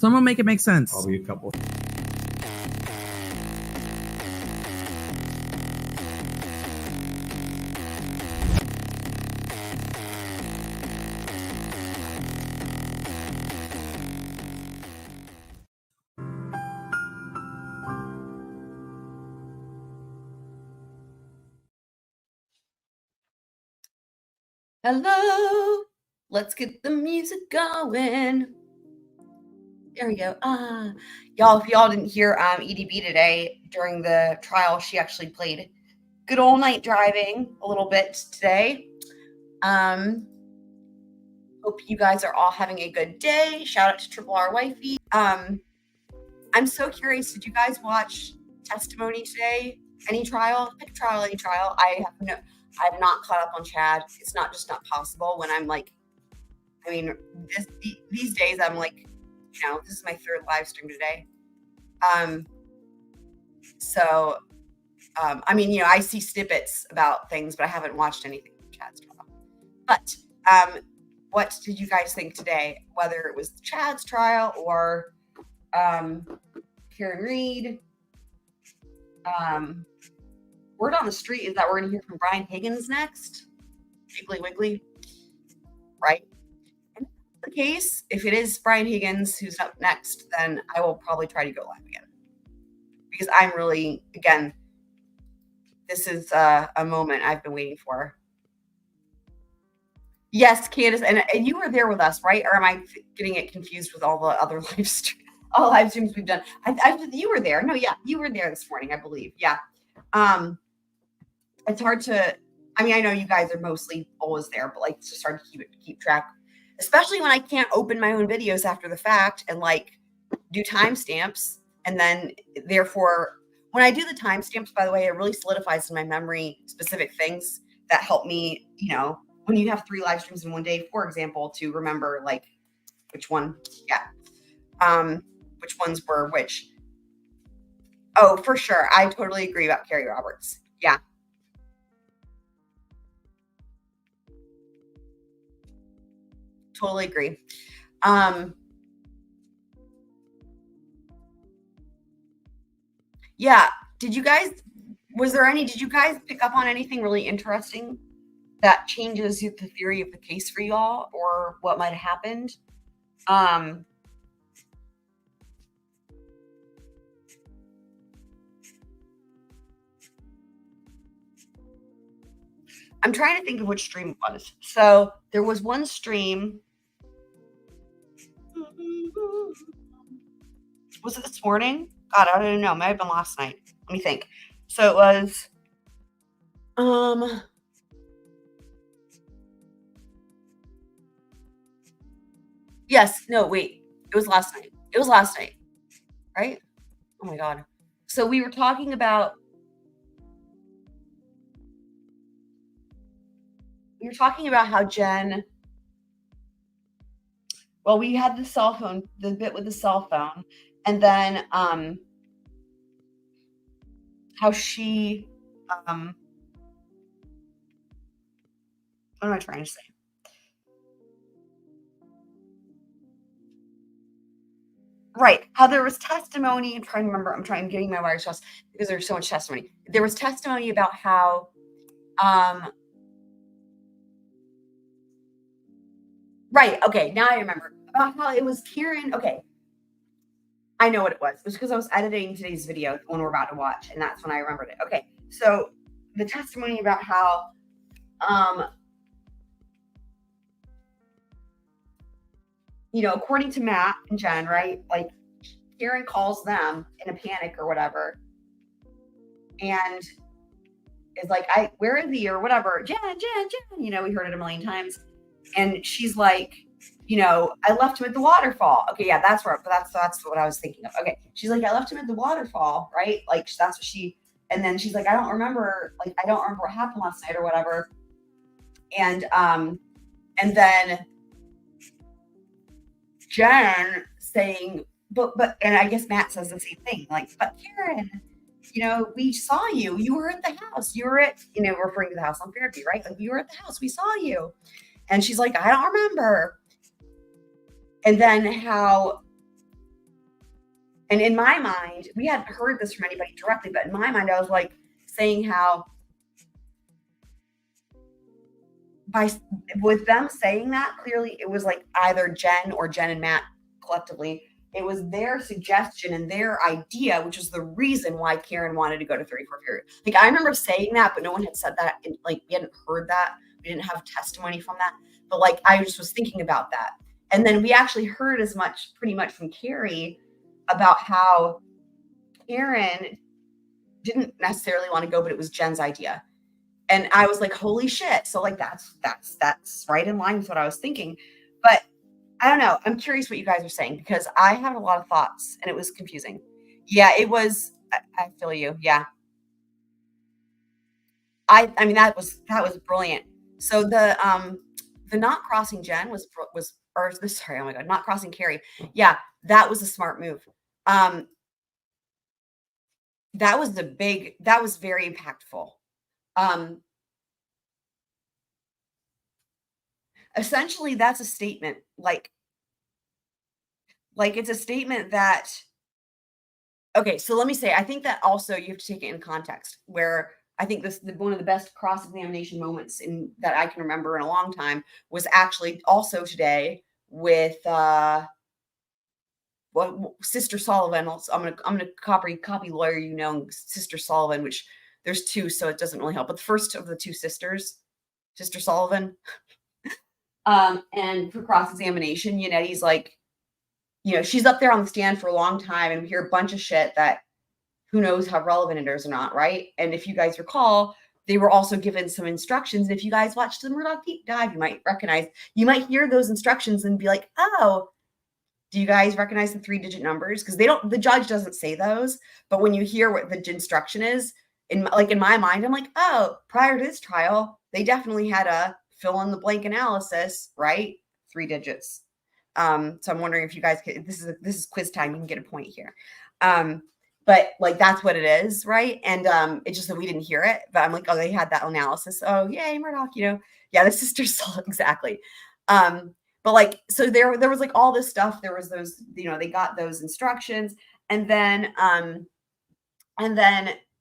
Someone make it make sense. Probably a couple. Hello, let's get the music going. There we go. Y'all, if y'all didn't hear EDB today during the trial, she actually played good old night driving a little bit today. Hope you guys are all having a good day. Shout out to Triple R Wifey. I'm so curious. Did you guys watch testimony today? Any trial? Pick a trial, any trial. I have not caught up on Chad. It's not possible when I'm like, I mean, these days I'm like, this is my third live stream today. I mean, I see snippets about things, but I haven't watched anything from Chad's trial. But what did you guys think today? Whether it was Chad's trial or Karen Reed. Word on the street is that we're going to hear from Brian Higgins next. Wiggly Wiggly. Right? And if that's the case, if it is Brian Higgins who's up next, then I will probably try to go live again. Because I'm really, again, this is a moment I've been waiting for. Yes, Candace, and you were there with us, right? Or am I getting it confused with all the other live streams we've done? You were there. No, yeah, you were there this morning, I believe. Yeah. It's hard to, I know you guys are mostly always there, but like it's just hard to keep track, especially when I can't open my own videos after the fact and like do timestamps. And then therefore, when I do the timestamps, by the way, it really solidifies in my memory specific things that help me, when you have 3 live streams in one day, for example, to remember like which one, which ones were which. Oh, for sure. I totally agree about Carrie Roberts. Yeah. Totally agree. Yeah. Did you guys pick up on anything really interesting that changes the theory of the case for y'all or what might have happened? I'm trying to think of which stream it was. So there was one stream. Was it this morning? God, I don't know. It might have been last night. Let me think. So it was, yes, no, wait. It was last night. Right? Oh my God. So we were talking about how Jen, well, we had the cell phone, the bit with the cell phone, and then how she, what am I trying to say? Right. How there was testimony. I'm getting my wires crossed because there's so much testimony. There was testimony about how, right. Okay. Now I remember about how it was Karen. Okay. I know what it was. It was because I was editing today's video, the one we're about to watch. And that's when I remembered it. Okay. So the testimony about how, according to Matt and Jen, right? Like Karen calls them in a panic or whatever. And is like, where is he or whatever? Jen, we heard it a million times. And she's like, I left him at the waterfall. Okay. Yeah, that's what I was thinking of. Okay. She's like, I left him at the waterfall. Right. Like that's what and then she's like, I don't remember what happened last night or whatever. And then Jen saying, but, and I guess Matt says the same thing, like, but Karen, we saw you. You were at the house. You were at, referring to the house on Fairview, right? Like, you were at the house. We saw you. And she's like, I don't remember. And then how And in my mind, we hadn't heard this from anybody directly, but in my mind, I was like saying how by with them saying that, clearly it was like either Jen and Matt collectively. It was their suggestion and their idea, which is the reason why Karen wanted to go to 34 period. Like I remember saying that, but no one had said that. Like we hadn't heard that. We didn't have testimony from that. But like I just was thinking about that. And then we actually heard pretty much from Carrie about how Karen didn't necessarily want to go, but it was Jen's idea. And I was like, holy shit. So like that's right in line with what I was thinking. But I don't know. I'm curious what you guys are saying because I had a lot of thoughts and it was confusing. Yeah, it was. I feel you. Yeah. I mean that was brilliant. So the not crossing Jen was or this sorry, oh my god, not crossing Carrie. Yeah, that was a smart move. Um that was very impactful. Um Essentially that's a statement like it's a statement that okay, so let me say, I think that also you have to take it in context where I think one of the best cross examination moments in that I can remember in a long time was actually also today with well, Sister Sullivan. I'm gonna copy lawyer, Sister Sullivan, which there's two, so it doesn't really help. But the first of the two sisters, Sister Sullivan, and for cross examination, Yanetti's like, she's up there on the stand for a long time, and we hear a bunch of shit that who knows how relevant it is or not, right? And if you guys recall, they were also given some instructions. And if you guys watched the Murdoch deep dive, you might hear those instructions and be like, oh, do you guys recognize the 3-digit numbers? Because the judge doesn't say those, but when you hear what the instruction is, in my mind, I'm like, oh, prior to this trial, they definitely had a fill in the blank analysis, right? 3 digits. So I'm wondering if you guys this is quiz time. You can get a point here. But like that's what it is, right? And it's just that we didn't hear it. But I'm like, oh, they had that analysis. Oh, yay, Murdoch, yeah, the sisters saw exactly. But like, so there was like all this stuff. There was those, they got those instructions, and then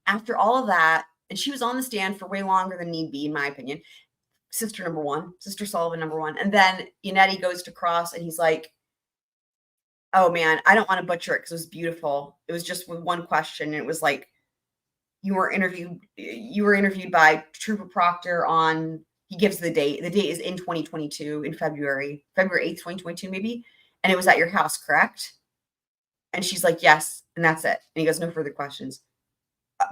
after all of that, and she was on the stand for way longer than need be, in my opinion. Sister Sullivan number one, and then Yannetti goes to cross, and he's like, oh man, I don't want to butcher it because it was beautiful. It was just with one question. And it was like, you were interviewed by Trooper Proctor on, he gives the date. The date is in 2022, in February 8th, 2022, maybe. And it was at your house, correct? And she's like, yes. And that's it. And he goes, no further questions.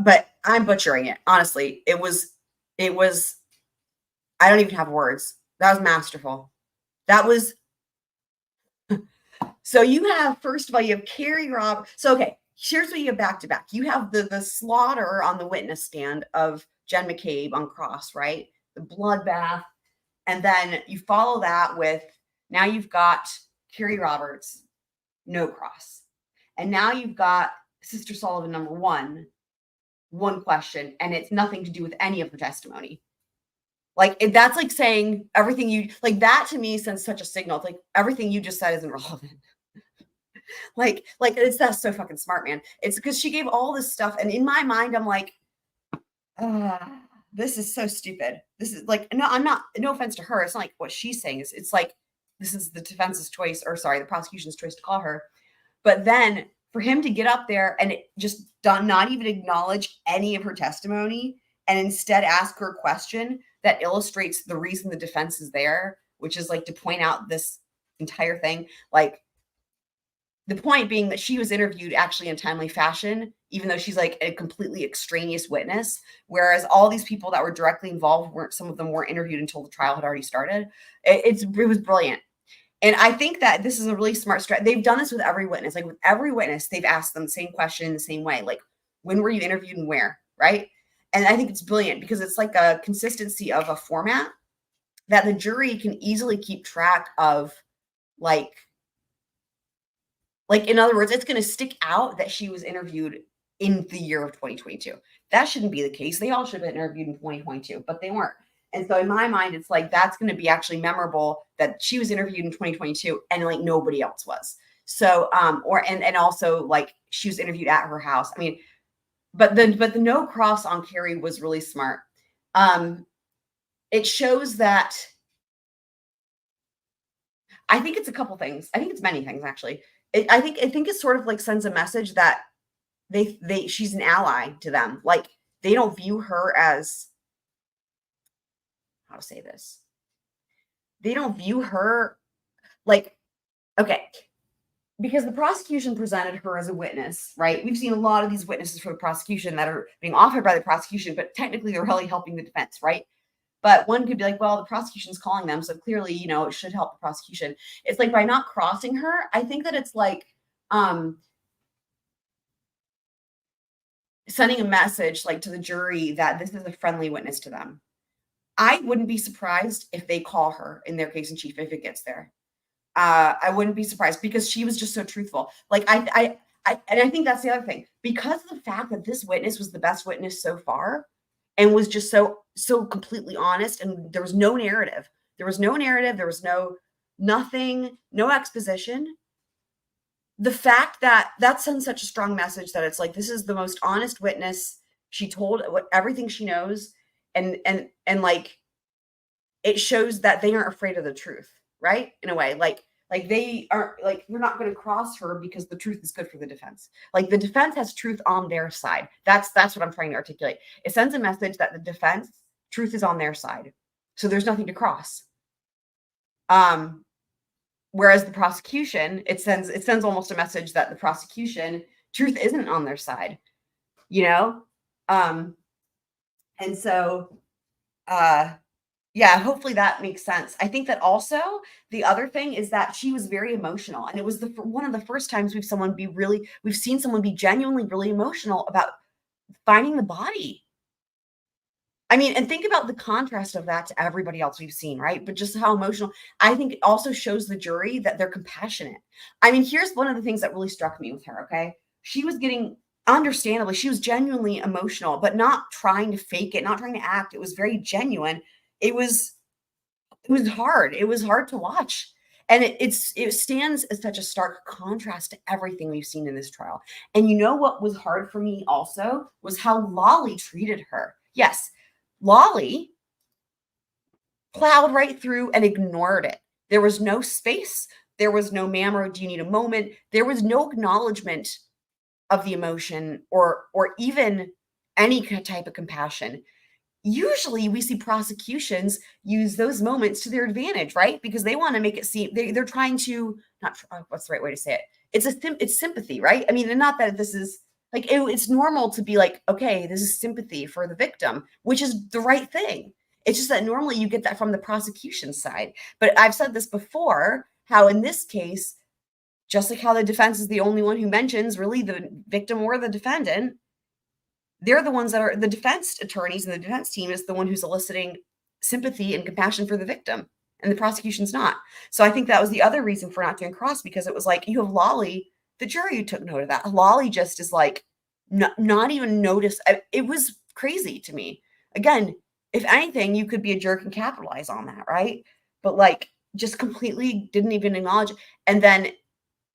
But I'm butchering it. Honestly, it was, I don't even have words. That was masterful. That was, so you have, first of all, you have Carrie Rob. So, okay, here's what you have back to back. You have the slaughter on the witness stand of Jen McCabe on cross, right? The bloodbath. And then you follow that with, now you've got Carrie Roberts, no cross. And now you've got Sister Sullivan number one question, and it's nothing to do with any of her testimony. Like that's like saying everything you like that to me sends such a signal. It's like everything you just said isn't relevant. like that's so fucking smart, man. It's because she gave all this stuff, and in my mind, I'm like, this is so stupid. This is like, no, I'm not. No offense to her. It's not like what she's saying is. It's like this is the defense's choice, or sorry, the prosecution's choice to call her. But then for him to get up there and just not even acknowledge any of her testimony, and instead ask her a question that illustrates the reason the defense is there, which is like to point out this entire thing. Like the point being that she was interviewed actually in timely fashion, even though she's like a completely extraneous witness. Whereas all these people that were directly involved some of them weren't interviewed until the trial had already started. It was brilliant. And I think that this is a really smart strategy. They've done this with every witness. Like with every witness, they've asked them the same question in the same way. Like, when were you interviewed and where? Right. And I think it's brilliant because it's like a consistency of a format that the jury can easily keep track of. Like in other words, it's going to stick out that she was interviewed in the year of 2022. That shouldn't be the case. They all should have been interviewed in 2022, but they weren't. And so in my mind, it's like, that's going to be actually memorable that she was interviewed in 2022 and like nobody else was. So, and also like she was interviewed at her house. I mean, but the no cross on Carrie was really smart. It shows that I think it's a couple things. I think it's many things actually. I think it sort of like sends a message that she's an ally to them. Like they don't view her as, how to say this. They don't view her like, okay, because the prosecution presented her as a witness, right? We've seen a lot of these witnesses for the prosecution that are being offered by the prosecution, but technically they're really helping the defense, right? But one could be like, well, the prosecution's calling them, so clearly, it should help the prosecution. It's like by not crossing her, I think that it's like sending a message like to the jury that this is a friendly witness to them. I wouldn't be surprised if they call her in their case in chief if it gets there. I wouldn't be surprised because she was just so truthful. Like and I think that's the other thing, because of the fact that this witness was the best witness so far and was just so completely honest, and there was no narrative. There was no narrative. There was nothing, no exposition. The fact that sends such a strong message that it's like, this is the most honest witness. She told everything she knows, and like it shows that they aren't afraid of the truth, right? In a way, like they are, like, we're not going to cross her because the truth is good for the defense. Like the defense has truth on their side. That's what I'm trying to articulate. It sends a message that the defense truth is on their side, so there's nothing to cross. Whereas the prosecution, it sends almost a message that the prosecution truth isn't on their side, and so yeah, hopefully that makes sense. I think that also the other thing is that she was very emotional, and it was one of the first times we've seen someone be genuinely really emotional about finding the body. I mean, and think about the contrast of that to everybody else we've seen, right? But just how emotional. I think it also shows the jury that they're compassionate. I mean, here's one of the things that really struck me with her, okay? She was understandably, she was genuinely emotional, but not trying to fake it, not trying to act. It was very genuine. It was hard. It was hard to watch. And it stands as such a stark contrast to everything we've seen in this trial. And you know what was hard for me also was how Lolly treated her. Yes, Lolly plowed right through and ignored it. There was no space. There was no, ma'am, or do you need a moment? There was no acknowledgement of the emotion or even any type of compassion. Usually we see prosecutions use those moments to their advantage, right? Because they want to make it seem they're trying to, not, what's the right way to say it? It's sympathy, right? I mean, and not that this is like, it's normal to be like, okay, this is sympathy for the victim, which is the right thing. It's just that normally you get that from the prosecution side. But I've said this before, how in this case, just like how the defense is the only one who mentions really the victim or the defendant, they're the ones that are the defense attorneys, and the defense team is the one who's eliciting sympathy and compassion for the victim, and the prosecution's not. So I think that was the other reason for not doing cross, because it was like, you have Lolly, the jury who took note of that. Lolly just is like, not even notice. It was crazy to me. Again, if anything, you could be a jerk and capitalize on that, right? But like, just completely didn't even acknowledge. And then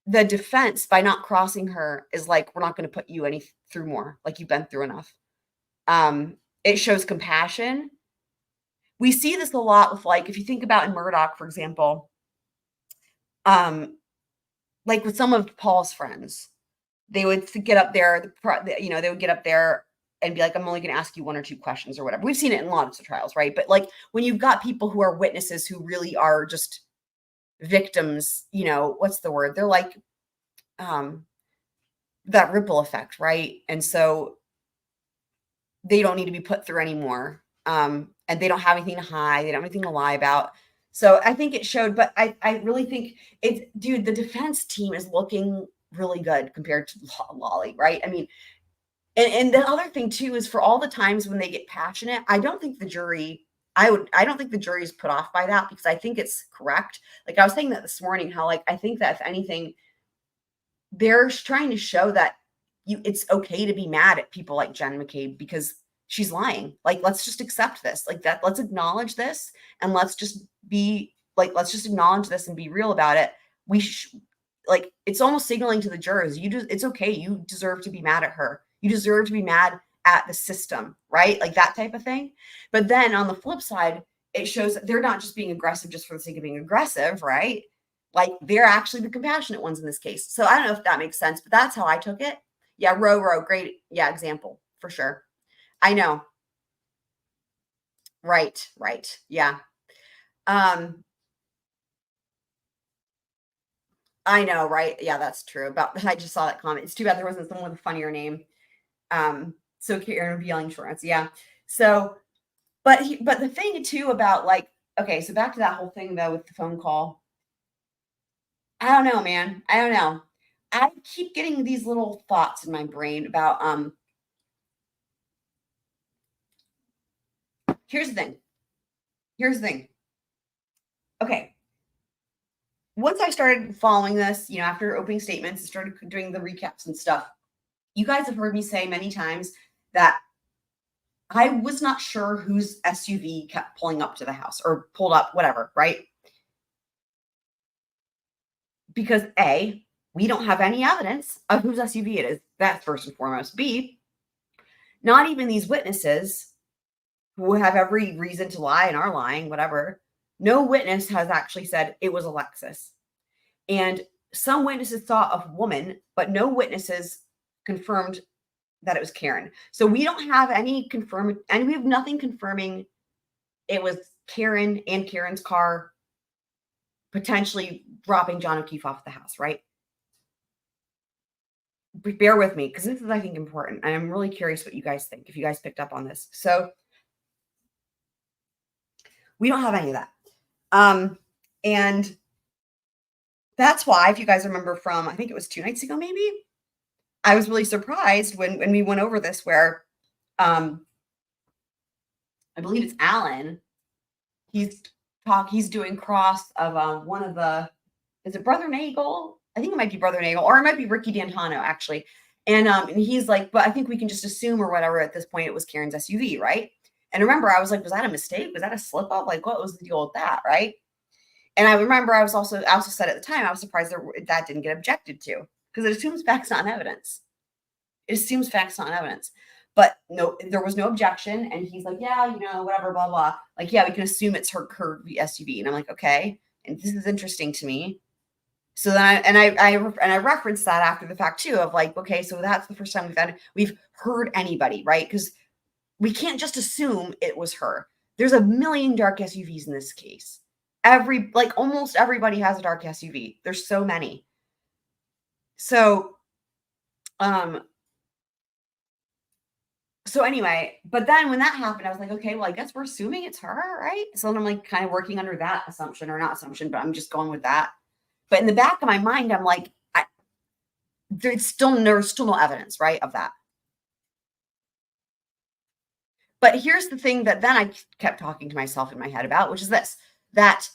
the defense, by not crossing her, is like, we're not going to put you through more. Like, you've been through enough. It shows compassion. We see this a lot with, like, if you think about in Murdoch, for example, like with some of Paul's friends, they would get up there, they would get up there and be like, I'm only going to ask you one or two questions or whatever. We've seen it in lots of trials, right? But like when you've got people who are witnesses who really are just victims, what's the word? They're like, that ripple effect, right? And so they don't need to be put through anymore. And they don't have anything to hide. They don't have anything to lie about. So I think it showed, but I really think the defense team is looking really good compared to Lolly, right? I mean, and the other thing too is, for all the times when they get passionate, I don't think the jury is put off by that, because I think it's correct. Like I was saying that this morning, how like, I think that if anything, they're trying to show that it's okay to be mad at people like Jen McCabe because she's lying. Like, let's just accept this. Like that, let's acknowledge this, and let's just acknowledge this and be real about it. like, it's almost signaling to the jurors, it's okay. You deserve to be mad at her. You deserve to be mad at the system, right? Like that type of thing. But then on the flip side, it shows that they're not just being aggressive just for the sake of being aggressive, right? Like they're actually the compassionate ones in this case. So I don't know if that makes sense, but that's how I took it. Yeah, row, great. Yeah, example for sure. I know. Right. Yeah. Um, I know, right? Yeah, that's true. About I just saw that comment. It's too bad there wasn't someone with a funnier name. So Karen of Yelling Insurance. Yeah. So, but the thing too about like, okay, so back to that whole thing though with the phone call. I don't know, man. I don't know. I keep getting these little thoughts in my brain about here's the thing. Here's the thing. Okay. Once I started following this, after opening statements and started doing the recaps and stuff, you guys have heard me say many times that I was not sure whose SUV kept pulling up to the house or pulled up, whatever, right? Because A, we don't have any evidence of whose SUV it is. That's first and foremost. B, not even these witnesses who have every reason to lie and are lying, whatever. No witness has actually said it was a Lexus. And some witnesses saw a woman, but no witnesses confirmed that it was Karen. So we don't have any confirmed, and we have nothing confirming it was Karen and Karen's car potentially dropping John O'Keefe off the house, right? Bear with me because this is, I think, important. And I'm really curious what you guys think, if you guys picked up on this. So we don't have any of that. And that's why, if you guys remember from, I think it was 2 nights ago, maybe, I was really surprised when we went over this where I believe it's Alan. He's doing cross of one of the, is it Brother Nagel? I think it might be Brother Nagel, or it might be Ricky D'Antano, actually. And he's like, but I think we can just assume or whatever at this point it was Karen's SUV, right? And remember, I was like, was that a mistake? Was that a slip up? Like, what was the deal with that, right? And I remember I also said at the time, I was surprised that didn't get objected to because it assumes facts, not evidence. It assumes facts, not evidence. But no, there was no objection. And he's like, yeah, whatever, blah, blah. Like, yeah, we can assume it's her SUV. And I'm like, okay. And this is interesting to me. So then I referenced that after the fact too, of like, okay, so that's the first time we've heard anybody, right? Because we can't just assume it was her. There's a million dark SUVs in this case. Almost everybody has a dark SUV. There's so many. So anyway, but then when that happened, I was like, okay, well, I guess we're assuming it's her, right? So then I'm like kind of working under that assumption, or not assumption, but I'm just going with that. But in the back of my mind, I'm like, there's still no evidence, right, of that. But here's the thing that then I kept talking to myself in my head about, which is this, that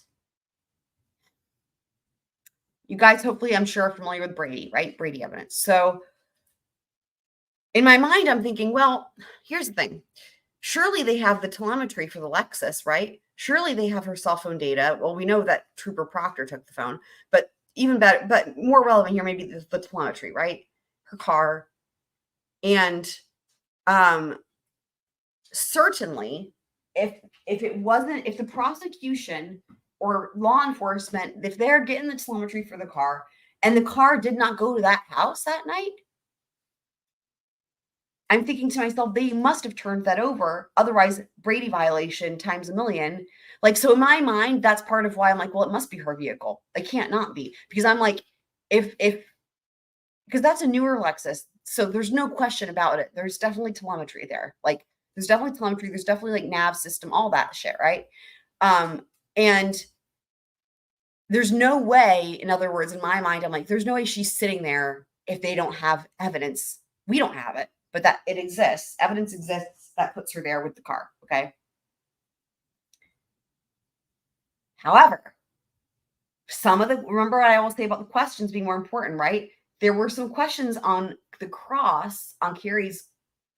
you guys, hopefully, I'm sure, are familiar with Brady, right? Brady evidence. So in my mind, I'm thinking, well, here's the thing. Surely they have the telemetry for the Lexus, right? Surely they have her cell phone data. Well, we know that Trooper Proctor took the phone, but even better, but more relevant here, maybe the telemetry, right? Her car. And certainly, if the prosecution or law enforcement, if they're getting the telemetry for the car and the car did not go to that house that night, I'm thinking to myself, they must have turned that over. Otherwise, Brady violation times a million. Like, so in my mind, that's part of why I'm like, well, it must be her vehicle. It can't not be. Because I'm like, because that's a newer Lexus. So there's no question about it. There's definitely telemetry there. Like, there's definitely telemetry. There's definitely like nav system, all that shit, right? And there's no way, in other words, in my mind, I'm like, there's no way she's sitting there if they don't have evidence. We don't have it, but that it exists. Evidence exists that puts her there with the car. Okay. However, remember what I always say about the questions being more important, right? There were some questions on the cross on Carrie's,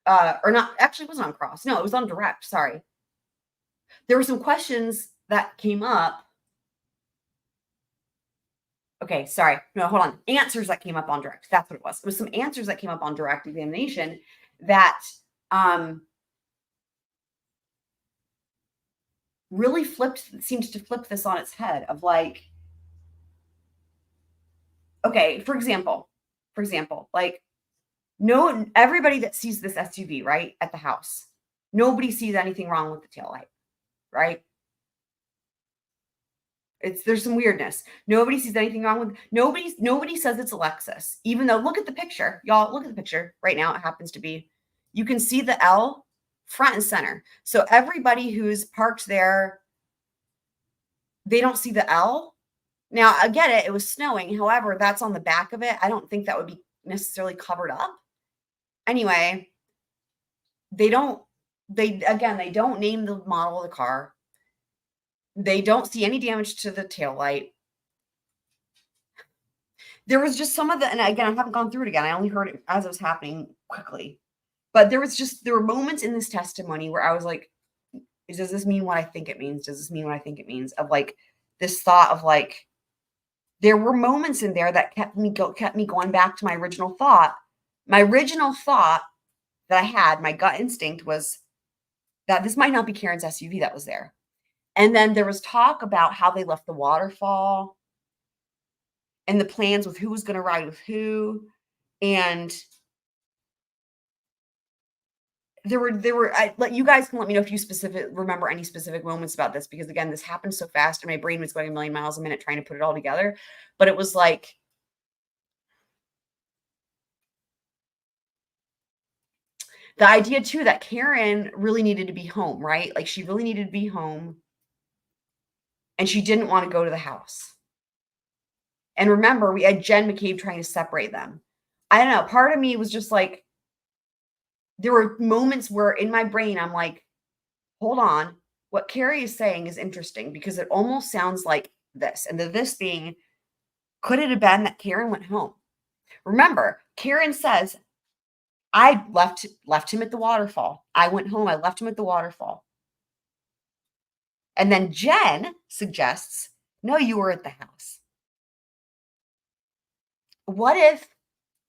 or not, actually, it wasn't on cross. No, it was on direct. Sorry. There were some questions that came up Okay, sorry. No, hold on. Answers that came up on direct. That's what it was. It was some answers that came up on direct examination that really seemed to flip this on its head of like, okay, for example, like no, everybody that sees this SUV, right, at the house, nobody sees anything wrong with the taillight, right? There's some weirdness. Nobody sees anything wrong with nobody says it's a Lexus, even though look at the picture. Y'all look at the picture right now. It happens to be. You can see the L front and center. So everybody who's parked there, they don't see the L. Now, I get it. It was snowing. However, that's on the back of it. I don't think that would be necessarily covered up. Anyway, they don't they don't name the model of the car. They don't see any damage to the taillight. There was just some of the, and again, I haven't gone through it again. I only heard it as it was happening quickly. But there were moments in this testimony where I was like, does this mean what I think it means? Does this mean what I think it means? Of like this thought of like, there were moments in there that kept me going back to my original thought. My original thought that I had, my gut instinct was that this might not be Karen's SUV that was there. And then there was talk about how they left the waterfall and the plans with who was going to ride with who. And you guys can let me know if you remember any specific moments about this, because again, this happened so fast and my brain was going a million miles a minute trying to put it all together. But it was like, the idea too that Karen really needed to be home, right? Like she really needed to be home and she didn't want to go to the house. And remember, we had Jen McCabe trying to separate them. I don't know. Part of me was just like, there were moments where in my brain, I'm like, hold on. What Carrie is saying is interesting because it almost sounds like this. And this being, could it have been that Karen went home? Remember, Karen says, I left him at the waterfall. I went home. I left him at the waterfall. And then Jen suggests, no, you were at the house. What if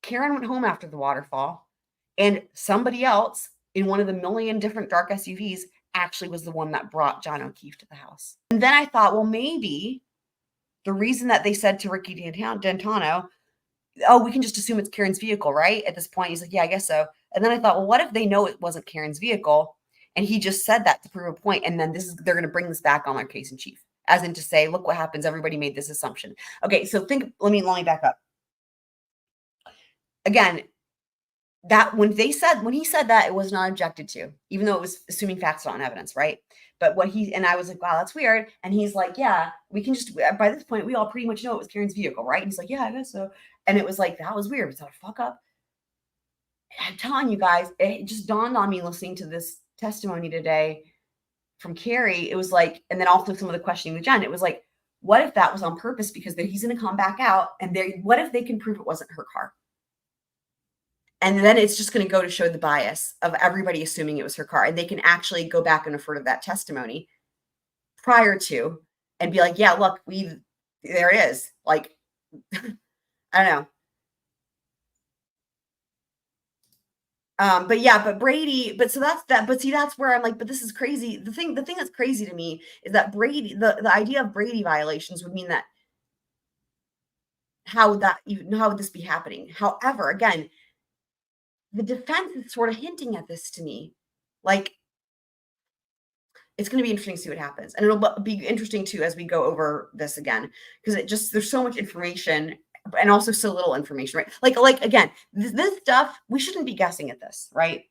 Karen went home after the waterfall and somebody else in one of the million different dark SUVs actually was the one that brought John O'Keefe to the house? And then I thought, well, maybe the reason that they said to Ricky D'Antano, oh, we can just assume it's Karen's vehicle, right? At this point, he's like, yeah, I guess so. And then I thought, well, what if they know it wasn't Karen's vehicle? And he just said that to prove a point. And then they're going to bring this back on our case in chief, as in to say, look what happens. Everybody made this assumption. Okay, so let me back up. Again, that when he said that, it was not objected to, even though it was assuming facts not evidence, right? But and I was like, wow, that's weird. And he's like, yeah, we can just, by this point, we all pretty much know it was Karen's vehicle, right? And he's like, yeah, I guess so. And it was like, that was weird. It's a fuck up. I'm telling you guys, it just dawned on me listening to this testimony today from Carrie. It was like, and then also some of the questioning with Jen, it was like, what if that was on purpose? Because he's going to come back out and what if they can prove it wasn't her car? And then it's just going to go to show the bias of everybody assuming it was her car. And they can actually go back and refer to that testimony prior to and be like, yeah, look, there it is. Like, I don't know. But Brady, so that's that. But see, that's where I'm like, but this is crazy. The thing that's crazy to me is that Brady, the idea of Brady violations would mean that how would this be happening? However, again, the defense is sort of hinting at this to me. Like, it's going to be interesting to see what happens. And it'll be interesting too, as we go over this again, because there's so much information and also so little information, right? Like again, this stuff, we shouldn't be guessing at this, right?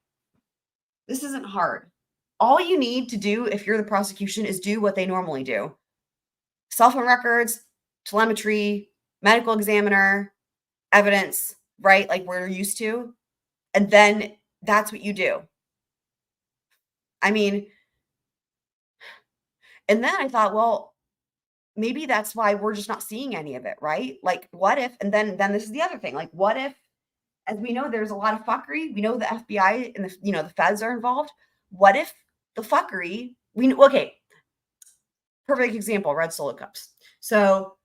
This isn't hard. All you need to do if you're the prosecution is do what they normally do. Cell phone records, telemetry, medical examiner, evidence, right? Like we're used to. And then that's what you do. I mean, and then I thought, well, maybe that's why we're just not seeing any of it, right? Like, what if, and then this is the other thing, like, what if, as we know, there's a lot of fuckery. We know the FBI and the feds are involved. What if the fuckery, okay, perfect example, red Solo cups. So,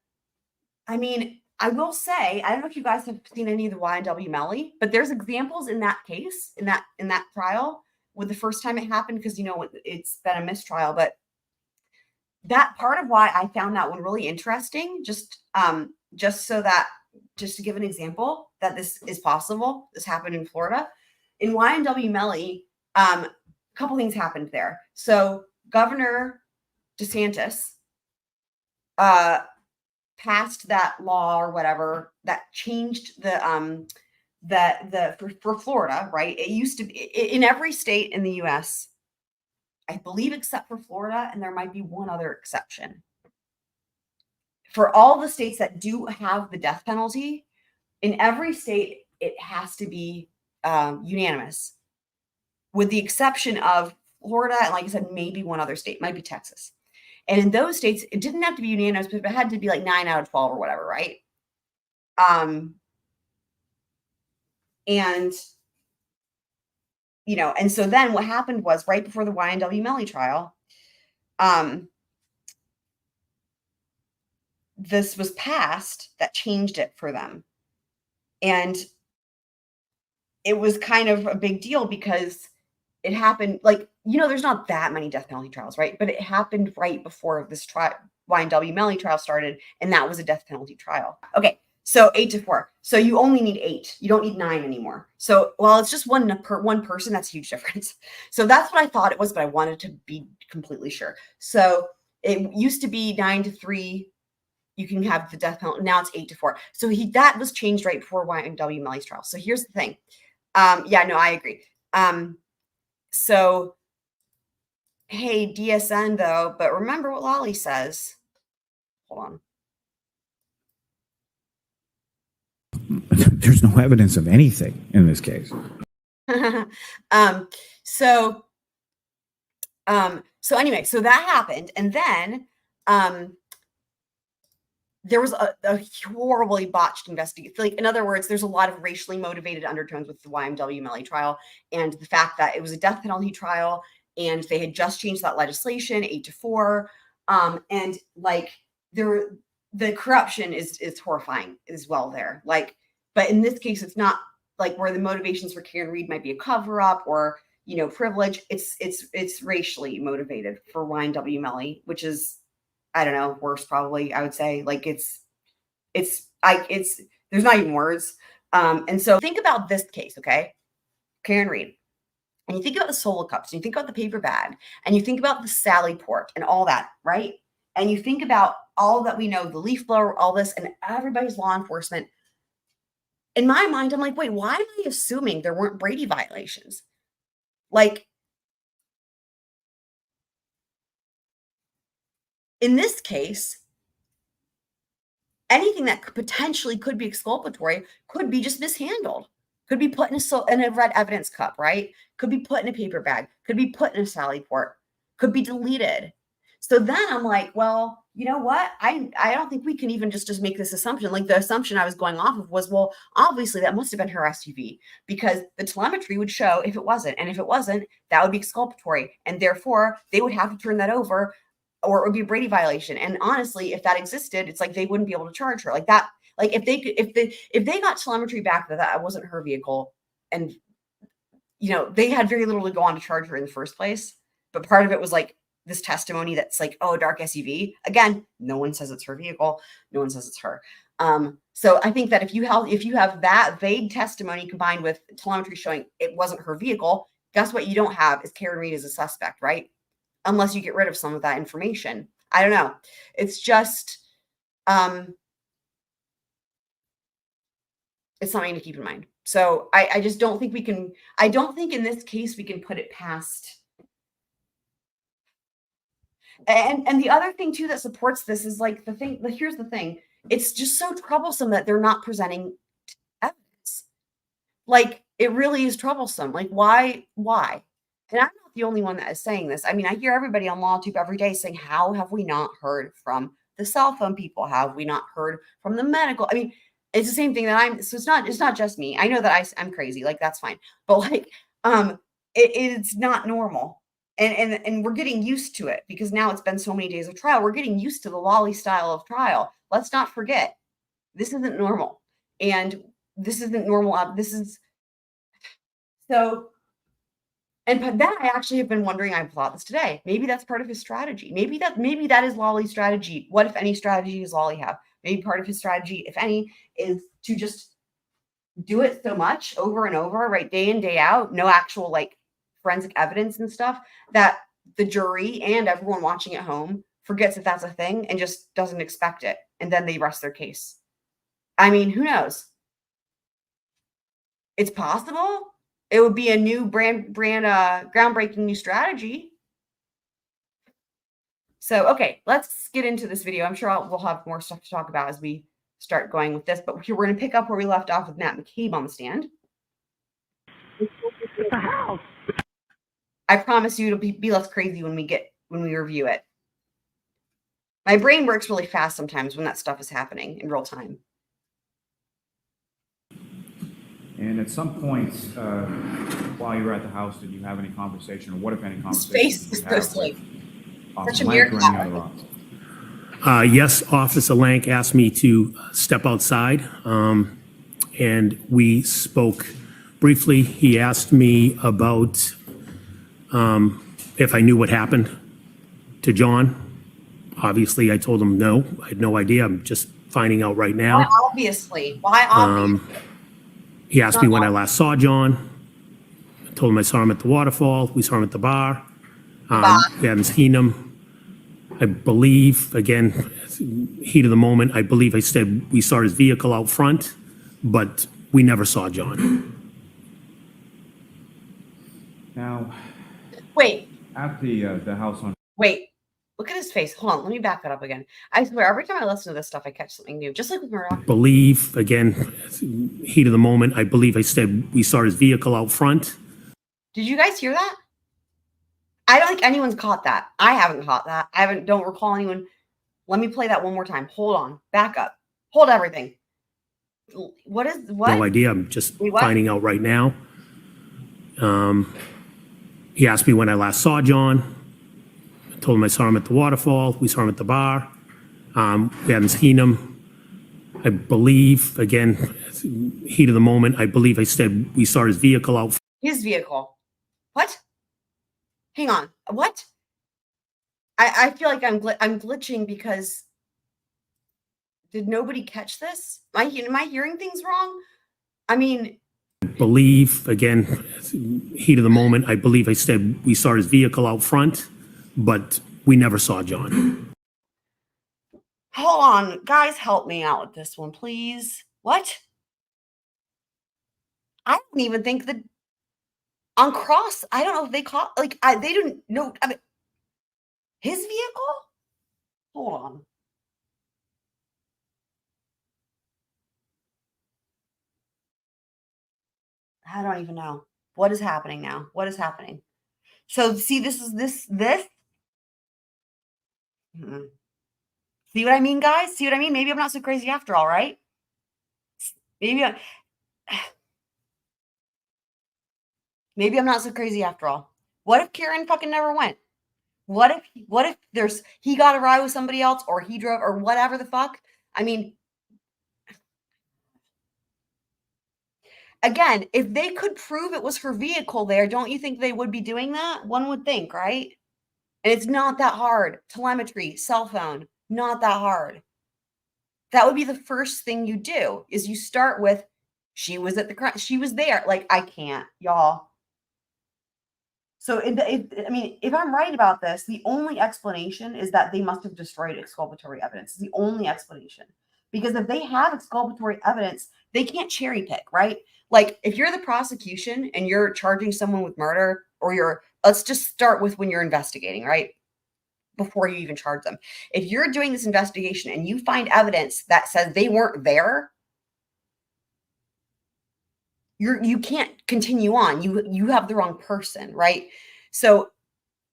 I mean, I will say, I don't know if you guys have seen any of the YNW Melly, but there's examples in that case, in that trial, with the first time it happened, because it's been a mistrial. But that part of why I found that one really interesting, just so that, just to give an example that this is possible, this happened in Florida. In YNW Melly, a couple things happened there. So Governor DeSantis passed that law or whatever that changed for Florida, right? It used to be in every state in the US, I believe, except for Florida, and there might be one other exception. For all the states that do have the death penalty, in every state, it has to be unanimous, with the exception of Florida, and like I said, maybe one other state, might be Texas. And in those states, it didn't have to be unanimous, but it had to be like 9 out of 12 or whatever, right? And and so then what happened was, right before the YNW Melly trial, this was passed that changed it for them. And it was kind of a big deal because it happened, like, there's not that many death penalty trials, right? But it happened right before this YNW Melly trial started, and that was a death penalty trial. Okay, so 8-4. So you only need 8. You don't need 9 anymore. So while it's just one person, that's a huge difference. So that's what I thought it was, but I wanted to be completely sure. So it used to be 9-3. You can have the death penalty. Now it's 8-4. So that was changed right before YNW Melly's trial. So here's the thing. Yeah, no, I agree. So, hey, DSN though, but remember what Lolly says. Hold on. There's no evidence of anything in this case. So anyway, so that happened. And then, there was a horribly botched investigation. Like, in other words, there's a lot of racially motivated undertones with the YNW Melly trial, and the fact that it was a death penalty trial, and they had just changed that legislation 8-4, and like the corruption is horrifying as well there. Like, but in this case, it's not like where the motivations for Karen Reed might be a cover up or privilege. It's racially motivated for YNW Melly, which is, I don't know, worse probably, I would say. Like, there's not even words. And so think about this case, okay? Karen Reed. And you think about the solo cups, and you think about the paper bag, and you think about the Sally port and all that, right? And you think about all that we know, the leaf blower, all this, and everybody's law enforcement. In my mind, I'm like, wait, why am I assuming there weren't Brady violations? Like, in this case, anything that potentially could be exculpatory could be just mishandled, could be put in a red evidence cup, right? Could be put in a paper bag, could be put in a Sally port, could be deleted. So then I'm like, well, you know what? I don't think we can even just make this assumption. Like, the assumption I was going off of was, well, obviously that must have been her SUV, because the telemetry would show if it wasn't. And if it wasn't, that would be exculpatory. And therefore, they would have to turn that over, or it would be a Brady violation. And honestly, if that existed, it's like they wouldn't be able to charge her like that. Like, if they got telemetry back that wasn't her vehicle, and they had very little to go on to charge her in the first place. But part of it was like this testimony that's like, oh, a dark SUV. Again, no one says it's her vehicle. No one says it's her. So I think that if you have that vague testimony combined with telemetry showing it wasn't her vehicle, guess what you don't have is Karen Reed as a suspect, right? Unless you get rid of some of that information. I don't know. It's just, it's something to keep in mind. So I just don't think I don't think in this case we can put it past. And the other thing too that supports this is, like, here's the thing. It's just so troublesome that they're not presenting evidence. Like, it really is troublesome. Like, why? And I'm not the only one that is saying this. I mean, I hear everybody on LawTube every day saying, how have we not heard from the cell phone people? How have we not heard from the medical? I mean, it's the same thing that so it's not just me. I know that I'm crazy. Like, that's fine. But like, it's not normal. And we're getting used to it because now it's been so many days of trial. We're getting used to the Lolly style of trial. Let's not forget This isn't normal. And this isn't normal. This is so. And but then I actually have been wondering, I've thought this today. Maybe that's part of his strategy. Maybe that is Lolly's strategy. What if any strategy does Lolly have? Maybe part of his strategy, if any, is to just do it so much over and over, right? Day in, day out, no actual like forensic evidence and stuff, that the jury and everyone watching at home forgets that that's a thing and just doesn't expect it. And then they rest their case. I mean, who knows? It's possible. It would be a new groundbreaking new strategy. So, okay, let's get into this video. I'm sure we'll have more stuff to talk about as we start going with this, but we're going to pick up where we left off with Matt McCabe on the stand. The house. I promise you it'll be less crazy when we review it. My brain works really fast sometimes when that stuff is happening in real time. And at some point, while you were at the house, did you have any conversation, or what if any conversation? His face is so slick. Such a miracle. Yes, Officer Lank asked me to step outside, and we spoke briefly. He asked me about if I knew what happened to John. Obviously, I told him no. I had no idea. I'm just finding out right now. Why obviously? He asked me when I last saw John. I told him I saw him at the waterfall. We saw him at the bar. We hadn't seen him. I believe, again, heat of the moment, I believe I said we saw his vehicle out front, but we never saw John. Now, wait. At the house on. Wait. Look at his face. Hold on. Let me back that up again. I swear, every time I listen to this stuff, I catch something new. Just like with Murdoch. Believe, again, heat of the moment, I believe I said we saw his vehicle out front. Did you guys hear that? I don't think anyone's caught that. I haven't caught that. Don't recall anyone. Let me play that one more time. Hold on. Back up. Hold everything. What? No idea. I'm just finding out right now. He asked me when I last saw John. I told him I saw him at the waterfall. We saw him at the bar. We hadn't seen him. I believe, again, heat of the moment, I believe I said we saw his vehicle out front. His vehicle. What? Hang on. What? I feel like I'm glitching because did nobody catch this? Am I hearing things wrong? I mean, believe, again, heat of the moment, I believe I said we saw his vehicle out front, but we never saw John. Hold on. Guys, help me out with this one, please. What? I don't even think that on cross, I don't know if they caught, they didn't know. I mean, his vehicle? Hold on. I don't even know. What is happening now? What is happening? So, see, this. See what I mean, guys? See what I mean? Maybe I'm not so crazy after all, right? Maybe I'm not so crazy after all. What if Karen fucking never went? What if he got a ride with somebody else, or he drove, or whatever the fuck? I mean, again, if they could prove it was her vehicle there, don't you think they would be doing that? One would think, right? And it's not that hard. Telemetry, cell phone, not that hard. That would be the first thing you do, is you start with, she was at the crime. She was there. Like, I can't, y'all. So, if I'm right about this, the only explanation is that they must have destroyed exculpatory evidence. It's the only explanation. Because if they have exculpatory evidence, they can't cherry pick, right? Like, if you're the prosecution and you're charging someone with murder, or let's just start with when you're investigating, right? Before you even charge them. If you're doing this investigation and you find evidence that says they weren't there, you can't continue on. You have the wrong person, right? So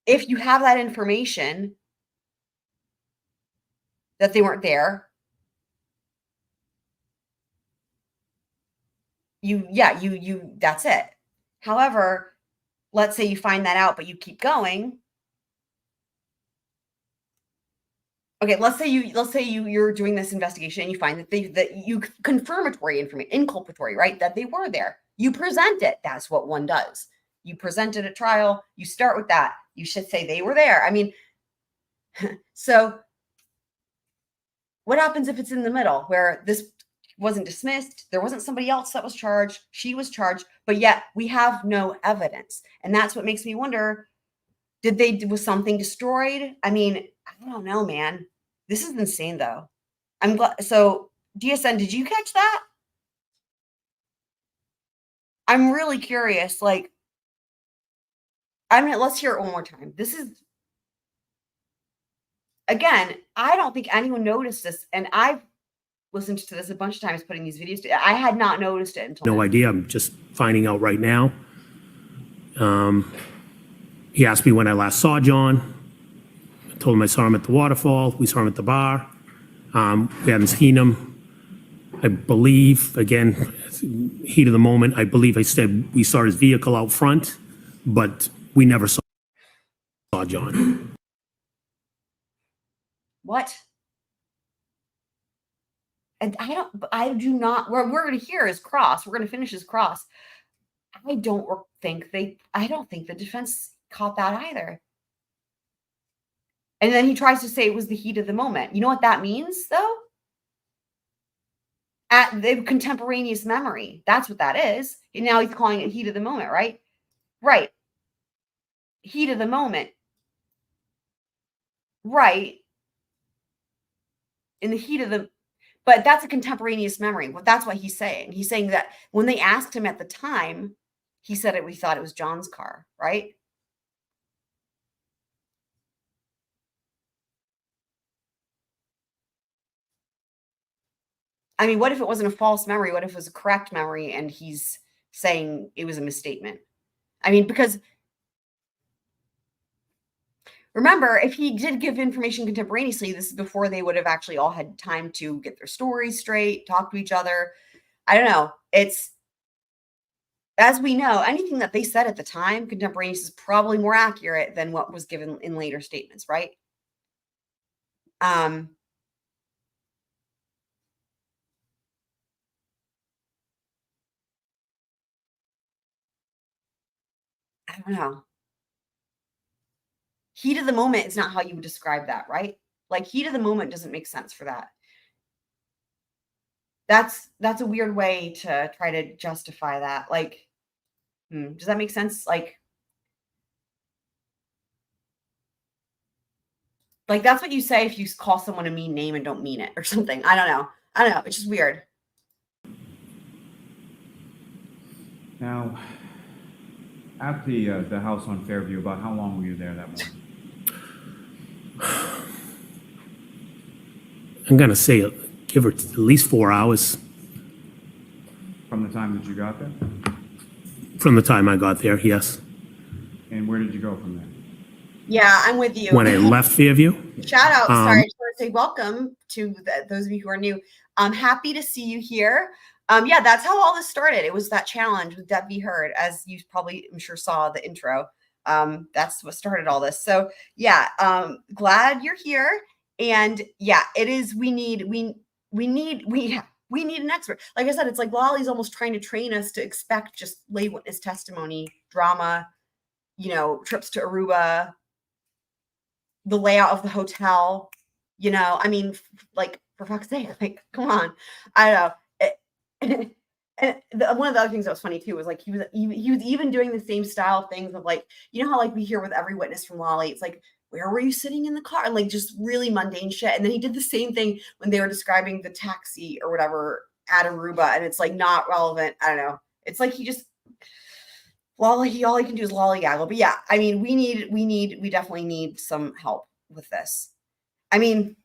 if you have that information that they weren't there, that's it. However, let's say you find that out, but you keep going. Okay, let's say you're doing this investigation and you find that you confirmatory information, inculpatory, right? That they were there. You present it. That's what one does. You present it at trial. You start with that. You should say they were there. I mean, so what happens if it's in the middle where this wasn't dismissed? There wasn't somebody else that was charged. She was charged, but yet we have no evidence. And that's what makes me wonder, was something destroyed? I mean, I don't know, man. This is insane though. I'm glad. So DSN, did you catch that? I'm really curious. Like, I mean, let's hear it one more time. This is, again, I don't think anyone noticed this. And I've listened to this a bunch of times, putting these videos together. I had not noticed it until No idea. I'm just finding out right now. He asked me when I last saw John. I told him I saw him at the waterfall. We saw him at the bar. We hadn't seen him. I believe, again, heat of the moment, I believe I said we saw his vehicle out front, but we never saw John. What? And I do not, what we're going to hear is cross. We're going to finish his cross. I don't think the defense caught that either. And then he tries to say it was the heat of the moment. You know what that means, though? At the contemporaneous memory. That's what that is. And now he's calling it heat of the moment, right? Right. Heat of the moment. Right. In the heat of the, but that's a contemporaneous memory. Well, that's what he's saying. He's saying that when they asked him at the time, he said we thought it was John's car, right? I mean, what if it wasn't a false memory? What if it was a correct memory and he's saying it was a misstatement? I mean, because remember, if he did give information contemporaneously, this is before they would have actually all had time to get their stories straight, talk to each other. I don't know. It's, as we know, anything that they said at the time, contemporaneous, is probably more accurate than what was given in later statements, right? I don't know. Heat of the moment is not how you would describe that, right? Like, heat of the moment doesn't make sense for that. That's a weird way to try to justify that. Like, does that make sense? Like that's what you say if you call someone a mean name and don't mean it or something. I don't know. It's just weird. Now, at the house on Fairview, about how long were you there that morning? I'm going to say give her at least 4 hours From the time that you got there? from the time I got there, yes. And where did you go from there? Yeah, I'm with you. When I left Fairview, Shout out. Sorry, I just want to say welcome to those of you who are new. I'm happy to see you here. Yeah, that's how all this started. It was that challenge with Deb V. Heard, as you probably, I'm sure, saw the intro. That's what started all this. So yeah, glad you're here. And yeah, it is. We need an expert. Like I said, it's like Lolly's almost trying to train us to expect just lay witness testimony, drama, trips to Aruba, the layout of the hotel, I mean, like, for fuck's sake, like, come on. I don't know. And one of the other things that was funny too was like he was even doing the same style of things of like, how like we hear with every witness from Lolly, it's like, where were you sitting in the car? And like just really mundane shit. And then he did the same thing when they were describing the taxi or whatever at Aruba, and it's like not relevant. I don't know. It's like he all he can do is lollygaggle. But yeah, I mean, we definitely need some help with this. I mean,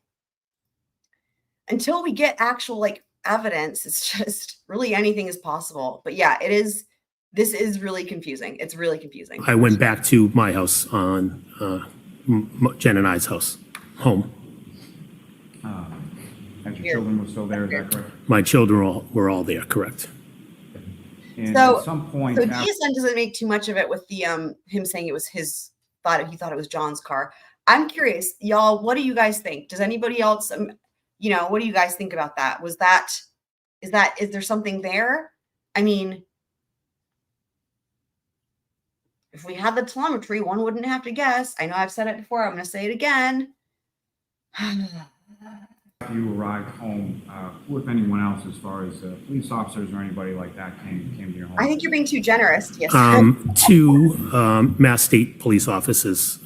until we get actual like evidence, it's just really anything is possible. But yeah, this is really confusing. It's really confusing. I went back to my house on Jen and I's home. And your children were still there, is that correct? My children were all there, correct. And So at some point, DSN doesn't make too much of it with the him saying it was he thought it was John's car. I'm curious, y'all, what do you guys think? Does anybody else, what do you guys think about that? Is there something there? I mean, if we had the telemetry, one wouldn't have to guess. I know I've said it before. I'm going to say it again. After you arrived home, who, if anyone else, as far as police officers or anybody like that, came to your home? I think you're being too generous. Yes. Two Mass State police officers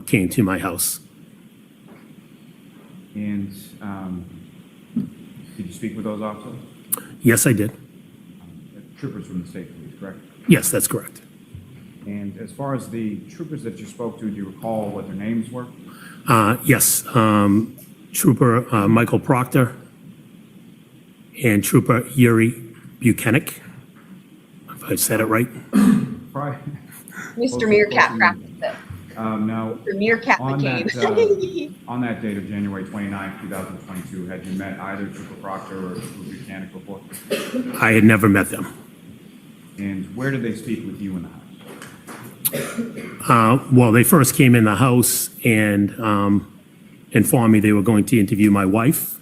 came to my house. And did you speak with those officers? Yes, I did. Troopers from the state police, correct? Yes, that's correct. And as far as the troopers that you spoke to, do you recall what their names were? Yes, Trooper Michael Proctor and Trooper Yuri Buchanek, if I said it right. Probably. Mr. Meerkat practiced it. Now, Mr. Meerkat on McCabe. on that date of January 29th, 2022, had you met either Trooper Proctor or Trooper Buchanek before? I had never met them. And where did they speak with you in the house? Well, they first came in the house and informed me they were going to interview my wife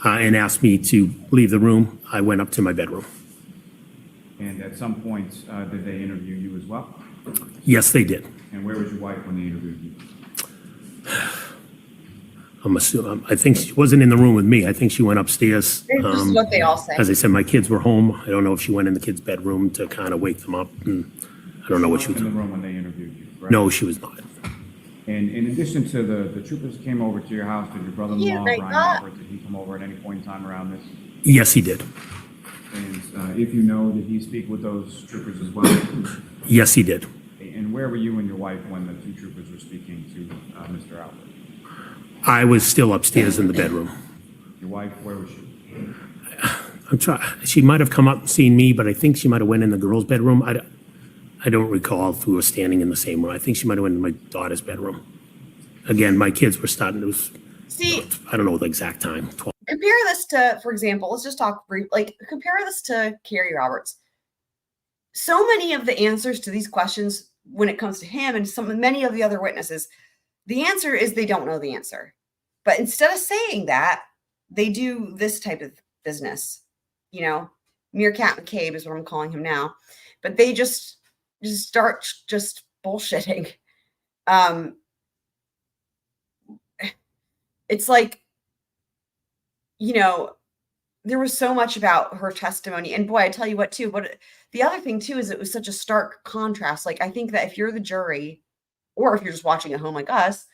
and asked me to leave the room. I went up to my bedroom. And at some point, did they interview you as well? Yes, they did. And where was your wife when they interviewed you? I'm assuming, I think she wasn't in the room with me. I think she went upstairs. This is what they all say. As I said, my kids were home. I don't know if she went in the kids' bedroom to kind of wake them up. And I don't know what she was in the doing. room when they interviewed you, correct? No, she was not. And in addition to the troopers came over to your house, did your brother-in-law, Yeah, Brian right. Robert, did he come over at any point in time around this? Yes, he did. And if you know, did he speak with those troopers as well? Yes, he did. And where were you and your wife when the two troopers were speaking to Mr. Albert? I was still upstairs in the bedroom. Your wife, where was she? I'm trying. She might have come up and seen me, but I think she might have went in the girls' bedroom. I don't recall if we were standing in the same room. I think she might have went in my daughter's bedroom. Again, my kids were starting to. See, I don't know the exact time. 12. compare this to, for example, let's just talk brief. Like, compare this to Carrie Roberts. So many of the answers to these questions, when it comes to him and many of the other witnesses, the answer is they don't know the answer. But instead of saying that, they do this type of business. Meerkat McCabe is what I'm calling him now. But they just start just bullshitting. It's like, there was so much about her testimony. And boy, I tell you what, too, but the other thing, too, is it was such a stark contrast. Like, I think that if you're the jury, or if you're just watching at home like us,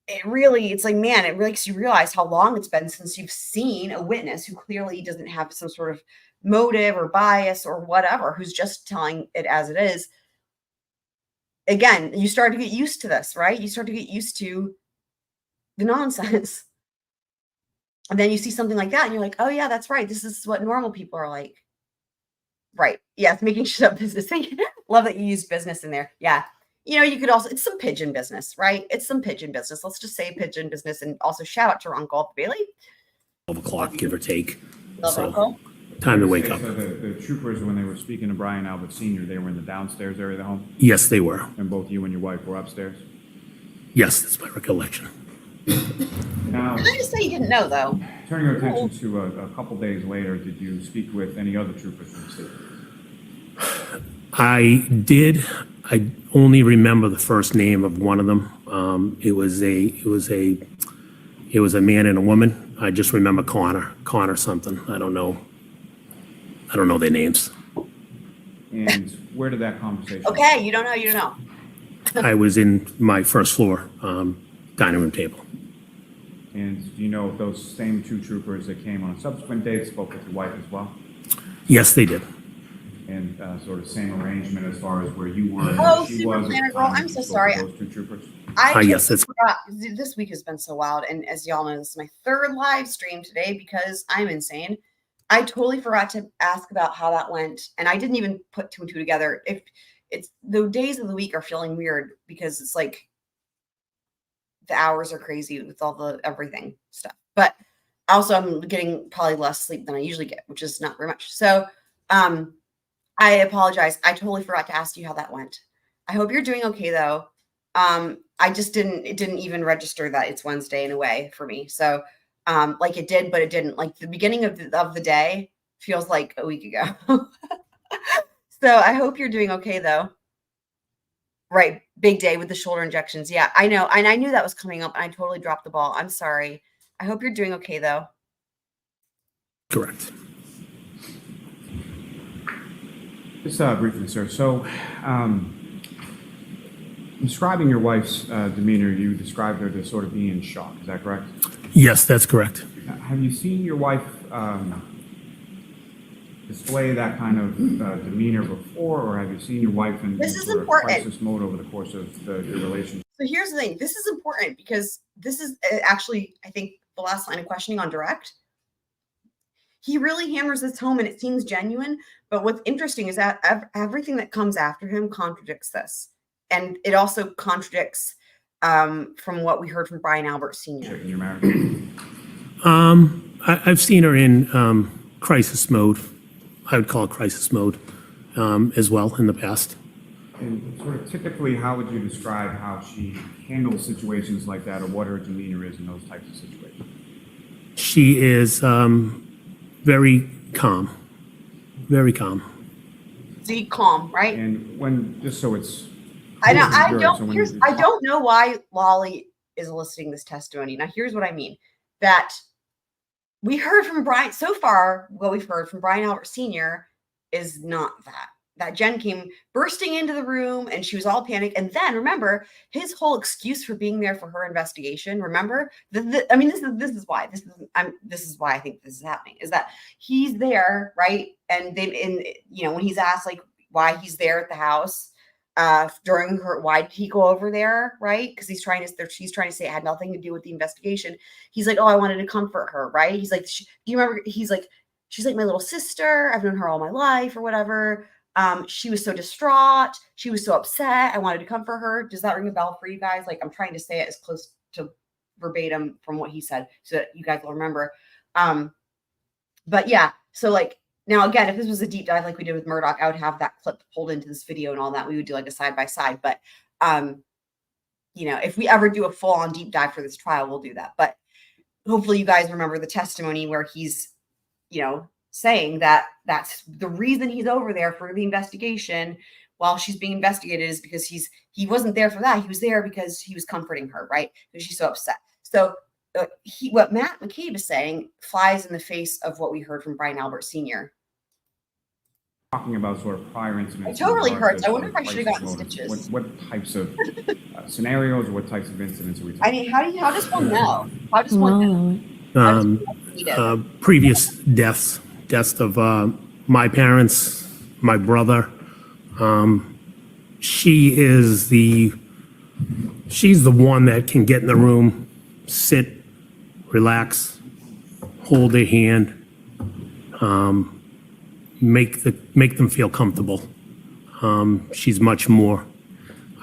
it's like, man, it makes you realize how long it's been since you've seen a witness who clearly doesn't have some sort of motive or bias or whatever, who's just telling it as it is. Again, you start to get used to this, right? You start to get used to the nonsense. And then you see something like that and you're like, oh yeah, that's right. This is what normal people are like. Right. Yes. Making shit up business. Love that you use business in there. Yeah. You could also, it's some pigeon business, right? It's some pigeon business. Let's just say pigeon business. And also shout out to our Uncle Bailey. 12 o'clock, give or take. Love So, Uncle. time to wake up. So the troopers, when they were speaking to Brian Albert Sr., they were in the downstairs area of the home? Yes, they were. And both you and your wife were upstairs? Yes, that's my recollection. Now, Can I just say you didn't know, though? turning your attention to a couple days later, did you speak with any other troopers from the state? I did. I only remember the first name of one of them. It was a man and a woman. I just remember Connor something. I don't know their names. And where did that conversation? Okay, you don't know. I was in my first floor dining room table. And do you know if those same two troopers that came on a subsequent date spoke with your wife as well? Yes, they did. And sort of same arrangement as far as where you were and Oh, where she Super was? Planner at the Girl, time I'm you so spoke sorry. with those two troopers? Yes, that's forgot. This week has been so wild. And as y'all know, this is my third live stream today because I'm insane. I totally forgot to ask about how that went. And I didn't even put two and two together. If it's the days of the week are feeling weird because it's like the hours are crazy with all the everything stuff. But also I'm getting probably less sleep than I usually get, which is not very much. So I apologize. I totally forgot to ask you how that went. I hope you're doing okay though. I just it didn't even register that it's Wednesday in a way for me. So, like it did, but it didn't. Like the beginning of the day feels like a week ago. So I hope you're doing okay though. Right. Big day with the shoulder injections. Yeah, I know. And I knew that was coming up and I totally dropped the ball. I'm sorry. I hope you're doing okay though. Correct. Just briefly, sir. So, describing your wife's demeanor, you described her to sort of be in shock. Is that correct? Yes, that's correct. Have you seen your wife display that kind of demeanor before, or have you seen your wife in This is sort of important. crisis mode over the course of your relationship? So here's the thing. This is important because this is actually, I think, the last line of questioning on direct. He really hammers this home and it seems genuine. But what's interesting is that everything that comes after him contradicts this. And it also contradicts from what we heard from Brian Albert Sr. In your marriage? I've seen her in crisis mode. I would call it crisis mode as well in the past. And sort of typically, how would you describe how she handles situations like that, or what her demeanor is in those types of situations? She is very calm, very calm. See, calm, right? And when, just so it's, I know. so I don't know why Lolly is eliciting this testimony. Now, here's what I mean. That we heard from Brian so far. What we've heard from Brian Albert Sr. is not that. That Jen came bursting into the room and she was all panicked. And then remember his whole excuse for being there for her investigation. Remember, I mean, this is why I think this is happening. Is that he's there, right? And when he's asked like why he's there at the house during why did he go over there, right? Because she's trying to say it had nothing to do with the investigation. He's like, oh, I wanted to comfort her, right? He's like, do you remember? He's like, she's like my little sister. I've known her all my life, or whatever. She was so distraught. She was so upset. I wanted to comfort her. Does that ring a bell for you guys? Like, I'm trying to say it as close to verbatim from what he said so that you guys will remember. But yeah, so like, now again, if this was a deep dive like we did with Murdoch, I would have that clip pulled into this video and all that. We would do like a side by side. But, if we ever do a full on deep dive for this trial, we'll do that. But hopefully you guys remember the testimony where he's, saying that that's the reason he's over there for the investigation while she's being investigated is because he wasn't there for that. He was there because he was comforting her, right? Because she's so upset. So what Matt McCabe is saying flies in the face of what we heard from Brian Albert Sr. Talking about sort of prior incidents. It totally hurts. I wonder if I should have gotten stitches. What types of scenarios or what types of incidents are we talking? I mean, how does one know? How does one know? Previous deaths of my parents, my brother. She's the one that can get in the room, sit, relax, hold their hand, make them feel comfortable. She's much more.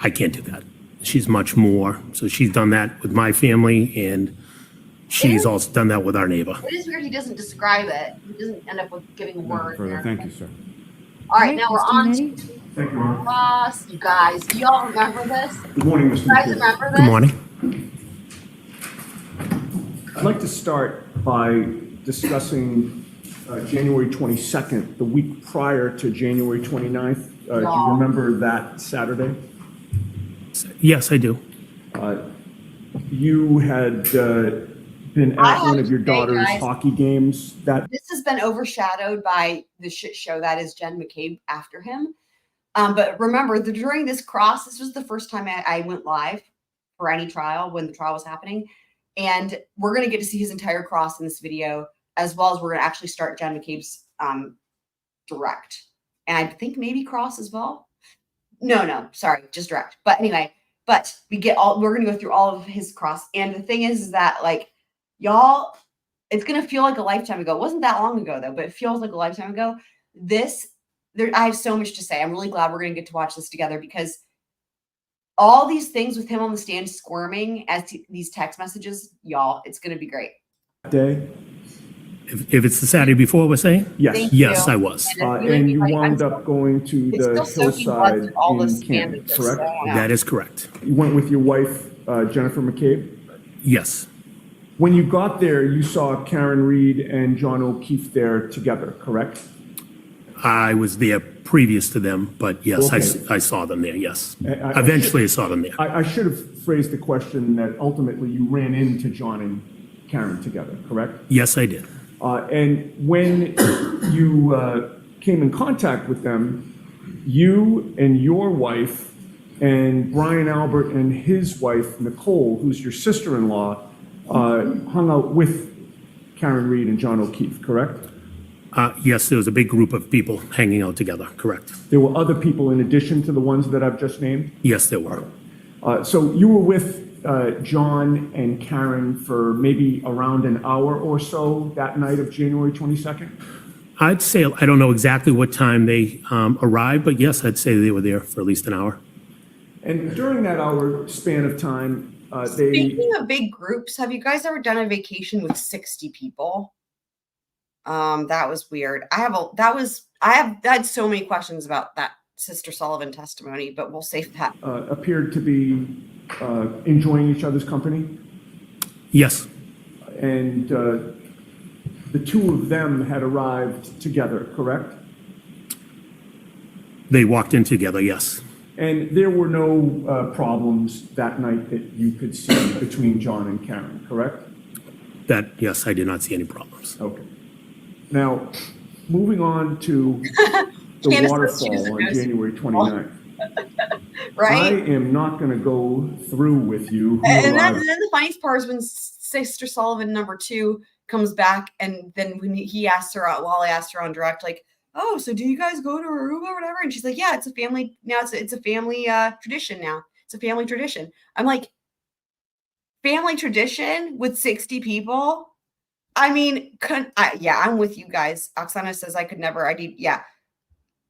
I can't do that. She's much more. So she's done that with my family, and she's also done that with our neighbor. It is weird he doesn't describe it. He doesn't end up with giving a word. Thank you, sir. All right, now we're on to Thank you. Ross. You guys, do y'all remember this? Good morning, Mr. You guys McCabe. remember this? Good morning. I'd like to start by discussing January 22nd, the week prior to January 29th. Do you remember that Saturday? Yes, I do. You had been I at have one of your to say, daughter's guys, hockey games. This has been overshadowed by the shit show that is Jen McCabe after him. But remember, during this cross, this was the first time I went live for any trial when the trial was happening. And we're going to get to see his entire cross in this video, as well as we're going to actually start Jen McCabe's direct. And I think maybe cross as well. No, sorry, just direct. But anyway, we're going to go through all of his cross. And the thing is that, like, y'all, it's going to feel like a lifetime ago. It wasn't that long ago, though, but it feels like a lifetime ago. I have so much to say. I'm really glad we're going to get to watch this together because all these things with him on the stand squirming as these text messages, y'all, it's going to be great. Day? If it's the Saturday before, we're saying? Yes. Thank Yes, you. I was. And you wound up going to It's the still soaking blood hillside through all the in Canton, bandages, correct? so I don't know. That is correct. You went with your wife, Jennifer McCabe? Yes. When you got there, you saw Karen Reed and John O'Keefe there together, correct? I was there previous to them, but yes, Okay. I saw them there, yes. I- Eventually, I saw them there. I should have phrased the question that ultimately you ran into John and Karen together, correct? Yes, I did. And when you came in contact with them, you and your wife and Brian Albert and his wife, Nicole, who's your sister-in-law, hung out with Karen Reed and John O'Keefe, correct? Yes, there was a big group of people hanging out together, correct. There were other people in addition to the ones that I've just named? Yes, there were. So you were with John and Karen for maybe around an hour or so that night of January 22nd? I'd say, I don't know exactly what time they arrived, but yes, I'd say they were there for at least an hour. And during that hour span of time, they, Speaking of big groups, have you guys ever done a vacation with 60 people? That was weird. I had so many questions about that Sister Sullivan testimony, but we'll save that. appeared to be enjoying each other's company. Yes, And the two of them had arrived together, correct? they walked in together, yes. And there were no problems that night that you could see between John and Karen, correct? Yes, I did not see any problems. Okay. Now, moving on to the Candace waterfall says she doesn't on know. January 29th. Right? I am not going to go through with you. who And then arrived. the funniest part is when Sister Sullivan #2 comes back, and then when he asked her, Wally asked her on direct, like, "Oh, so do you guys go to Aruba or whatever?" And she's like, "Yeah, it's a family now. It's a family tradition now. It's a family tradition." I'm like, family tradition with 60 people. I mean, yeah, I'm with you guys. Oksana says I could never. Yeah,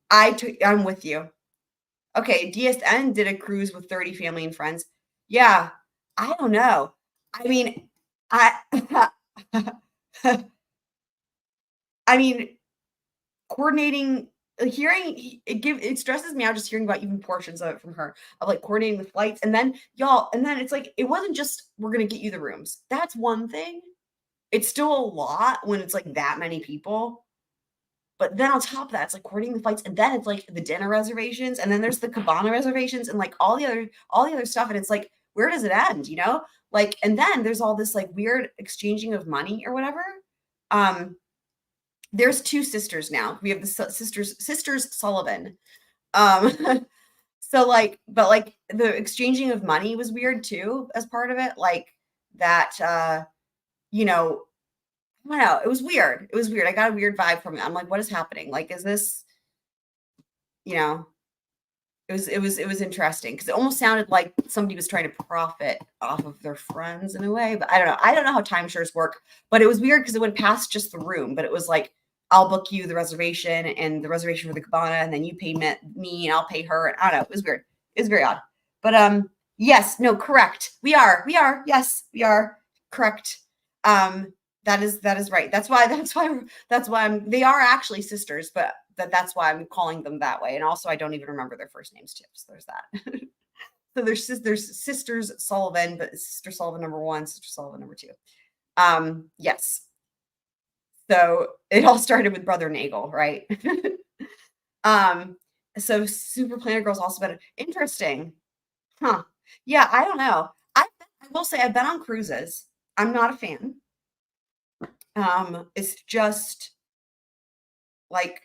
I'm with you. Okay, DSN did a cruise with 30 family and friends. Yeah, I don't know. I mean, I I mean, coordinating it stresses me out just hearing about even portions of it from her of like coordinating the flights and then it's like it wasn't just we're gonna get you the rooms. That's one thing. It's still a lot when it's like that many people. But then on top of that, it's like coordinating the flights, and then it's like the dinner reservations, and then there's the cabana reservations, and like all the other stuff. And it's like, where does it end? You know, like, and then there's all this like weird exchanging of money or whatever. There's two sisters now. We have the sisters Sullivan. So like, but like the exchanging of money was weird too as part of it. Like that, you know. I don't know. It was weird. It was weird. I got a weird vibe from it. I'm like, what is happening? Like, is this, you know, it was interesting because it almost sounded like somebody was trying to profit off of their friends in a way. But I don't know. I don't know how timeshares work, but it was weird because it went past just the room. But it was like, I'll book you the reservation and the reservation for the cabana, and then you pay me and I'll pay her. And I don't know. It was weird. It was very odd. But yes, no, correct. We are. Yes, we are correct. That is right. That's why they are actually sisters, but that's why I'm calling them that way. And also I don't even remember their first names too. So there's that. So there's sisters Sullivan, but Sister Sullivan #1, Sister Sullivan #2. Yes. So it all started with Brother Nagel, right? So Super Planner Girls also been interesting. Huh. Yeah, I don't know. I will say I've been on cruises. I'm not a fan. It's just like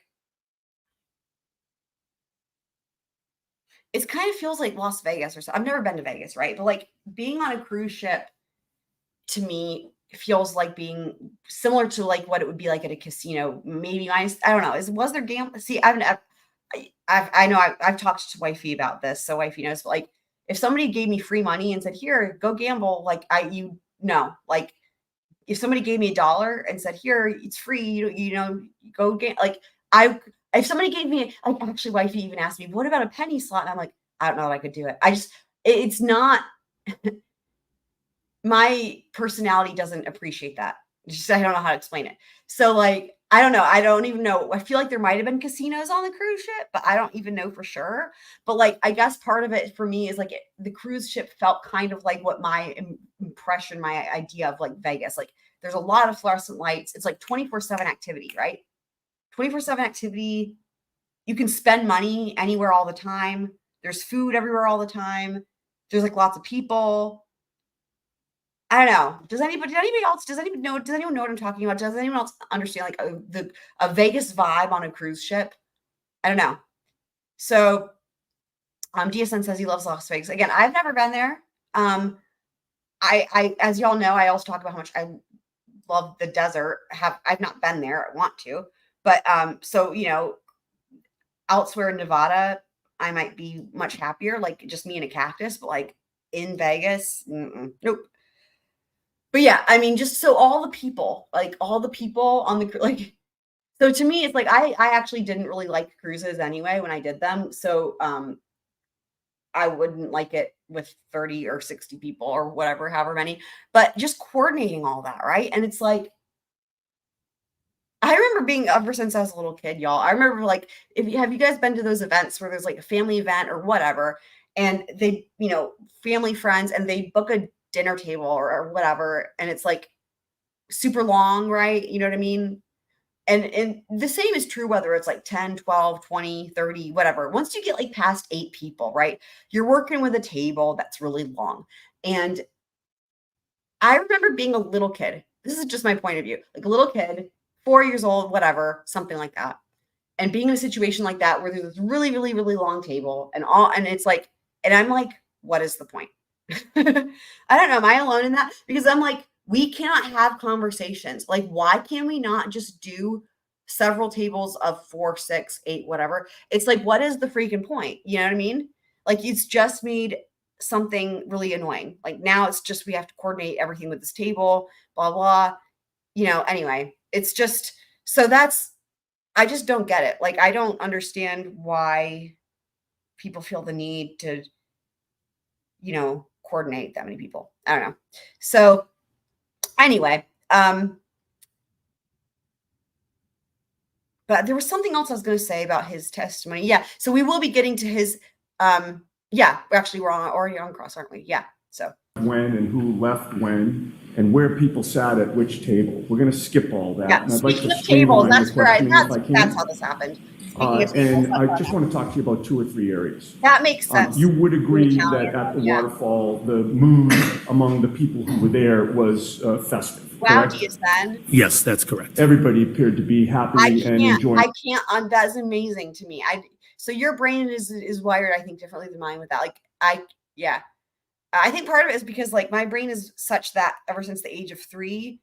it kind of feels like Las Vegas or so. I've never been to Vegas, right? But like being on a cruise ship to me feels like being similar to like what it would be like at a casino. Maybe I don't know. Was there gambling? See, I know I've talked to Wifey about this, so Wifey knows. But like, if somebody gave me free money and said, "Here, go gamble," like like if somebody gave me $1 and said, "Here, it's free," you know, go get like if somebody gave me like actually Wifey even asked me, "What about a penny slot?" And I'm like, I don't know if I could do it. It's not my personality doesn't appreciate that. Just I don't know how to explain it. So like I don't know. I don't even know. I feel like there might have been casinos on the cruise ship, but I don't even know for sure. But like I guess part of it for me is like the cruise ship felt kind of like what my impression, my idea of like Vegas. Like there's a lot of fluorescent lights. It's like 24/7 activity, right? 24/7 activity. You can spend money anywhere all the time. There's food everywhere all the time. There's like lots of people. I don't know. Does anybody know what I'm talking about? Does anyone else understand like a Vegas vibe on a cruise ship? I don't know. So, DSN says he loves Las Vegas. Again, I've never been there. As y'all know, I also talk about how much I love the desert. I've not been there. I want to, but so elsewhere in Nevada, I might be much happier, like just me and a cactus. But like in Vegas, nope. But yeah, I mean, just so all the people on the like, so to me, it's like I actually didn't really like cruises anyway when I did them. So I wouldn't like it with 30 or 60 people or whatever, however many, but just coordinating all that, right? And it's like, I remember being ever since I was a little kid, y'all. I remember like, have you guys been to those events where there's like a family event or whatever, and they, family friends, and they book a dinner table or whatever, and it's like super long, right? You know what I mean? And the same is true whether it's like 10, 12, 20, 30, whatever. Once you get like past 8 people, right? You're working with a table that's really long. And I remember being a little kid. This is just my point of view. Like a little kid, 4 years old, whatever, something like that. And being in a situation like that where there's this really, really, really long table and it's like, and I'm like, what is the point? I don't know. Am I alone in that? Because I'm like, we cannot have conversations. Like, why can we not just do several tables of 4, 6, 8, whatever? It's like, what is the freaking point? You know what I mean? Like, it's just made something really annoying. Like now it's just, we have to coordinate everything with this table, blah, blah, anyway, it's just, so I just don't get it. Like, I don't understand why people feel the need to, coordinate that many people. I don't know. So anyway, but there was something else I was going to say about his testimony. Yeah. So we will be getting to his, yeah, actually we're already on cross, aren't we? Yeah. So when and who left when and where people sat at which table. We're going to skip all that. Yeah. And I'd like Speaking to of tables, streamline that's the right. questioning if I can. That's how this happened. And I just want to talk to you about 2 or 3 areas. That makes sense. You would agree that at the waterfall, the mood among the people who were there was festive. Wow, correct? DSN. Yes, that's correct. Everybody appeared to be happy and enjoying. I can't. That's amazing to me. So your brain is wired, I think, differently than mine with that. Like I think part of it is because like my brain is such that ever since the age of 3,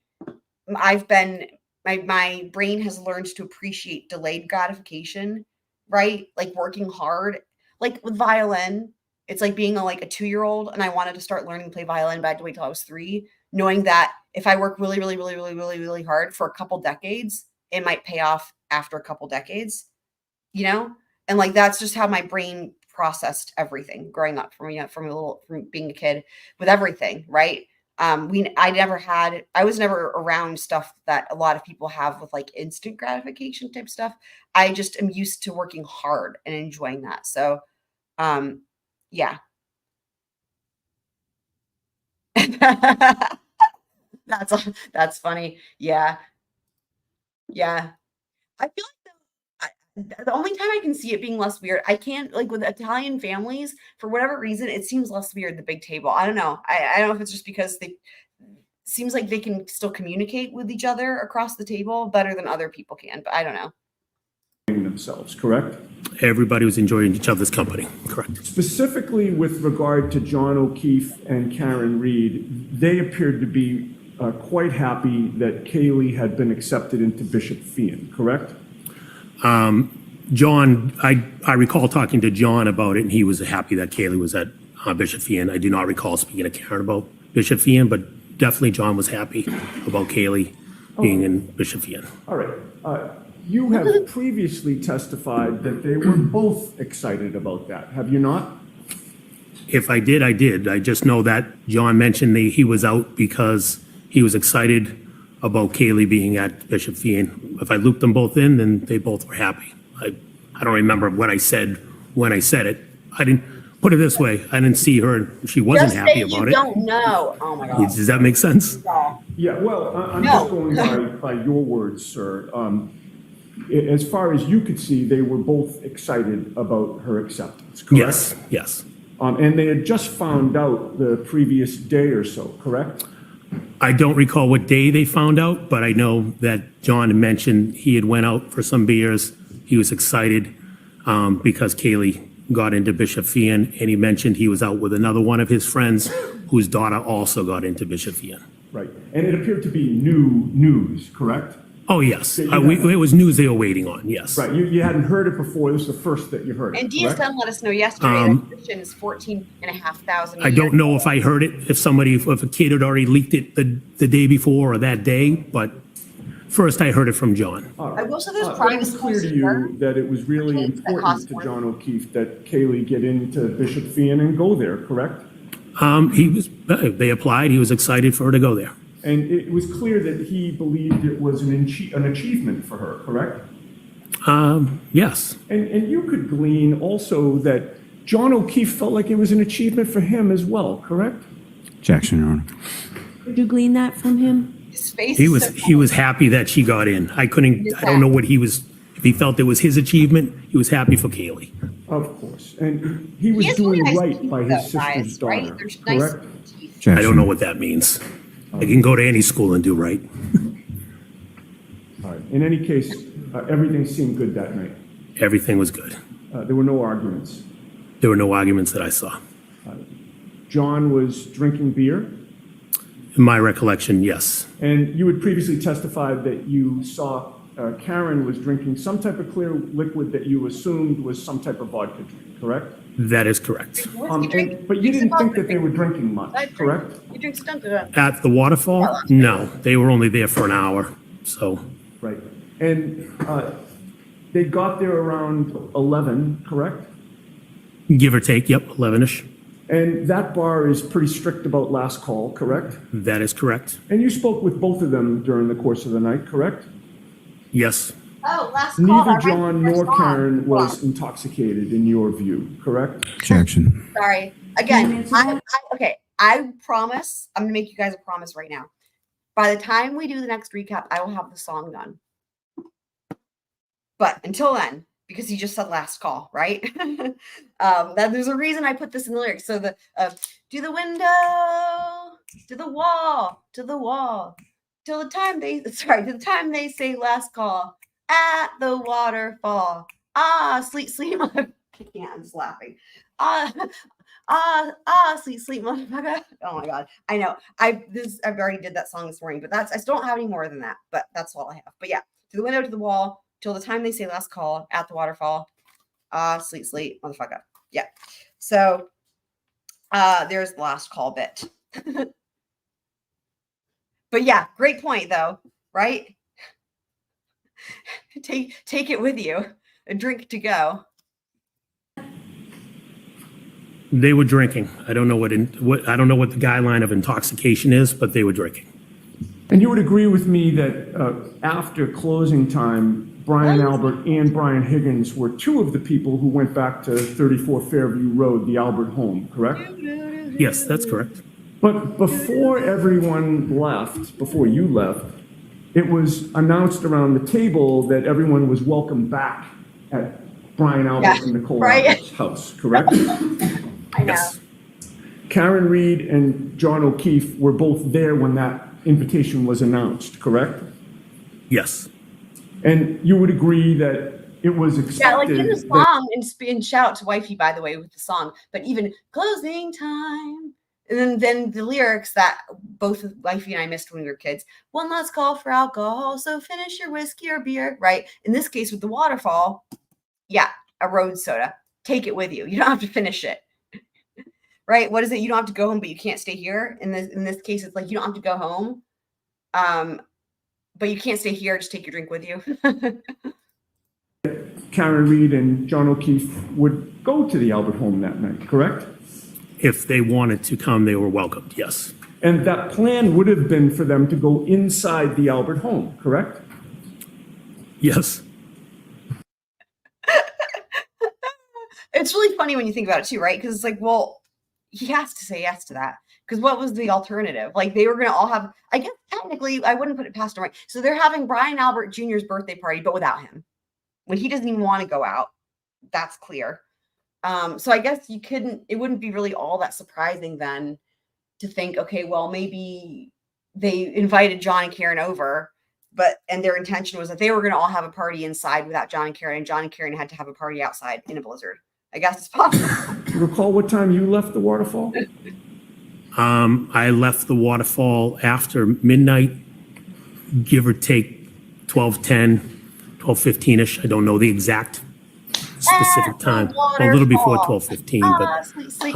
I've been. My brain has learned to appreciate delayed gratification, right? Like working hard, like with violin, it's like being a 2-year-old, and I wanted to start learning to play violin, but I had to wait till I was 3, knowing that if I work really, really, really, really, really, really hard for a couple decades, it might pay off after a couple decades, and like, that's just how my brain processed everything growing up from being a kid with everything, right? I was never around stuff that a lot of people have with like instant gratification type stuff. I just am used to working hard and enjoying that. So, yeah. That's funny. Yeah. Yeah. I feel like the only time I can see it being less weird, I can't, like with Italian families, for whatever reason, it seems less weird, the big table. I don't know. I don't know if it's just because seems like they can still communicate with each other across the table better than other people can, but I don't know. Themselves, correct? Everybody was enjoying each other's company, correct. Specifically with regard to John O'Keefe and Karen Reed, they appeared to be quite happy that Kaylee had been accepted into Bishop Fian, correct? John, I recall talking to John about it, and he was happy that Kaylee was at Bishop Fian. I do not recall speaking to Karen about Bishop Fian, but definitely John was happy about Kaylee being in Bishop Fian. All right. You have previously testified that they were both excited about that. Have you not? If I did, I did. I just know that John mentioned he was out because he was excited about Kaylee being at Bishop Fian. If I looped them both in, then they both were happy. I don't remember what I said when I said it. I didn't, put it this way, I didn't see her, she wasn't Just happy say about you it. don't know. Oh my God. Does that make sense? Yeah, well, I'm No. just going by your words, sir. As far as you could see, they were both excited about her acceptance, correct? Yes, yes. And they had just found out the previous day or so, correct? I don't recall what day they found out, but I know that John had mentioned he had went out for some beers. He was excited because Kaylee got into Bishop Fian, and he mentioned he was out with another one of his friends whose daughter also got into Bishop Fian. Right. And it appeared to be new news, correct? Oh, yes. Yeah, you It was news they were waiting on, yes. Right. You hadn't heard it before. This is the first that you heard it, And correct? DSM let us know yesterday that Christian is 14,500. I don't know if I heard it, if a kid had already leaked it the day before or that day, but first I heard it from John. I will say there's But private it was schools clear to here. you that it was really kids that important cost to more. John O'Keefe that Kaylee get into Bishop Fian and go there, correct? They applied, he was excited for her to go there. And it was clear that he believed it was an achievement for her, correct? Yes, And you could glean also that John O'Keefe felt like it was an achievement for him as well, correct? Objection, Your Honor. Did you glean that from him? His face he is was, so he was happy that she got in. I don't know what he was, if he felt it was his achievement, he was happy for Kaylee. Of course. And he was He has really doing nice right teeth, by though, his sister's guys, right? daughter, There's nice correct? teeth. I don't know what that means. I can go to any school and do right. All right. In any case, everything seemed good that night. Everything was good. There were no arguments. There were no arguments that I saw. John was drinking beer, In my recollection, yes. and you had previously testified that you saw Karen was drinking some type of clear liquid that you assumed was some type of vodka drink, correct? That is correct. But you didn't think that they were drinking much, correct? You drink stunk of At the waterfall? No, they were only there for an hour, so. Right. And they got there around 11, correct? Give or take, yep, 11-ish. And that bar is pretty strict about last call, correct? That is correct. And you spoke with both of them during the course of the night, correct? Yes, Oh, last call. Neither I read John the nor first Karen song. was intoxicated in your view, correct? Objection. Sorry. Can Again, you answer I okay. I promise. I'm gonna make you guys a promise right now. By the time we do the next recap, I will have the song done. But until then, because he just said last call, right? That there's a reason I put this in the lyrics. So the to the window, to the wall, till the time to the time they say last call at the waterfall. Sleep, sleep, I can't, I'm just laughing. Sleep, sleep, motherfucker. Oh my god. I know. I've already did that song this morning, but I still don't have any more than that, but that's all I have. But yeah, to the window, to the wall, till the time they say last call at the waterfall. Sleep, sleep, motherfucker. Yeah. So there's the last call bit. But yeah, great point though, right? Take it with you. A drink to go. they were drinking. I don't know what I don't know what the guideline of intoxication is, but they were drinking. And you would agree with me that after closing time, Brian Albert and Brian Higgins were two of the people who went back to 34 Fairview Road, the Albert home, correct? Yes, that's correct. But before everyone left, before you left, it was announced around the table that everyone was welcome back at Brian Albert and Nicole Albert's house, correct? I know. Yes. Karen Reed and John O'Keefe were both there when that invitation was announced, correct? Yes. And you would agree that it was expected. Yeah, like in the that- song, and shout out to Wifey, by the way, with the song, but even closing time. And then the lyrics that both Wifey and I missed when we were kids. One last call for alcohol, so finish your whiskey or beer, right? In this case, with the waterfall, yeah, a road soda. Take it with you. You don't have to finish it. Right? What is it? You don't have to go home, but you can't stay here. In this case, it's like you don't have to go home. But you can't stay here, just take your drink with you. Karen Reed and John O'Keefe would go to the Albert home that night, correct? If they wanted to come, they were welcomed. Yes. And that plan would have been for them to go inside the Albert home, correct? Yes. It's really funny when you think about it too, right? Because it's like, well, he has to say yes to that. Because what was the alternative? Like they were going to all have, I guess technically, I wouldn't put it past him, right? So they're having Brian Albert Jr.'s birthday party, but without him. When he doesn't even want to go out. That's clear. So I guess it wouldn't be really all that surprising then to think, okay, well, maybe they invited John and Karen over, and their intention was that they were going to all have a party inside without John and Karen, and John and Karen had to have a party outside in a blizzard. I guess it's possible. Do you recall what time you left the waterfall? I left the waterfall after midnight, give or take 12:10, 12:15-ish. I don't know the exact specific time. A little before 12:15, but Sweet.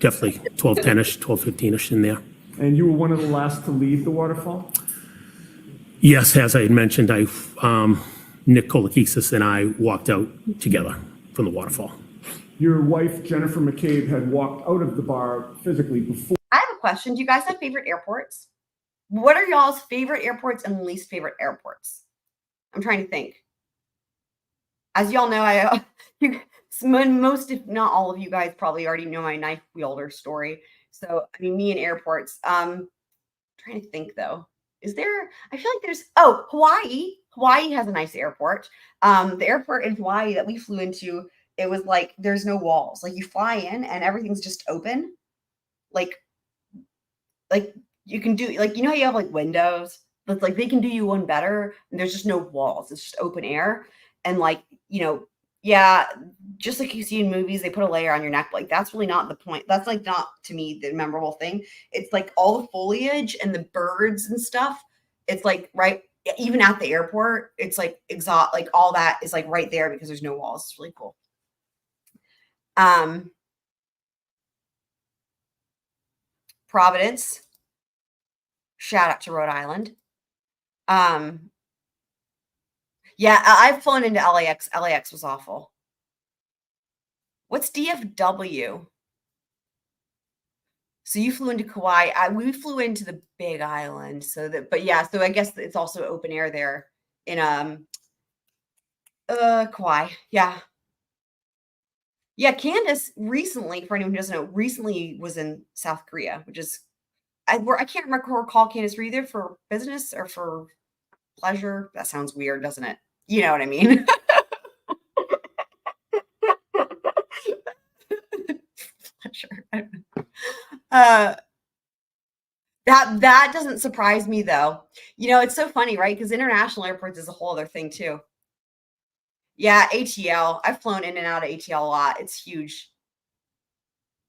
definitely 12:10-ish, 12:15-ish in there. And you were one of the last to leave the waterfall? Yes, as I had mentioned, Nick Kolakis and I walked out together from the waterfall. Your wife, Jennifer McCabe, had walked out of the bar physically before. I have a question. Do you guys have favorite airports? What are y'all's favorite airports and least favorite airports? I'm trying to think. As y'all know, most, if not all of you guys probably already know my knife wielder story. So, I mean, me and airports. Trying to think though. I feel like there's, Hawaii. Hawaii has a nice airport. The airport in Hawaii that we flew into, it was like, there's no walls. Like you fly in and everything's just open. Like you can do, like, you know how you have like windows, but like they can do you one better and there's just no walls. It's just open air. And like, yeah, just like you see in movies, they put a layer on your neck. Like that's really not the point. That's like not to me the memorable thing. It's like all the foliage and the birds and stuff. It's like right, even at the airport, it's like like all that is like right there because there's no walls. It's really cool. Providence. Shout out to Rhode Island. Yeah, I've flown into LAX. LAX was awful. What's DFW? So you flew into Kauai. We flew into the Big Island. So I guess it's also open air there in Kauai. Yeah. Yeah, Candace recently, for anyone who doesn't know, recently was in South Korea, which is I can't recall Candace, were you there for business or for pleasure? That sounds weird, doesn't it? You know what I mean? Pleasure. That doesn't surprise me though. It's so funny, right? Because international airports is a whole other thing too. Yeah, ATL. I've flown in and out of ATL a lot. It's huge.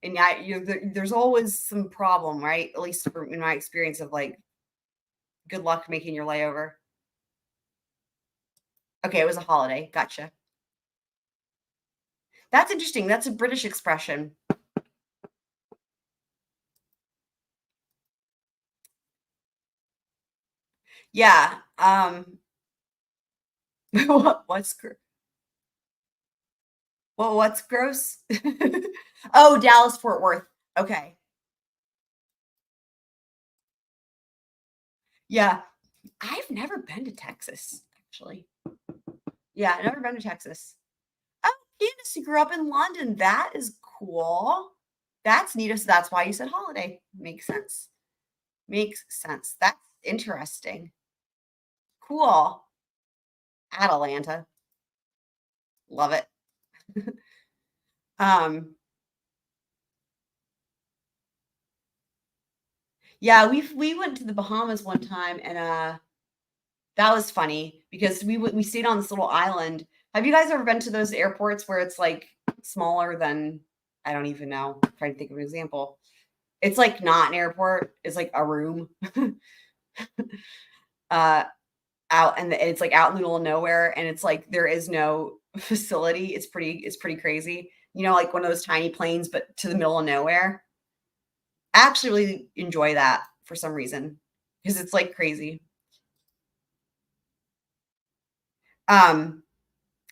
And yeah, there's always some problem, right? At least in my experience of like, good luck making your layover. Okay, it was a holiday. Gotcha. That's interesting. That's a British expression. Yeah. What's gross? Oh, Dallas Fort Worth. Okay. Yeah. I've never been to Texas, actually. Yeah, I've never been to Texas. Oh, Candace, you grew up in London. That is cool. That's neat. So that's why you said holiday. Makes sense. Makes sense. That's interesting. Cool. Atlanta. Love it. Yeah, we went to the Bahamas one time and that was funny because we stayed on this little island. Have you guys ever been to those airports where it's like smaller than, I don't even know. I'm trying to think of an example. It's like not an airport. It's like a room. Out and it's like out in the middle of nowhere and it's like there is no facility. It's pretty crazy. Like one of those tiny planes, but to the middle of nowhere. I actually really enjoy that for some reason because it's like crazy. I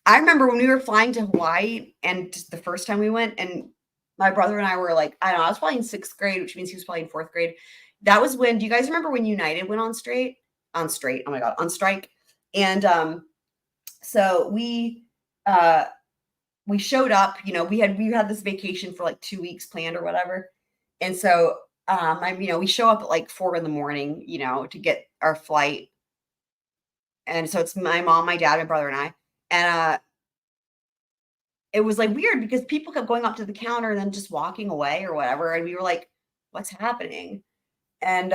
remember when we were flying to Hawaii and the first time we went and my brother and I were like, I don't know, I was probably in 6th grade, which means he was probably in 4th grade. that was when, do you guys remember when United went on straight? On straight, oh my God, on strike. And so we showed up, you know, we had this vacation for like 2 weeks planned or whatever. And so we show up at like 4 a.m, you know, to get our flight. And so it's my mom, my dad, my brother, and I. And it was like weird because people kept going up to the counter and then just walking away or whatever. And we were like, what's happening? And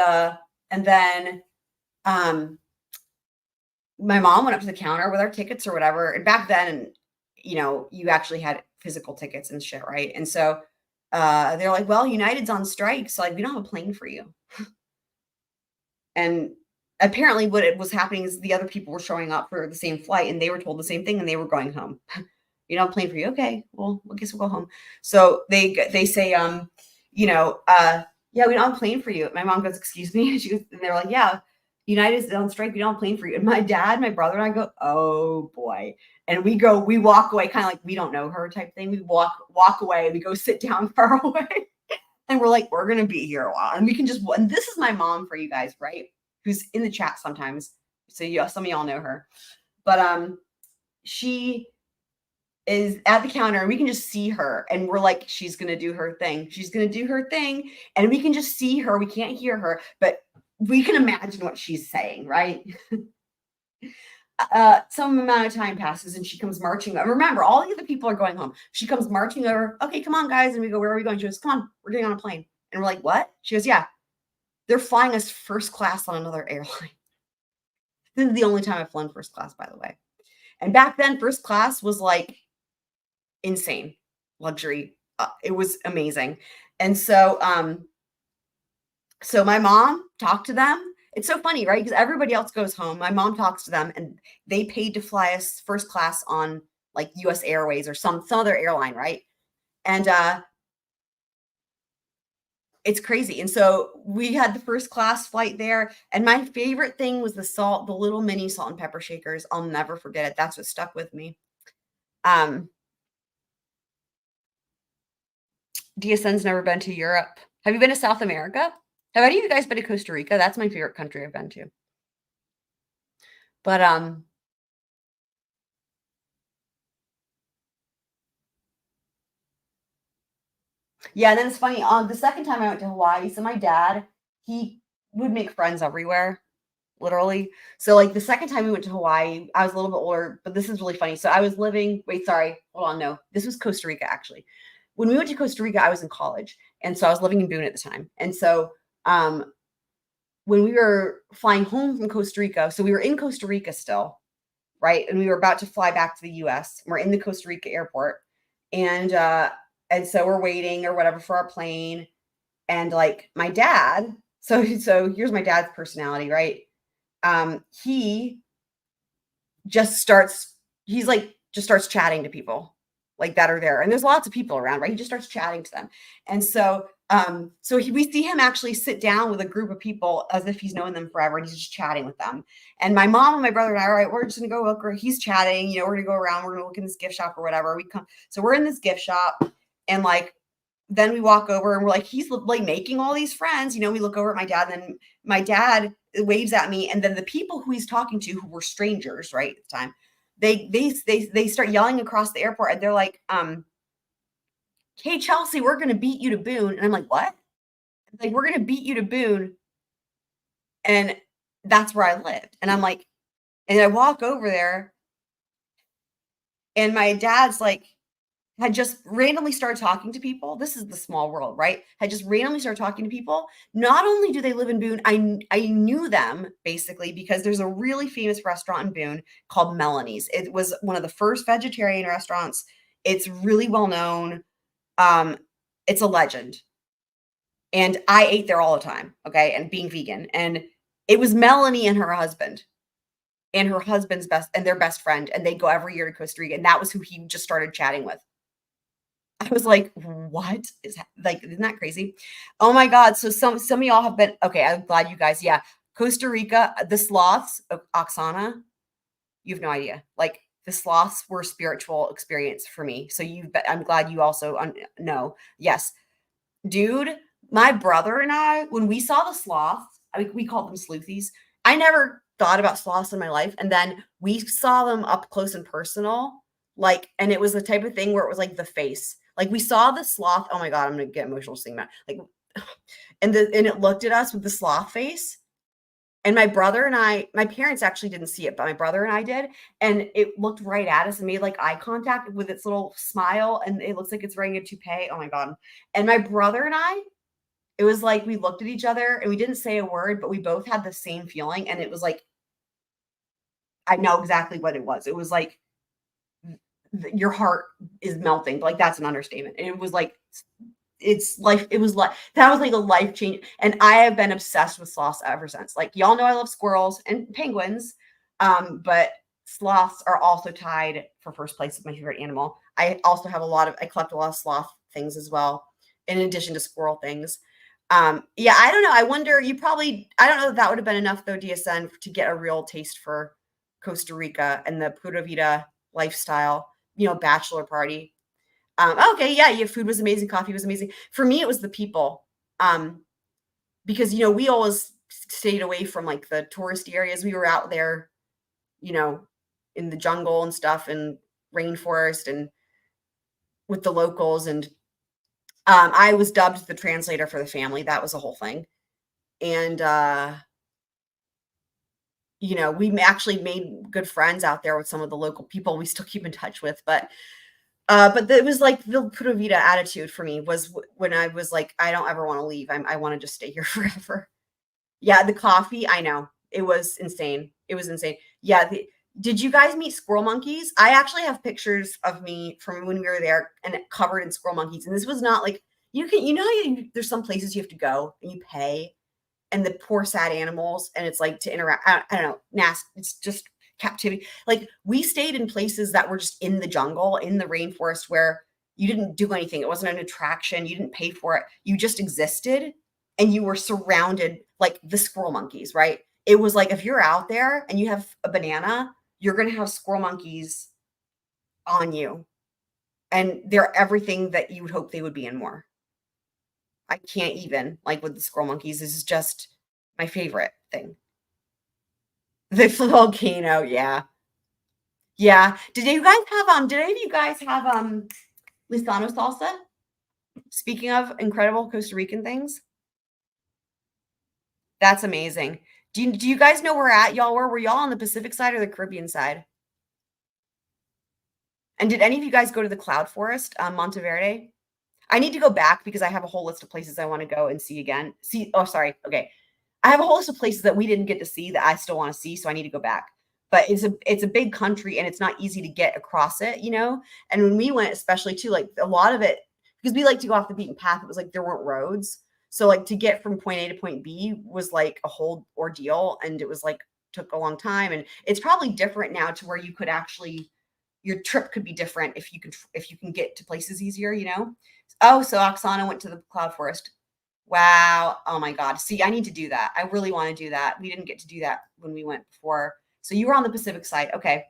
then my mom went up to the counter with our tickets or whatever. And back then, you know, you actually had physical tickets and shit, right? And so they're like, well, United's on strike, so like we don't have a plane for you. And apparently what it was happening is the other people were showing up for the same flight and they were told the same thing and they were going home. You know, plane for you. Okay, well, I guess we'll go home. So they say, yeah, we don't have a plane for you. My mom goes, excuse me. And they're like, yeah, United is on strike. We don't have a plane for you. And my dad, my brother, and I go, oh boy. And we walk away, kind of like we don't know her type thing. We walk away. We go sit down far away. And we're like, we're going to be here a while. And we can and this is my mom for you guys, right? Who's in the chat sometimes. So some of y'all know her. But she is at the counter and we can just see her. And we're like, she's going to do her thing. She's going to do her thing. And we can just see her. We can't hear her, but we can imagine what she's saying, right? Some amount of time passes and she comes marching over. Remember, all the other people are going home. She comes marching over. Okay, come on, guys. And we go, where are we going? She goes, come on, we're getting on a plane. And we're like, what? She goes, yeah, they're flying us first class on another airline. This is the only time I've flown first class, by the way. And back then, first class was like insane luxury. It was amazing. And so, so my mom talked to them. It's so funny, right? Because everybody else goes home. My mom talks to them and they paid to fly us first class on like US Airways or some other airline, right? And it's crazy. And so we had the first class flight there. And my favorite thing was the little mini salt and pepper shakers. I'll never forget it. That's what stuck with me. DSN's never been to Europe. Have you been to South America? Have any of you guys been to Costa Rica? That's my favorite country I've been to. But yeah, and then it's funny. The second time I went to Hawaii, so my dad, he would make friends everywhere, literally. So like the second time we went to Hawaii, I was a little bit older, but this is really funny. So I was living, hold on, no, this was Costa Rica actually. When we went to Costa Rica, I was in college. And so I was living in Boone at the time. And so when we were flying home from Costa Rica, so we were in Costa Rica still, right? And we were about to fly back to the US. We're in the Costa Rica airport. And so we're waiting or whatever for our plane. And like my dad, so here's my dad's personality, right? He just starts chatting to people like that are there. And there's lots of people around, right? He just starts chatting to them. And so we see him actually sit down with a group of people as if he's known them forever. And he's just chatting with them. And my mom and my brother and I, all right, we're just going to go look. He's chatting, we're going to go around. We're going to look in this gift shop or whatever. So we're in this gift shop and like, then we walk over and we're like, he's like making all these friends. We look over at my dad and then my dad waves at me. And then the people who he's talking to, who were strangers, right, at the time, they start yelling across the airport and they're like, hey, Chelsea, we're going to beat you to Boone. And I'm like, what? Like, we're going to beat you to Boone. And that's where I lived. And I'm like, and I walk over there and my dad's like, had just randomly started talking to people. This is the small world, right? Had just randomly started talking to people. Not only do they live in Boone, I knew them basically because there's a really famous restaurant in Boone called Melly's. It was one of the first vegetarian restaurants. It's really well known. It's a legend. And I ate there all the time, okay? And being vegan. And it was Melanie and her husband. And her husband's their best friend. And they go every year to Costa Rica. And that was who he just started chatting with. I was like, what is like, isn't that crazy? Oh my God. So some of y'all have been, okay, I'm glad you guys, yeah. Costa Rica, the sloths, Oksana, you have no idea. Like the sloths were a spiritual experience for me. So I'm glad you also know. Yes. Dude, my brother and I, when we saw the sloths, we called them sleuthies. I never thought about sloths in my life. And then we saw them up close and personal, like, and it was the type of thing where it was like the face. Like we saw the sloth. Oh my God, I'm gonna get emotional seeing that. Like, and it looked at us with the sloth face. And my brother and I, my parents actually didn't see it, but my brother and I did. And it looked right at us and made like eye contact with its little smile. And it looks like it's wearing a toupee. Oh my God. And my brother and I, it was like we looked at each other and we didn't say a word, but we both had the same feeling. And it was like, I know exactly what it was. It was like your heart is melting. Like that's an understatement. And it was like, it's life. It was like, that was like a life change. And I have been obsessed with sloths ever since. Like y'all know I love squirrels and penguins. But sloths are also tied for first place with my favorite animal. I also have I collect a lot of sloth things as well, in addition to squirrel things. Yeah, I don't know. I wonder, I don't know if that would have been enough though, DSN, to get a real taste for Costa Rica and the Pura Vida lifestyle, bachelor party. Okay, yeah, your food was amazing, coffee was amazing. For me, it was the people. Because we always stayed away from like the touristy areas. We were out there, in the jungle and stuff and rainforest and with the locals. And I was dubbed the translator for the family. That was a whole thing. And we actually made good friends out there with some of the local people we still keep in touch with. But it was like the Pura Vida attitude for me was when I was like, I don't ever want to leave. I want to just stay here forever. Yeah, the coffee, I know. It was insane. It was insane. Yeah. Did you guys meet squirrel monkeys? I actually have pictures of me from when we were there and covered in squirrel monkeys. And this was not like, there's some places you have to go and you pay and the poor sad animals. And it's like to interact. I don't know. Nasty. It's just captivity. Like we stayed in places that were just in the jungle, in the rainforest where you didn't do anything. It wasn't an attraction. You didn't pay for it. You just existed and you were surrounded like the squirrel monkeys, right? It was like, if you're out there and you have a banana, you're going to have squirrel monkeys on you. And they're everything that you would hope they would be and more. I can't even, like with the squirrel monkeys, this is just my favorite thing. The volcano, yeah. Yeah. Did any of you guys have Lizano salsa? Speaking of incredible Costa Rican things. That's amazing. Do you guys know where y'all were? Were y'all on the Pacific side or the Caribbean side? And did any of you guys go to the Cloud Forest, Monteverde? I need to go back because I have a whole list of places I want to go and see again. Oh, sorry. Okay. I have a whole list of places that we didn't get to see that I still want to see, so I need to go back. But it's a big country and it's not easy to get across it, And when we went, especially too, like a lot of it, because we like to go off the beaten path, it was like there weren't roads. So like to get from point A to point B was like a whole ordeal, and it was like took a long time. And it's probably different now to where you could actually, your trip could be different if you can get to places easier, Oh, so Oksana went to the Cloud Forest. Wow. Oh my God. See, I need to do that. I really want to do that. We didn't get to do that when we went before. So you were on the Pacific side. Okay.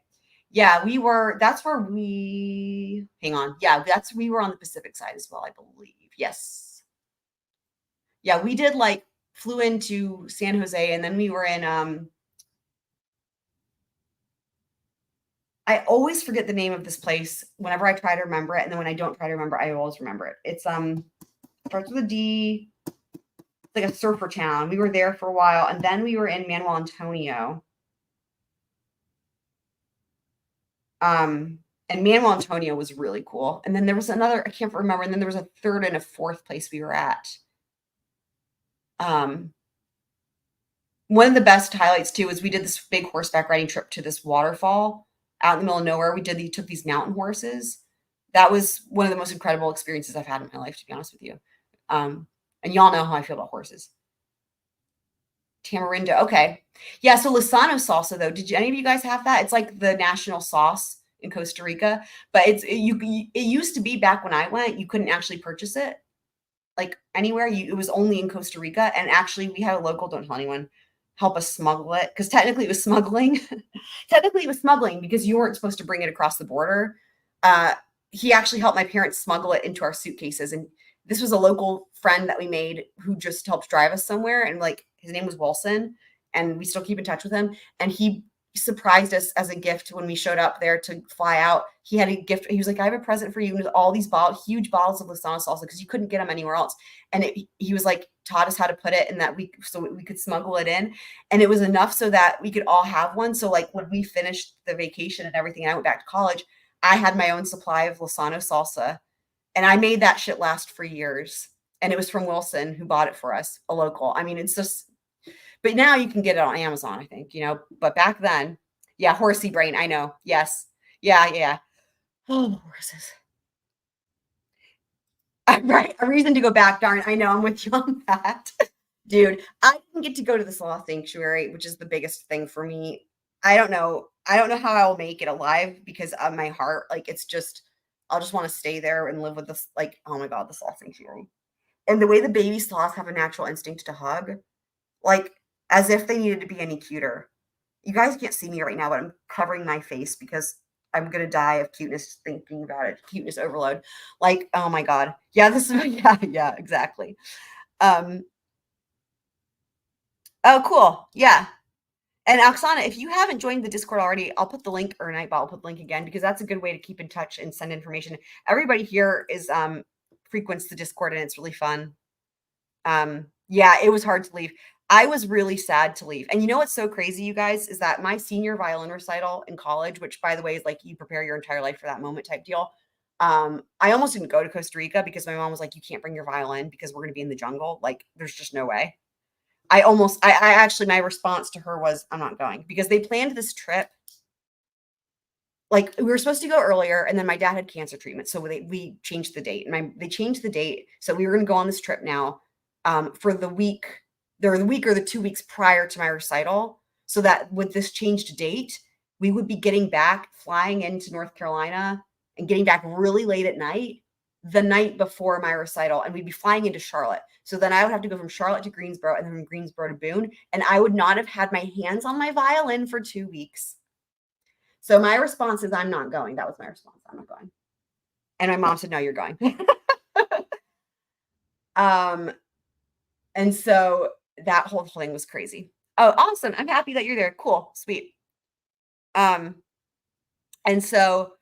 Yeah, we were, hang on. Yeah, we were on the Pacific side as well, I believe. Yes. Yeah, we did flew into San Jose and then we were in, I always forget the name of this place whenever I try to remember it. And then when I don't try to remember, I always remember it. It's, starts with a D. It's like a surfer town. We were there for a while. And then we were in Manuel Antonio. And Manuel Antonio was really cool. And then there was another, I can't remember. And then there was a third and a fourth place we were at. One of the best highlights too is we did this big horseback riding trip to this waterfall out in the middle of nowhere. We took these mountain horses. That was one of the most incredible experiences I've had in my life, to be honest with you. And y'all know how I feel about horses. Tamarindo. Okay. Yeah. So Lizano salsa though, did any of you guys have that? It's like the national sauce in Costa Rica, but it used to be back when I went, you couldn't actually purchase it like anywhere. It was only in Costa Rica. And actually we had a local, don't tell anyone, help us smuggle it. Cause technically it was smuggling. Technically it was smuggling because you weren't supposed to bring it across the border. He actually helped my parents smuggle it into our suitcases. And this was a local friend that we made who just helped drive us somewhere. And like, his name was Wilson, and we still keep in touch with him. And he surprised us as a gift when we showed up there to fly out. He had a gift. He was like, I have a present for you. And it was all these huge bottles of Lozano salsa, because you couldn't get them anywhere else. And he was like, taught us how to put it in that so we could smuggle it in. And it was enough so that we could all have one. So like when we finished the vacation and everything, and I went back to college, I had my own supply of Lozano salsa, and I made that shit last for years. And it was from Wilson, who bought it for us, a local. I mean, it's just, but now you can get it on Amazon, I think, but back then, yeah, horsey brain. I know. Yes. Yeah. Oh, horses. Right. A reason to go back. Darn. I know. I'm with you on that. Dude, I didn't get to go to the sloth sanctuary, which is the biggest thing for me. I don't know how I'll make it alive because of my heart. Like, it's just, I'll just want to stay there and live with this. Like, oh my God, the sloth sanctuary. And the way the baby sloths have a natural instinct to hug, like, as if they needed to be any cuter. You guys can't see me right now, but I'm covering my face because I'm going to die of cuteness thinking about it. Cuteness overload. Like, oh my God. Yeah, yeah, exactly. Oh, cool. Yeah. And Oksana, if you haven't joined the Discord already, I'll put the link, or Nightbot, I'll put the link again, because that's a good way to keep in touch and send information. Everybody here is frequents the Discord, and it's really fun. Yeah, it was hard to leave. I was really sad to leave. And you know what's so crazy, you guys, is that my senior violin recital in college, which by the way is like you prepare your entire life for that moment type deal. I almost didn't go to Costa Rica because my mom was like, you can't bring your violin because we're going to be in the jungle. Like, there's just no way. I actually, my response to her was, I'm not going, because they planned this trip. Like, we were supposed to go earlier, and then my dad had cancer treatment. So we changed the date, and they changed the date. So we were going to go on this trip now for the week or the 2 weeks prior to my recital, so that with this changed date, we would be getting back, flying into North Carolina and getting back really late at night, the night before my recital, and we'd be flying into Charlotte. So then I would have to go from Charlotte to Greensboro, and then from Greensboro to Boone, and I would not have had my hands on my violin for 2 weeks. So my response is, I'm not going. That was my response. I'm not going. And my mom said, no, you're going. And so that whole thing was crazy. Oh, awesome. I'm happy that you're there. Cool. Sweet. And so,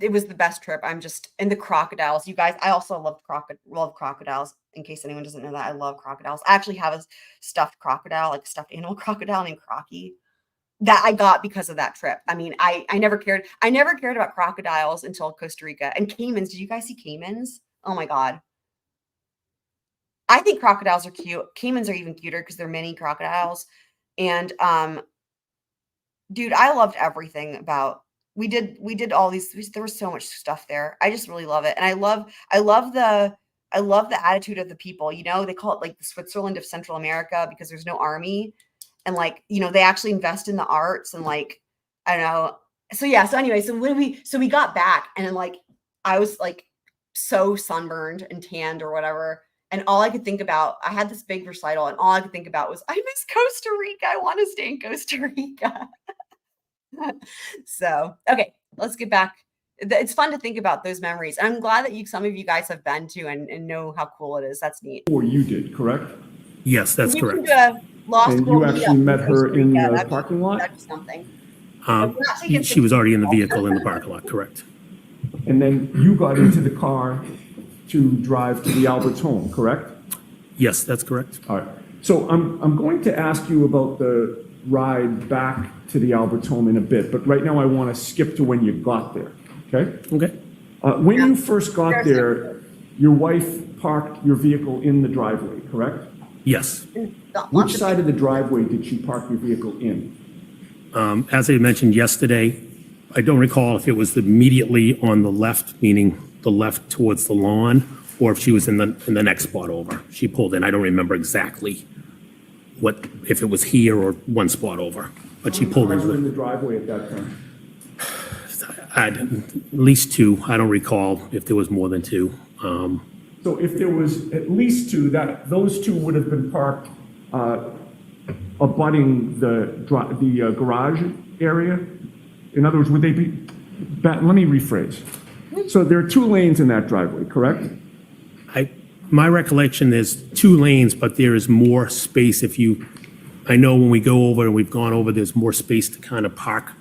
it was the best trip. And the crocodiles, you guys, I also love crocodiles. In case anyone doesn't know that, I love crocodiles. I actually have a stuffed crocodile, like a stuffed animal crocodile named Crocky, that I got because of that trip. I mean, I never cared about crocodiles until Costa Rica. And caimans. Did you guys see caimans? Oh my God. I think crocodiles are cute. Caimans are even cuter because they're mini crocodiles. And dude, I loved everything about. We did all these. There was so much stuff there. I just really love it, and I love the attitude of the people. They call it like the Switzerland of Central America because there's no army, and like they actually invest in the arts, and like I don't know. So yeah. So anyway, so we got back, and then like I was like so sunburned and tanned or whatever. And all I could think about, I had this big recital, and all I could think about was, I miss Costa Rica. I want to stay in Costa Rica. So, okay, let's get back. It's fun to think about those memories. And I'm glad that some of you guys have been to and know how cool it is. That's neat. Or you did, correct? Yes, that's correct. And you actually met her in the parking lot? That's something. She was already in the vehicle in the parking lot, correct. And then you got into the car to drive to the Albert's home, correct? Yes, that's correct. All right. So I'm going to ask you about the ride back to the Albert's home in a bit, but right now I want to skip to when you got there, okay? Okay. When you first got there, your wife parked your vehicle in the driveway, correct? Yes. Which side of the driveway did she park your vehicle in? As I mentioned yesterday, I don't recall if it was immediately on the left, meaning the left towards the lawn, or if she was in the next spot over. She pulled in. I don't remember exactly if it was here or one spot over, but she pulled in. In the driveway at that time? At least two. I don't recall if there was more than two. So if there was at least two, those two would have been parked abutting the garage area. In other words, would they be? Let me rephrase. So there are 2 lanes in that driveway, correct? My recollection is 2 lanes, but there is more space I know when we go over and we've gone over, there's more space to kind of park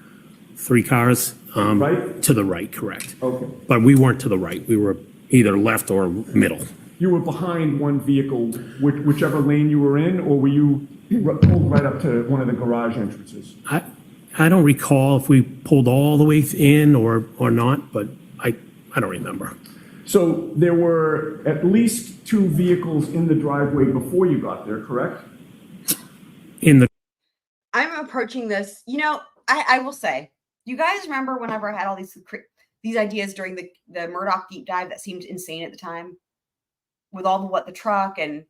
3 cars. Right? To the right, correct. Okay. But we weren't to the right. We were either left or middle. You were behind one vehicle, whichever lane you were in, or were you pulled right up to one of the garage entrances? I don't recall if we pulled all the way in or not, but I don't remember. So there were at least 2 vehicles in the driveway before you got there, correct? I'm approaching this, I will say, you guys remember whenever I had all these ideas during the Murdoch deep dive that seemed insane at the time, with all the truck and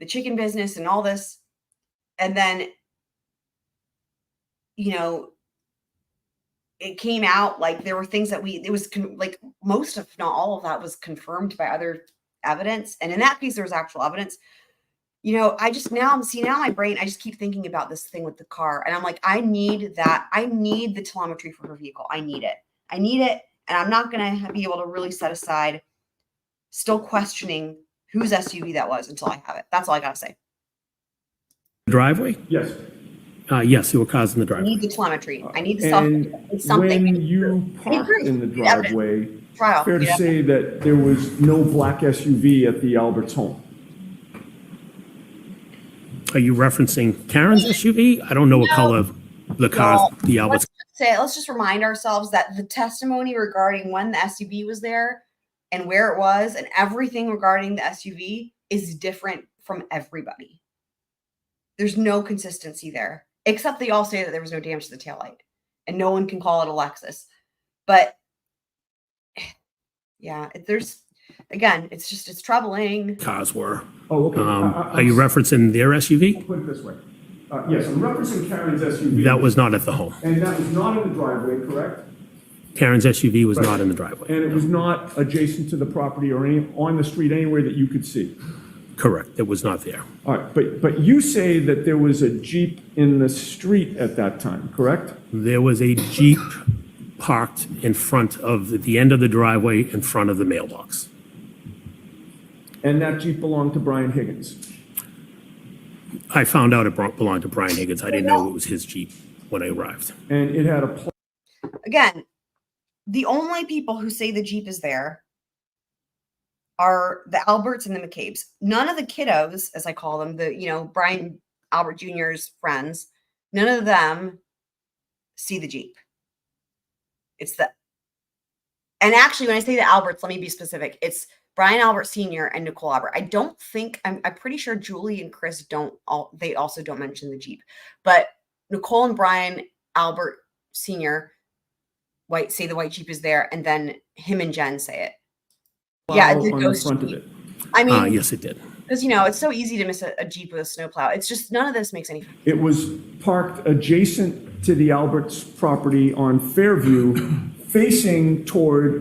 the chicken business and all this, and then it came out like there were things that like most, if not all of that, was confirmed by other evidence, and in that case there was actual evidence. Now my brain, I just keep thinking about this thing with the car, and I'm like, I need the telemetry for her vehicle. I need it, and I'm not going to be able to really set aside still questioning whose SUV that was until I have it. That's all I got to say. Driveway? Yes. Yes, there were cars in the I driveway. need the telemetry. I need the And something. when you parked in the driveway, Trial. fair to say that there was no black SUV at the Alberts home? Are you referencing Karen's SUV? I don't know what color the car, the Alberts. Let's just remind ourselves that the testimony regarding when the SUV was there and where it was and everything regarding the SUV is different from everybody. There's no consistency there, except they all say that there was no damage to the taillight and no one can call it a Lexus. But yeah, it's troubling. Cars were. Oh, okay. Are you referencing their SUV? Put it this way. Yes, I'm referencing Karen's SUV. That was not at the home. And that was not in the driveway, correct? Karen's SUV was not in the driveway. And it was not adjacent to the property or on the street anywhere that you could see? Correct. It was not there. All right, but you say that there was a Jeep in the street at that time, correct? There was a Jeep parked in front of the end of the driveway in front of the mailbox. And that Jeep belonged to Brian Higgins? I found out it belonged to Brian Higgins. I didn't know it was his Jeep when I arrived. And it had a... Again, the only people who say the Jeep is there are the Alberts and the McCabes. None of the kiddos, as I call them, Brian Albert Jr.'s friends, none of them see the Jeep. And actually, when I say the Alberts, let me be specific. It's Brian Albert Sr. and Nicole Albert. I'm pretty sure Julie and Chris they also don't mention the Jeep. But Nicole and Brian Albert Sr. say the white Jeep is there, and then him and Jen say it. Yeah, on the front of it. I mean, yes, it did. Because, it's so easy to miss a Jeep with a snowplow. It's just none of this makes any sense. It was parked adjacent to the Alberts property on Fairview, facing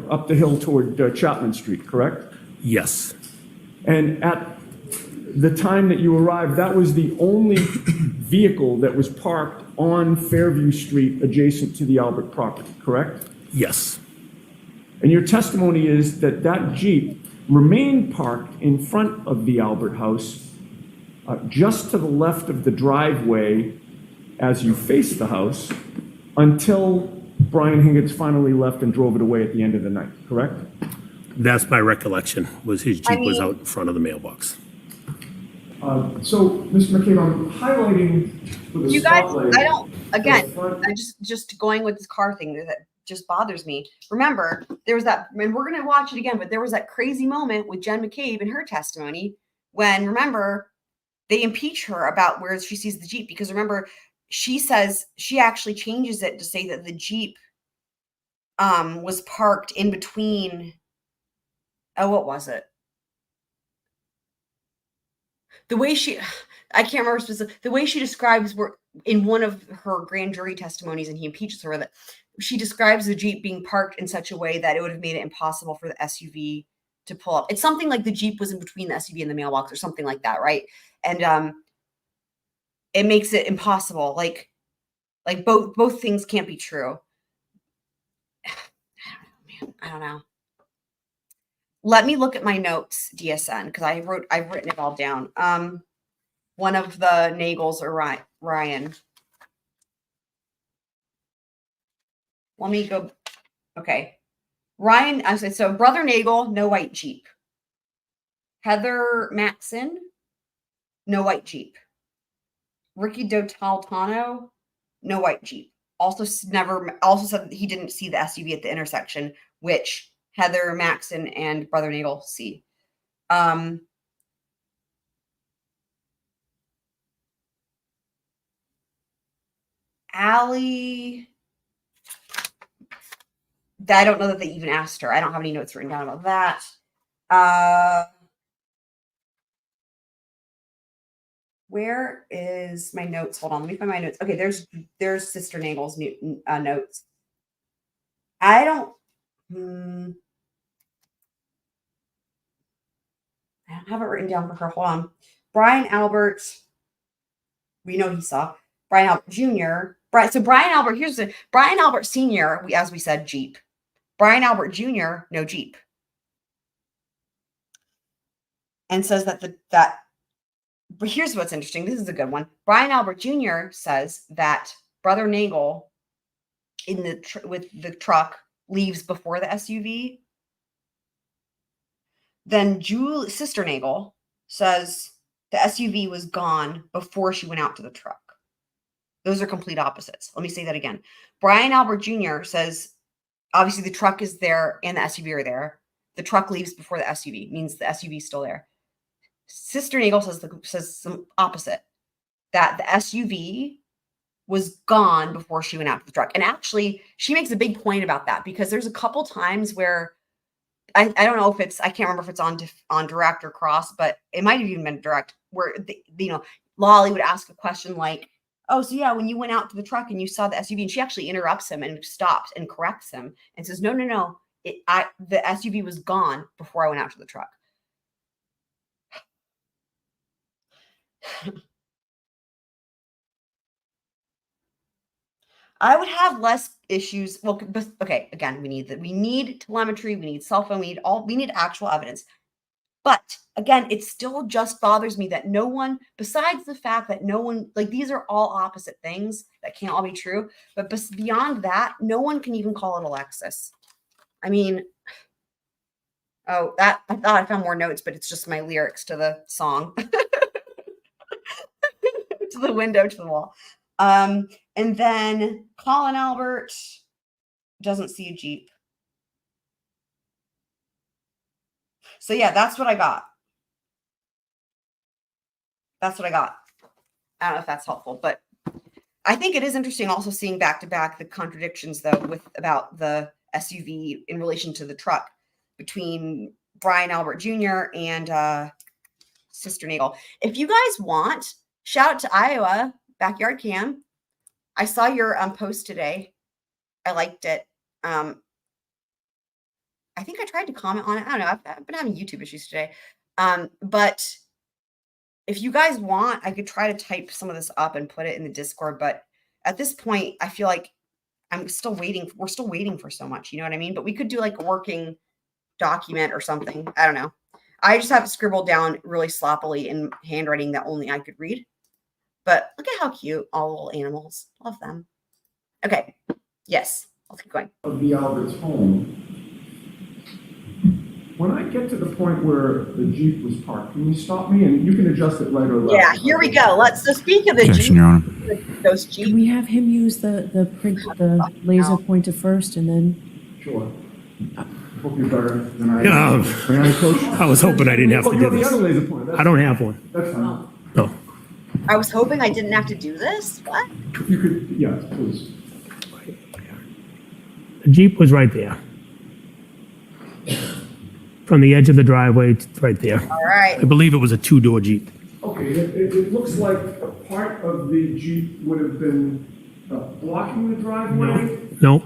up the hill toward Chapman Street, correct? Yes. And at the time that you arrived, that was the only vehicle that was parked on Fairview Street adjacent to the Albert property, correct? Yes. And your testimony is that that Jeep remained parked in front of the Albert house, just to the left of the driveway as you faced the house, until Brian Higgins finally left and drove it away at the end of the night, correct? That's my recollection, was his Jeep was out in front of the mailbox. So, Mr. McCabe, I'm highlighting with a You guys, spotlight. I just going with this car thing that just bothers me. Remember, there was that, and we're going to watch it again, but there was that crazy moment with Jen McCabe in her testimony when, remember, they impeach her about where she sees the Jeep, because remember, she says she actually changes it to say that the Jeep was parked in between. Oh, what was it? The way I can't remember specifically, the way she describes in one of her grand jury testimonies, and he impeaches her with it, she describes the Jeep being parked in such a way that it would have made it impossible for the SUV to pull up. It's something like the Jeep was in between the SUV and the mailbox or something like that, right? And it makes it impossible. Like both things can't be true. I don't know. let me look at my notes, DSN, because I've written it all down. One of the Nagels or Ryan. Let me go. Okay. Ryan, I said, so Brother Nagel, no white Jeep. Heather Maxon, no white Jeep. Ricky Dotaltano, no white Jeep. Also said he didn't see the SUV at the intersection, which Heather Maxon and Brother Nagel see. Allie, I don't know that they even asked her. I don't have any notes written down about that. Where is my notes? Hold on, let me find my notes. Okay, there's Sister Nagel's notes. I don't have it written down for her. Hold on. Brian Albert, we know he saw. Brian Albert Jr. So Brian Albert, Brian Albert Sr., as we said, Jeep. Brian Albert Jr., no Jeep. And says that but here's what's interesting. This is a good one. Brian Albert Jr. says that Brother Nagel with the truck leaves before the SUV. Then Sister Nagel says the SUV was gone before she went out to the truck. Those are complete opposites. Let me say that again. Brian Albert Jr. says, obviously the truck is there and the SUV are there. The truck leaves before the SUV, means the SUV is still there. Sister Nagel says some opposite, that the SUV was gone before she went out to the truck. And actually, she makes a big point about that because there's a couple times where I don't know if I can't remember if it's on direct or cross, but it might have even been direct where, Lolly would ask a question like, oh, so yeah, when you went out to the truck and you saw the SUV, and she actually interrupts him and stops and corrects him and says, no, the SUV was gone before I went out to the truck. I would have less issues. Well, okay, again, we need telemetry, we need cell phone, we need actual evidence. But again, it still just bothers me that no one, besides the fact that no one, like these are all opposite things that can't all be true. But beyond that, no one can even call it a Lexus. I mean, I thought I found more notes, but it's just my lyrics to the song. To the window, to the wall. And then Colin Albert doesn't see a Jeep. So yeah, that's what I got. I don't know if that's helpful, but I think it is interesting also seeing back to back the contradictions though about the SUV in relation to the truck between Brian Albert Jr. and Sister Nagel. If you guys want, shout out to Iowa Backyard Cam. I saw your post today. I liked it. I think I tried to comment on it. I don't know. I've been having YouTube issues today. But if you guys want, I could try to type some of this up and put it in the Discord. But at this point, I feel like I'm still waiting. We're still waiting for so much. You know what I mean? But we could do like a working document or something. I don't know. I just have it scribbled down really sloppily in handwriting that only I could read. But look at how cute, all little animals. Love them. Okay. Yes. I'll keep going. Of the Albert's home. When I get to the point where the Jeep was parked, can you stop me? And you can adjust it right or left. Yeah, here we go. So speak of the Yes, Jeep. Your Honor. Those Can Jeep. we have him use the laser pointer first and then? Sure. Hope you're better than I Yeah. am. May I, Coach? I was hoping I didn't have to you do have the this. other laser pointer. I don't have one. That's fine. No. I was hoping I didn't have to do this. What? If you could, yes, please. The Jeep was right there. From the edge of the driveway to right there. All right. I believe it was a two-door Jeep. Okay, it looks like a part of the Jeep would have been blocking the driveway. No,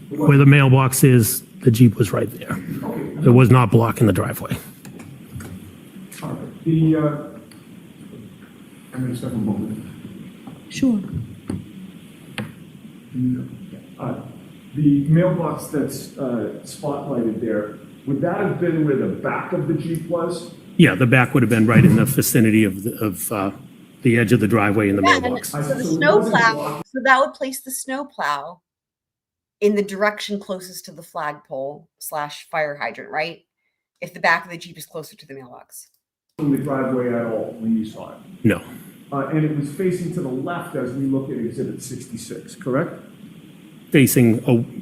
where the mailbox is, the Jeep was right there. Okay. It was not blocking the driveway. All right. I'm going to step a moment. Sure. The mailbox that's spotlighted there, Would that have been where the back of the Jeep was? Yeah, the back would have been right in the vicinity of the edge of the driveway in the Yeah, and mailbox. so the So it snow wasn't plow, blocking- so that would place the snow plow in the direction closest to the flagpole / fire hydrant, right? If the back of the Jeep is closer to the mailbox. In the driveway at all when you saw it? No, And it was facing to the left as we look at Exhibit 66, correct? facing,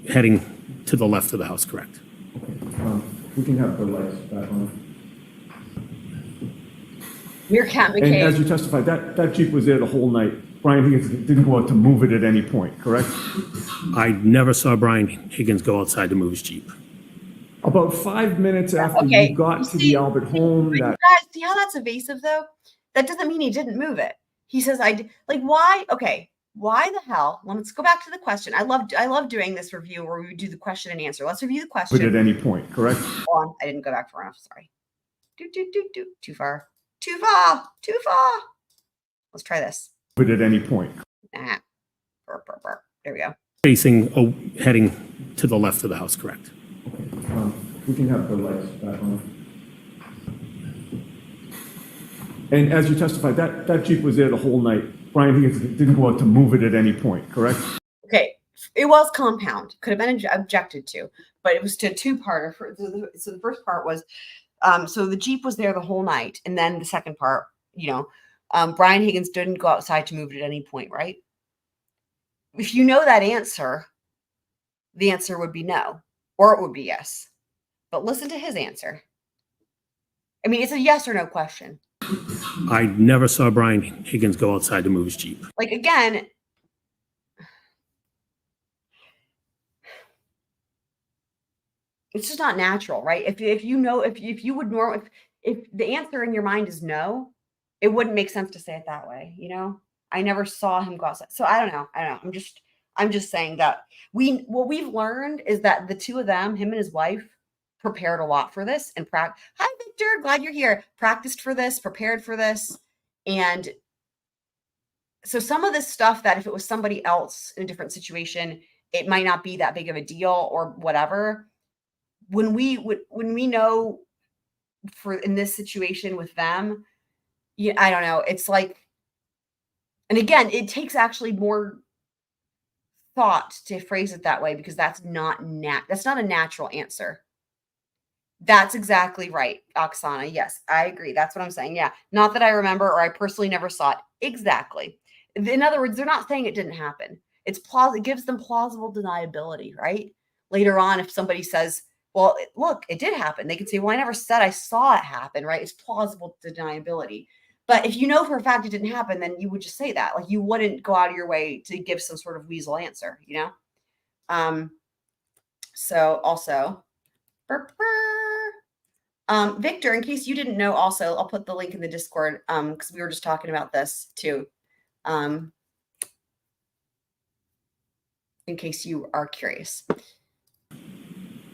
heading to the left of the house, correct. We can have the lights back on. Meerkat And as McCabe. you testified, that Jeep was there the whole night. Brian Higgins didn't go out to move it at any point, correct? I never saw Brian Higgins go outside to move his Jeep. About 5 minutes after Okay, you got you to see- the Albert home, You that guys, see how that's evasive though? That doesn't mean he didn't move it. He says, like, why? Okay, why the hell? Let's go back to the question. I love doing this review where we do the question and answer. Let's review the but question. at any point, correct? Hold on, I didn't go back far enough. Sorry. Too far. Let's try this. But at any point. Nah. Burr. There we go. Facing, heading to the left of the house, correct. We can have the lights back on. And as you testified, that Jeep was there the whole night. Brian Higgins didn't go out to move it at any point, correct? Okay, it was compound. Could have been objected to, but it was to a two-parter. So the first part was, so the Jeep was there the whole night, and then the second part, Brian Higgins didn't go outside to move it at any point, right? If you know that answer, the answer would be no, or it would be yes. But listen to his answer. I mean, it's a yes or no question. I never saw Brian Higgins go outside to move his Jeep. Like, again, it's just not natural, right? If you would know, if the answer in your mind is no, it wouldn't make sense to say it that way, I never saw him go outside. So I don't know. I'm just saying that what we've learned is that the two of them, him and his wife, prepared a lot for this and hi Victor, glad you're here. Practiced for this, prepared for this. And so some of this stuff that if it was somebody else in a different situation, it might not be that big of a deal or whatever. When we know in this situation with them, I don't know. It's like, and again, it takes actually more thought to phrase it that way because that's not a natural answer. That's exactly right, Oksana. Yes, I agree. That's what I'm saying. Yeah. Not that I remember or I personally never saw it. Exactly. In other words, they're not saying it didn't happen. It gives them plausible deniability, right? Later on, if somebody says, well, look, it did happen, they can say, well, I never said I saw it happen, right? It's plausible deniability. But if you know for a fact it didn't happen, then you would just say that. Like you wouldn't go out of your way to give some sort of weasel answer, So also, Victor, in case you didn't know, also, I'll put the link in the Discord because we were just talking about this too. In case you are curious.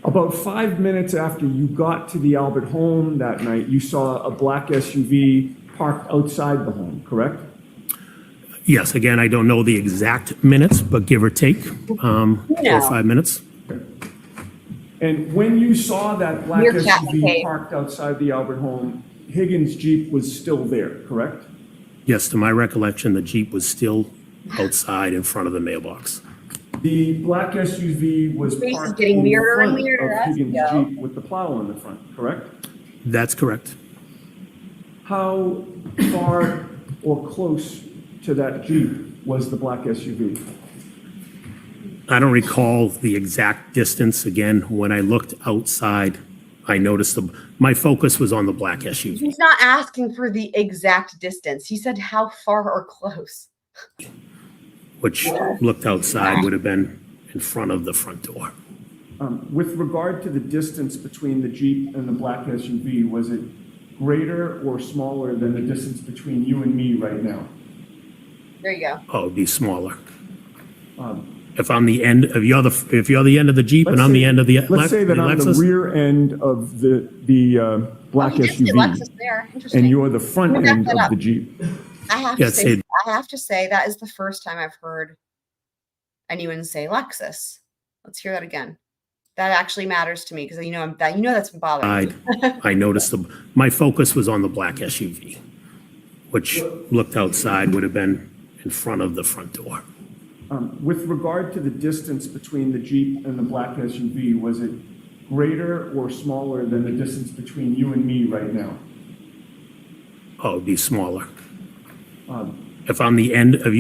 About 5 minutes after you got to the Albert home that night, you saw a black SUV parked outside the home, correct? Yes, again, I don't know the exact minutes, but give or take 4 or 5 minutes. And when you saw that black Meerkat SUV McCabe. parked outside the Albert home, Higgins' Jeep was still there, correct? Yes, to my recollection, the Jeep was still outside in front of the mailbox. The black SUV was Face is parked getting in weirder and front weirder of as we Higgins' go. Jeep with the plow on the front, correct? That's correct. How far or close to that Jeep was the black SUV? I don't recall the exact distance. Again, when I looked outside, I noticed my focus was on the black SUV. He's not asking for the exact distance. He said how far or close. Which looked outside would have been in front of the front door. With regard to the distance between the Jeep and the black SUV, was it greater or smaller than the distance between you and me right now? There you go. Oh, it'd be smaller. If I'm the end, if you're the end of the Jeep and I'm the end of the Let's say that I'm the Lexus, rear end of the black Oh, you did say SUV, Lexus there. Interesting. and you're the front Let me back end that of up. the Jeep. I have Yeah, to say, say- that is the first time I've heard anyone say Lexus. Let's hear that again. That actually matters to me because that's been bothering me. I noticed my focus was on the black SUV, which looked outside would have been in front of the front door. With regard to the distance between the Jeep and the black SUV, was it greater or smaller than the distance between you and me right now? Oh, it'd be smaller. If I'm the end, if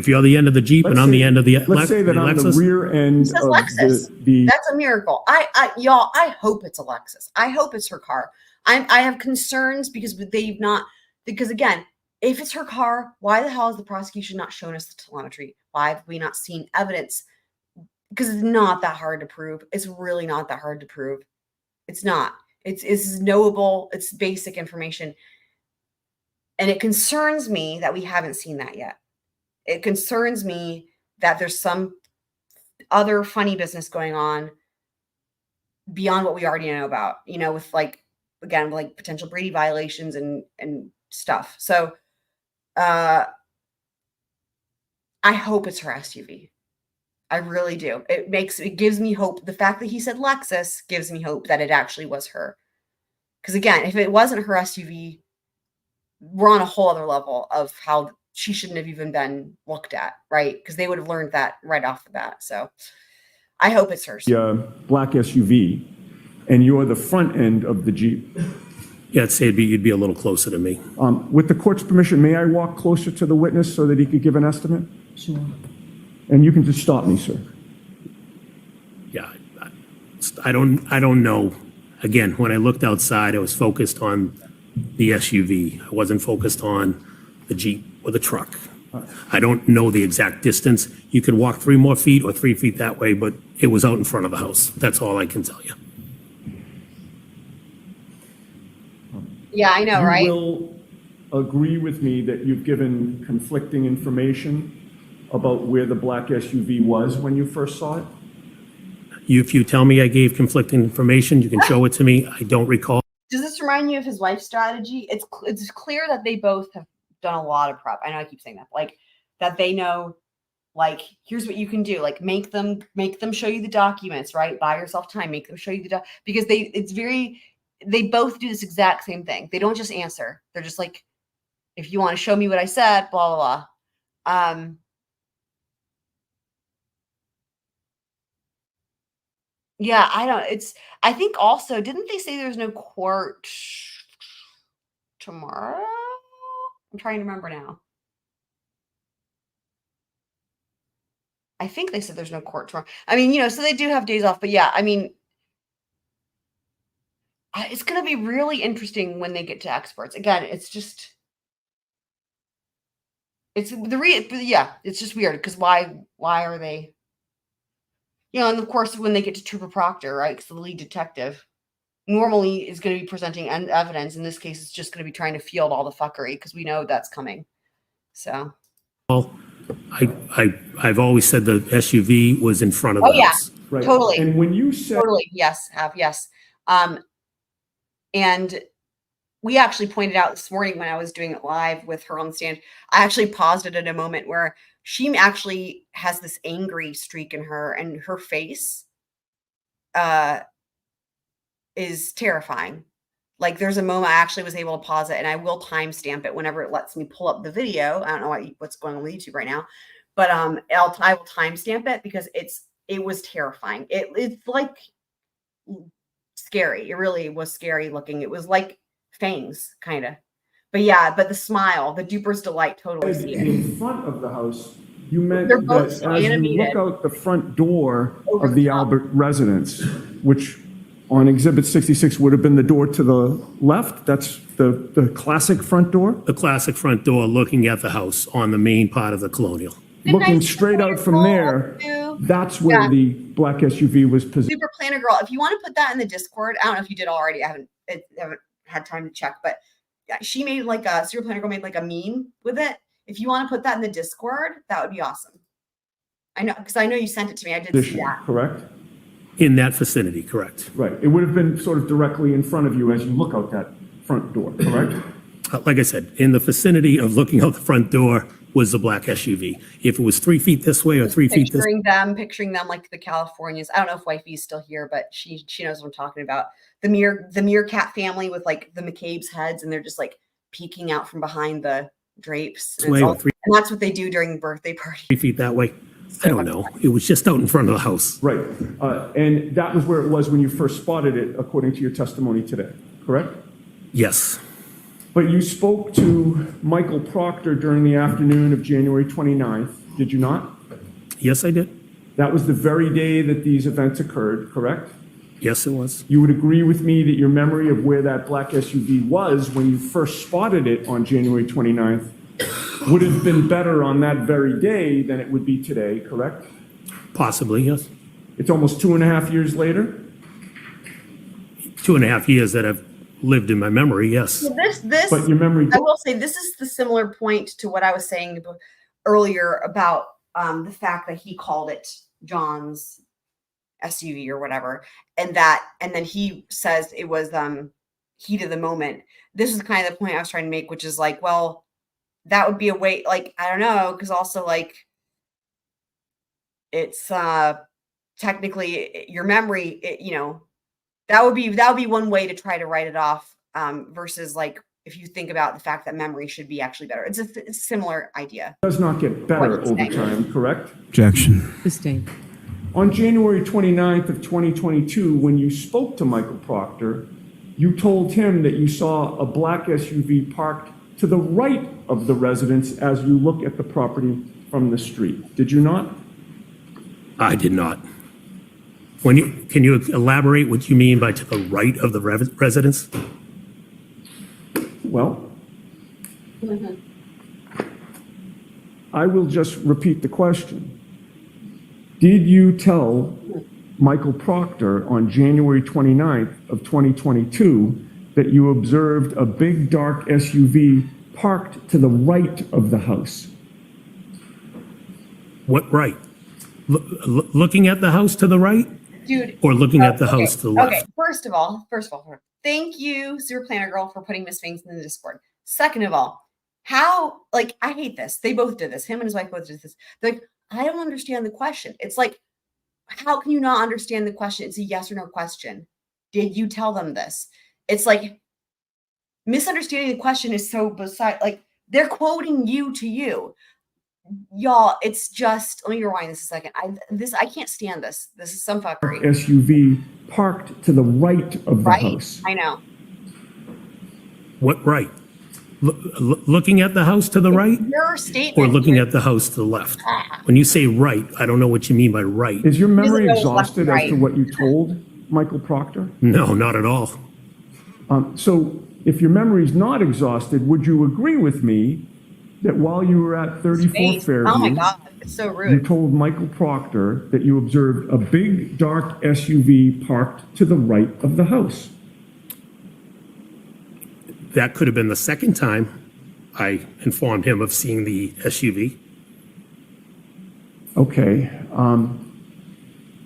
you're the end of the Jeep and I'm the end of the Let's say that I'm the Lexus, rear end It says of Lexus. the That's a miracle. I hope it's a Lexus. I hope it's her car. I have concerns because again, if it's her car, why the hell has the prosecution not shown us the telemetry? Why have we not seen evidence? Because it's not that hard to prove. It's really not that hard to prove. It's not. It's knowable. It's basic information. And it concerns me that we haven't seen that yet. It concerns me that there's some other funny business going on beyond what we already know about, with potential Brady violations and stuff. So I hope it's her SUV. I really do. It gives me hope. The fact that he said Lexus gives me hope that it actually was her. Because again, if it wasn't her SUV, we're on a whole other level of how she shouldn't have even been looked at, right? Because they would have learned that right off the bat. So I hope it's hers. black SUV, and you're the front end of the Jeep. yeah, I'd say you'd be a little closer to me. With the court's permission, may I walk closer to the witness so that he could give an estimate? Sure. And you can just stop me, sir. Yeah, I don't know. Again, when I looked outside, I was focused on the SUV. I wasn't focused on the Jeep or the truck. I don't know the exact distance. You could walk 3 more feet or 3 feet that way, but it was out in front of the house. That's all I can tell you. Yeah, I know, right? You will agree with me that you've given conflicting information about where the black SUV was when you first saw it? If you tell me I gave conflicting information, you can show it to me. I don't recall. Does this remind you of his wife's strategy? It's clear that they both have done a lot of prep. I know I keep saying that, that they know, here's what you can do. Make them show you the documents, right? Buy yourself time. Make them show you because they both do this exact same thing. They don't just answer. They're just like, if you want to show me what I said, blah blah blah. Yeah, I think also, didn't they say there's no court tomorrow? I'm trying to remember now. I think they said there's no court tomorrow. I mean, so they do have days off, but yeah, I mean, it's going to be really interesting when they get to experts. Again, it's just it's just weird because why are they? And of course, when they get to Trooper Proctor, right, because the lead detective normally is going to be presenting evidence. In this case, it's just going to be trying to field all the fuckery because we know that's coming. So. Well, I've always said the SUV was in front of the house. Right. Totally. And when you said... Totally, yes. And we actually pointed out this morning when I was doing it live with her on the stand, I actually paused it at a moment where she actually has this angry streak in her, and her face is terrifying. There's a moment I actually was able to pause it, and I will timestamp it whenever it lets me pull up the video. I don't know what's going on with YouTube right now, but I will timestamp it because it was terrifying. It's scary. It really was scary looking. It was like fangs, kind of. But yeah, but the smile, the duper's delight, totally see it. In front of the house, you meant They're that both as so you animated. look out the front door Over of the the top. Albert residence, which on Exhibit 66 would have been the door to the left, that's the classic front door, The classic front door looking at the house on the main part of the Colonial. looking nice straight out from Planner there, Girl, too. that's where Yeah. the black SUV was positioned. Super Planner Girl. If you want to put that in the Discord, I don't know if you did already. I haven't had time to check, but yeah, she made Super Planner Girl made a meme with it. If you want to put that in the Discord, that would be awesome. I know, because I know you sent it to me. I did see that. Correct? In that vicinity, correct. Right. It would have been sort of directly in front of you as you look out that front door, correct? Like I said, in the vicinity of looking out the front door, was the black SUV. If it was 3 feet this way or 3 feet this, Picturing them like the Californians. I don't know if wifey's still here, but she knows what I'm talking about. The meerkat family with like the McCabe's heads, and they're just like peeking out from behind the drapes. And, way or and that's what they do during the birthday party. 3 feet that way. I don't know. It was just out in front of the house. Right. And that was where it was when you first spotted it, according to your testimony today, correct? Yes. But you spoke to Michael Proctor during the afternoon of January 29th, did you not? Yes, I did. That was the very day that these events occurred, correct? Yes, it was. You would agree with me that your memory of where that black SUV was when you first spotted it on January 29th would have been better on that very day than it would be today, correct? Possibly, yes. It's almost 2.5 years later? 2.5 years that I've lived in my memory, yes. So this, But your memory, I will say, this is the similar point to what I was saying earlier about the fact that he called it John's SUV or whatever, and then he says it was heat of the moment. This is kind of the point I was trying to make, which is like, well, that would be a way, like, I don't know, because also like it's technically your memory, that would be one way to try to write it off, versus like if you think about the fact that memory should be actually better. It's a similar idea. does not get better over time, correct? Objection. Sustained. On January 29th of 2022, when you spoke to Michael Proctor, you told him that you saw a black SUV parked to the right of the residence as you look at the property from the street. Did you not? I did not. Can you elaborate what you mean by to the right of the residence? Well, I will just repeat the question. Did you tell Michael Proctor on January 29th of 2022 that you observed a big dark SUV parked to the right of the house? What right? Looking at the house to the right? Dude. Or looking at the house to the left? Okay, first of all, thank you, Sewer Planner Girl, for putting Miss Finks in the Discord. Second of all, how, like, I hate this. They both did this. Him and his wife both did this. They're like, I don't understand the question. It's like, how can you not understand the question? It's a yes or no question. Did you tell them this? It's like, misunderstanding the question is so beside, like, they're quoting you to you. Y'all, it's just, let me rewind this a second. I can't stand this. This is some fuckery. SUV parked to the right of the house. I know. What right? Looking at the house to the right? Your statement. Or looking at the house to the left? When you say right, I don't know what you mean by right. Is your memory Visible left, exhausted as right. to what you told Michael Proctor? No, not at all. So if your memory is not exhausted, would you agree with me that while you were at 34 Space. Fairview, Oh my God, it's so you rude. told Michael Proctor that you observed a big dark SUV parked to the right of the house? That could have been the second time I informed him of seeing the SUV. Okay.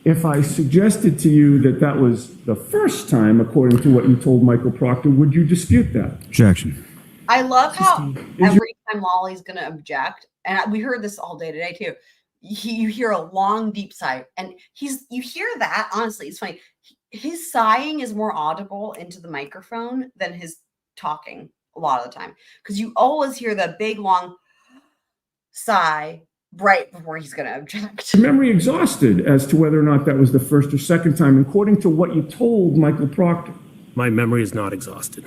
If I suggested to you that that was the first time, according to what you told Michael Proctor, would you dispute that? Objection. I love how every time Lolly's going to object, and we heard this all day today too, you hear a long, deep sigh. And you hear that, honestly, it's funny. His sighing is more audible into the microphone than his talking a lot of the time. Because you always hear the big, long sigh right before he's going to object. Your memory exhausted as to whether or not that was the first or second time, according to what you told Michael Proctor. My memory is not exhausted.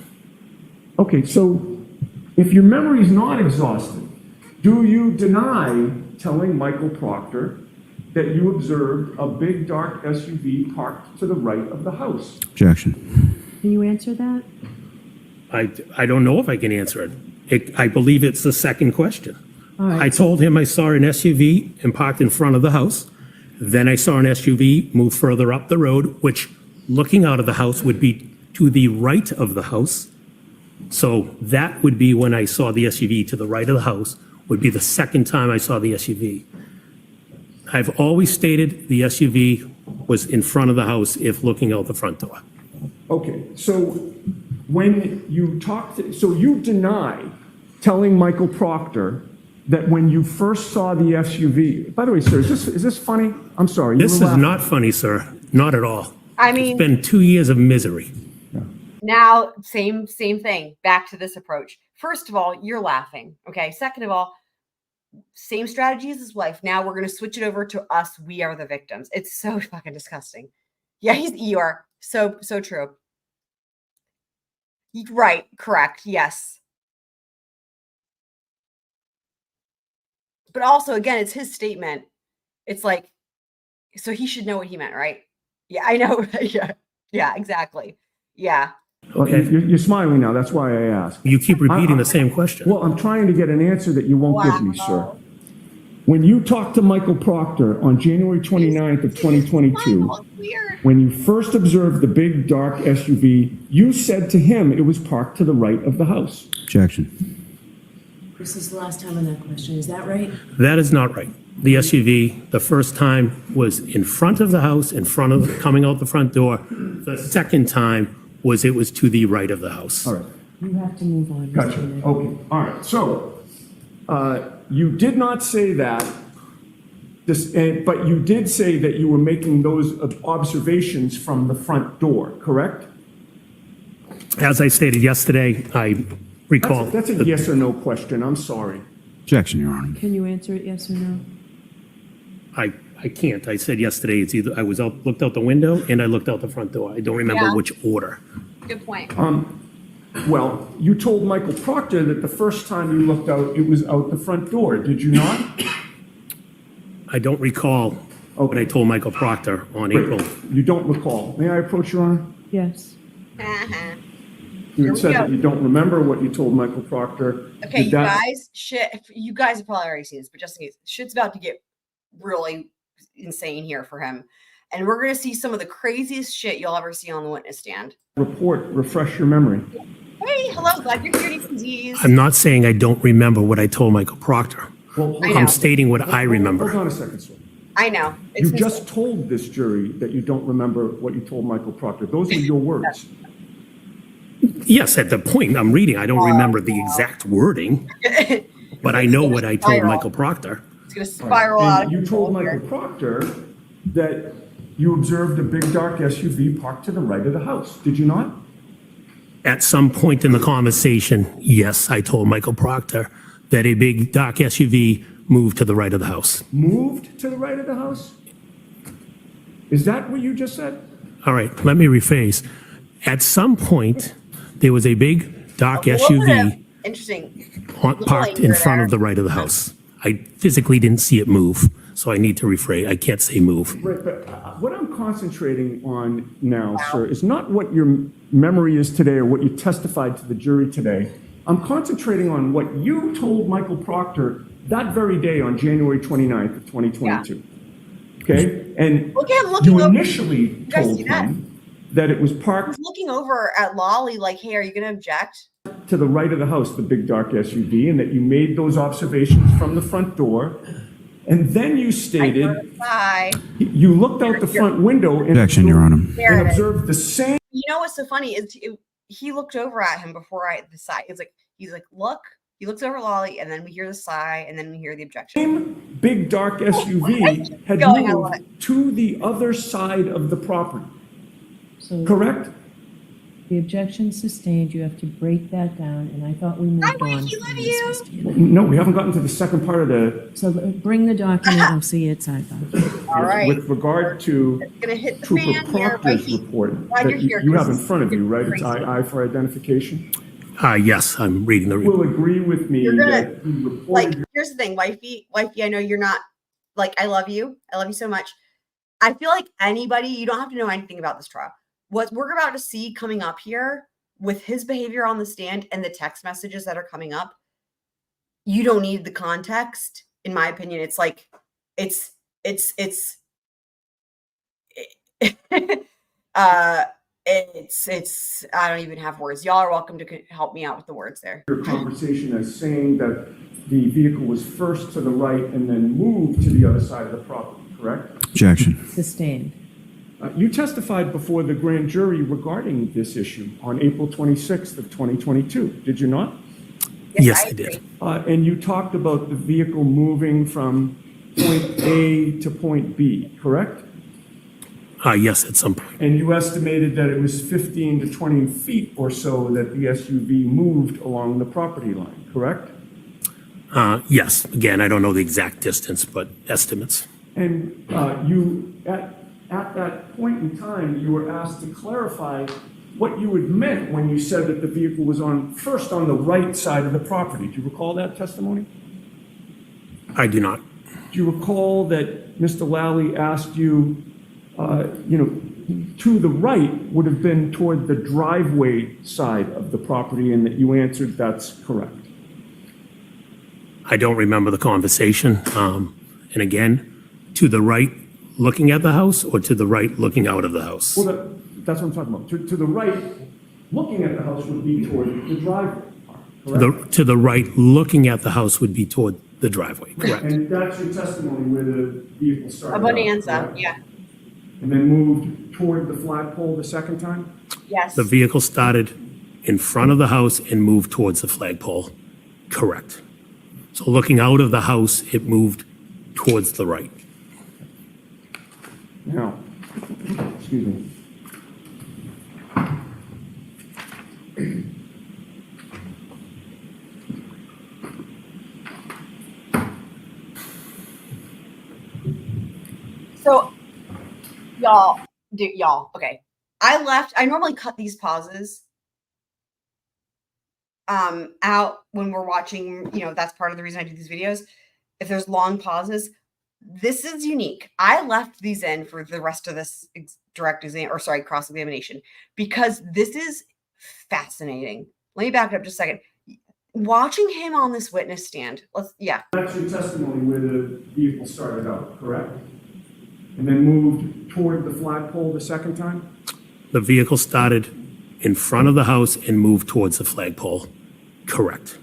Okay, so if your memory is not exhausted, do you deny telling Michael Proctor that you observed a big dark SUV parked to the right of the house? Objection. Can you answer that? I don't know if I can answer it. I believe it's the second question. All right. I told him I saw an SUV and parked in front of the house. Then I saw an SUV move further up the road, which looking out of the house would be to the right of the house. So that would be when I saw the SUV to the right of the house, would be the second time I saw the SUV. I've always stated the SUV was in front of the house if looking out the front door. Okay, so when you talked, so you deny telling Michael Proctor that when you first saw the SUV, by the way, sir, is this funny? I'm sorry. you This were is laughing. not funny, sir. Not at all. I It's mean, been 2 years of misery. now same thing. Back to this approach. First of all, you're laughing. Okay. Second of all, same strategy as his wife. Now we're gonna switch it over to us. We are the victims. It's so fucking disgusting. Yeah, you are so true. Right, correct. Yes. But also, again, it's his statement. It's like, so he should know what he meant, right? Yeah, I know. yeah, exactly. Yeah. Well, Okay. you're smiling now. That's why I asked. You keep repeating the same question. Well, I'm trying to get an answer that you won't give me, sir. Wow. When you talked to Michael Proctor on January 29th of 2022, Wow, it's weird. when you first observed the big dark SUV, you said to him it was parked to the right of the house. Objection. This is the last time on that question. Is that right? That is not right. The SUV, the first time was in front of the house, coming out the front door. The second time was to the right of the house. All right. You have to move on. Mr. Gotcha. Nick. Okay. All right. So you did not say that, but you did say that you were making those observations from the front door, correct? As I stated yesterday, I recall. That's a yes or no question. I'm sorry. Objection, Your Honor. Can you answer it yes or no? I can't. I said yesterday, it's either I looked out the window and I looked out the front door. I don't remember Yeah. which order. Good point. Well, you told Michael Proctor that the first time you looked out, it was out the front door. Did you not? I don't recall what I told Michael Proctor on April. You don't recall. May I approach, Your Honor? Yes. Uh-huh. You Here had we said go. that you don't remember what you told Michael Proctor. Okay, Did you that- guys, you guys have probably already seen this, but just in case, shit's about to get really insane here for him. And we're going to see some of the craziest shit you'll ever see on the witness stand. report refresh your memory? Hey, hello, glad you're here, disease. I'm not saying I don't remember what I told Michael Proctor. Well, I know. I'm stating what I remember. Hold on a second, sir. I know. You just told this jury that you don't remember what you told Michael Proctor. Those were your words. Yes, at the point I'm reading, I don't remember the exact wording, but I know what I told Michael Proctor. It's going to spiral out. And of you told control Michael here. Proctor that you observed a big dark SUV parked to the right of the house. Did you not? At some point in the conversation, yes, I told Michael Proctor that a big dark SUV moved to the right of the house. Moved to the right of the house? Is that what you just said? All right, let me rephrase. At some point, there was a big dark SUV Interesting. parked in front of the right of the house. I physically didn't see it move, so I need to rephrase. I can't say move. Right, but what I'm concentrating on now, sir, is not what your memory is today or what you testified to the jury today. I'm concentrating on what you told Michael Proctor that very day on January 29th of 2022. Okay? And Look at him looking you over. initially guys told see that? him that it was parked He's looking over at Lolly like, hey, are you going to object? to the right of the house, the big dark SUV, and that you made those observations from the front door. And then you stated Bye. you looked out the front window and Objection, Your Honor. There and it is. observed the same You know what's so funny is he looked over at him before I decide. He's like, look. He looks over Lolly, and then we hear the sigh, and then we hear the objection. big dark SUV had Going, I love moved to the other side of the property, So correct? the objection sustained, you have to break that down, and I thought we moved Hi, on. Mikey, from love this, you. Mr. Nick. No, we haven't gotten to the second part of the, So bring the document, I'll see it side by side. All right. with regard to It's going to hit the Trooper fan here. Proctor's Mikey. report Glad that you're here, you have in Chris. front of you, right? It's Crazy. I for identification. Yes, I'm reading the report. Will agree with me You're gonna- that he Like, reported here's the thing, wifey, I know you're not, like, I love you so much. I feel like anybody, you don't have to know anything about this trial. What we're about to see coming up here with his behavior on the stand and the text messages that are coming up, you don't need the context. In my opinion, it's like, it's I don't even have words. Y'all are welcome to help me out with the words there. your conversation as saying that the vehicle was first to the right and then moved to the other side of the property, correct? Objection. Sustained. You testified before the grand jury regarding this issue on April 26th of 2022, did you not? Yes, I agree. did. And you talked about the vehicle moving from point A to point B, correct? Yes, at some point. And you estimated that it was 15 to 20 feet or so that the SUV moved along the property line, correct? Yes, again, I don't know the exact distance, but estimates. And you, at that point in time, you were asked to clarify what you had meant when you said that the vehicle was first on the right side of the property. Do you recall that testimony? I do not. Do you recall that Mr. Lally asked you, to the right would have been toward the driveway side of the property, and that you answered that's correct? I don't remember the conversation. And again, to the right, looking at the house, or to the right, looking out of the house? Well, that's what I'm talking about. To the right, looking at the house would be toward the driveway, correct? To the right, looking at the house would be toward the driveway, correct? And that's your testimony where the vehicle started A out, bonanza, correct? yeah, And then moved toward the flagpole the second time? yes. The vehicle started in front of the house and moved towards the flagpole, correct? So looking out of the house, it moved towards the right. Now, excuse me. So, okay. I normally cut these pauses out when we're watching, that's part of the reason I do these videos. If there's long pauses, this is unique. I left these in for the rest of this cross examination, because this is fascinating. Let me back it up just a second. Watching him on this witness stand, That's your testimony where the vehicle started out, correct? And then moved toward the flagpole the second time? The vehicle started in front of the house and moved towards the flagpole, correct?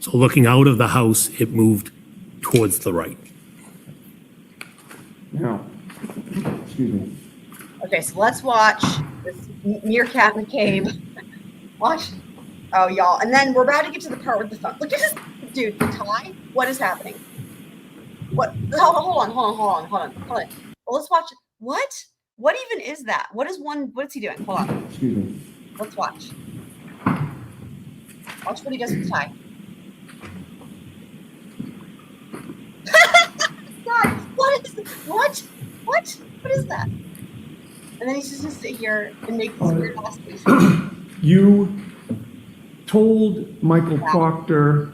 So looking out of the house, it moved towards the right. Now, excuse me. Okay, so let's watch this meerkat McCabe. Watch. Oh, y'all. And then we're about to get to the part with the phone. Look at this dude, the tie. What is happening? What? Hold on. Well, let's watch. What? What even is that? What is he doing? Hold on. Excuse me. Let's watch. Watch what he does with the tie. God, what is what is that? And then he's just gonna sit here and make these weird ass faces. You told Michael Proctor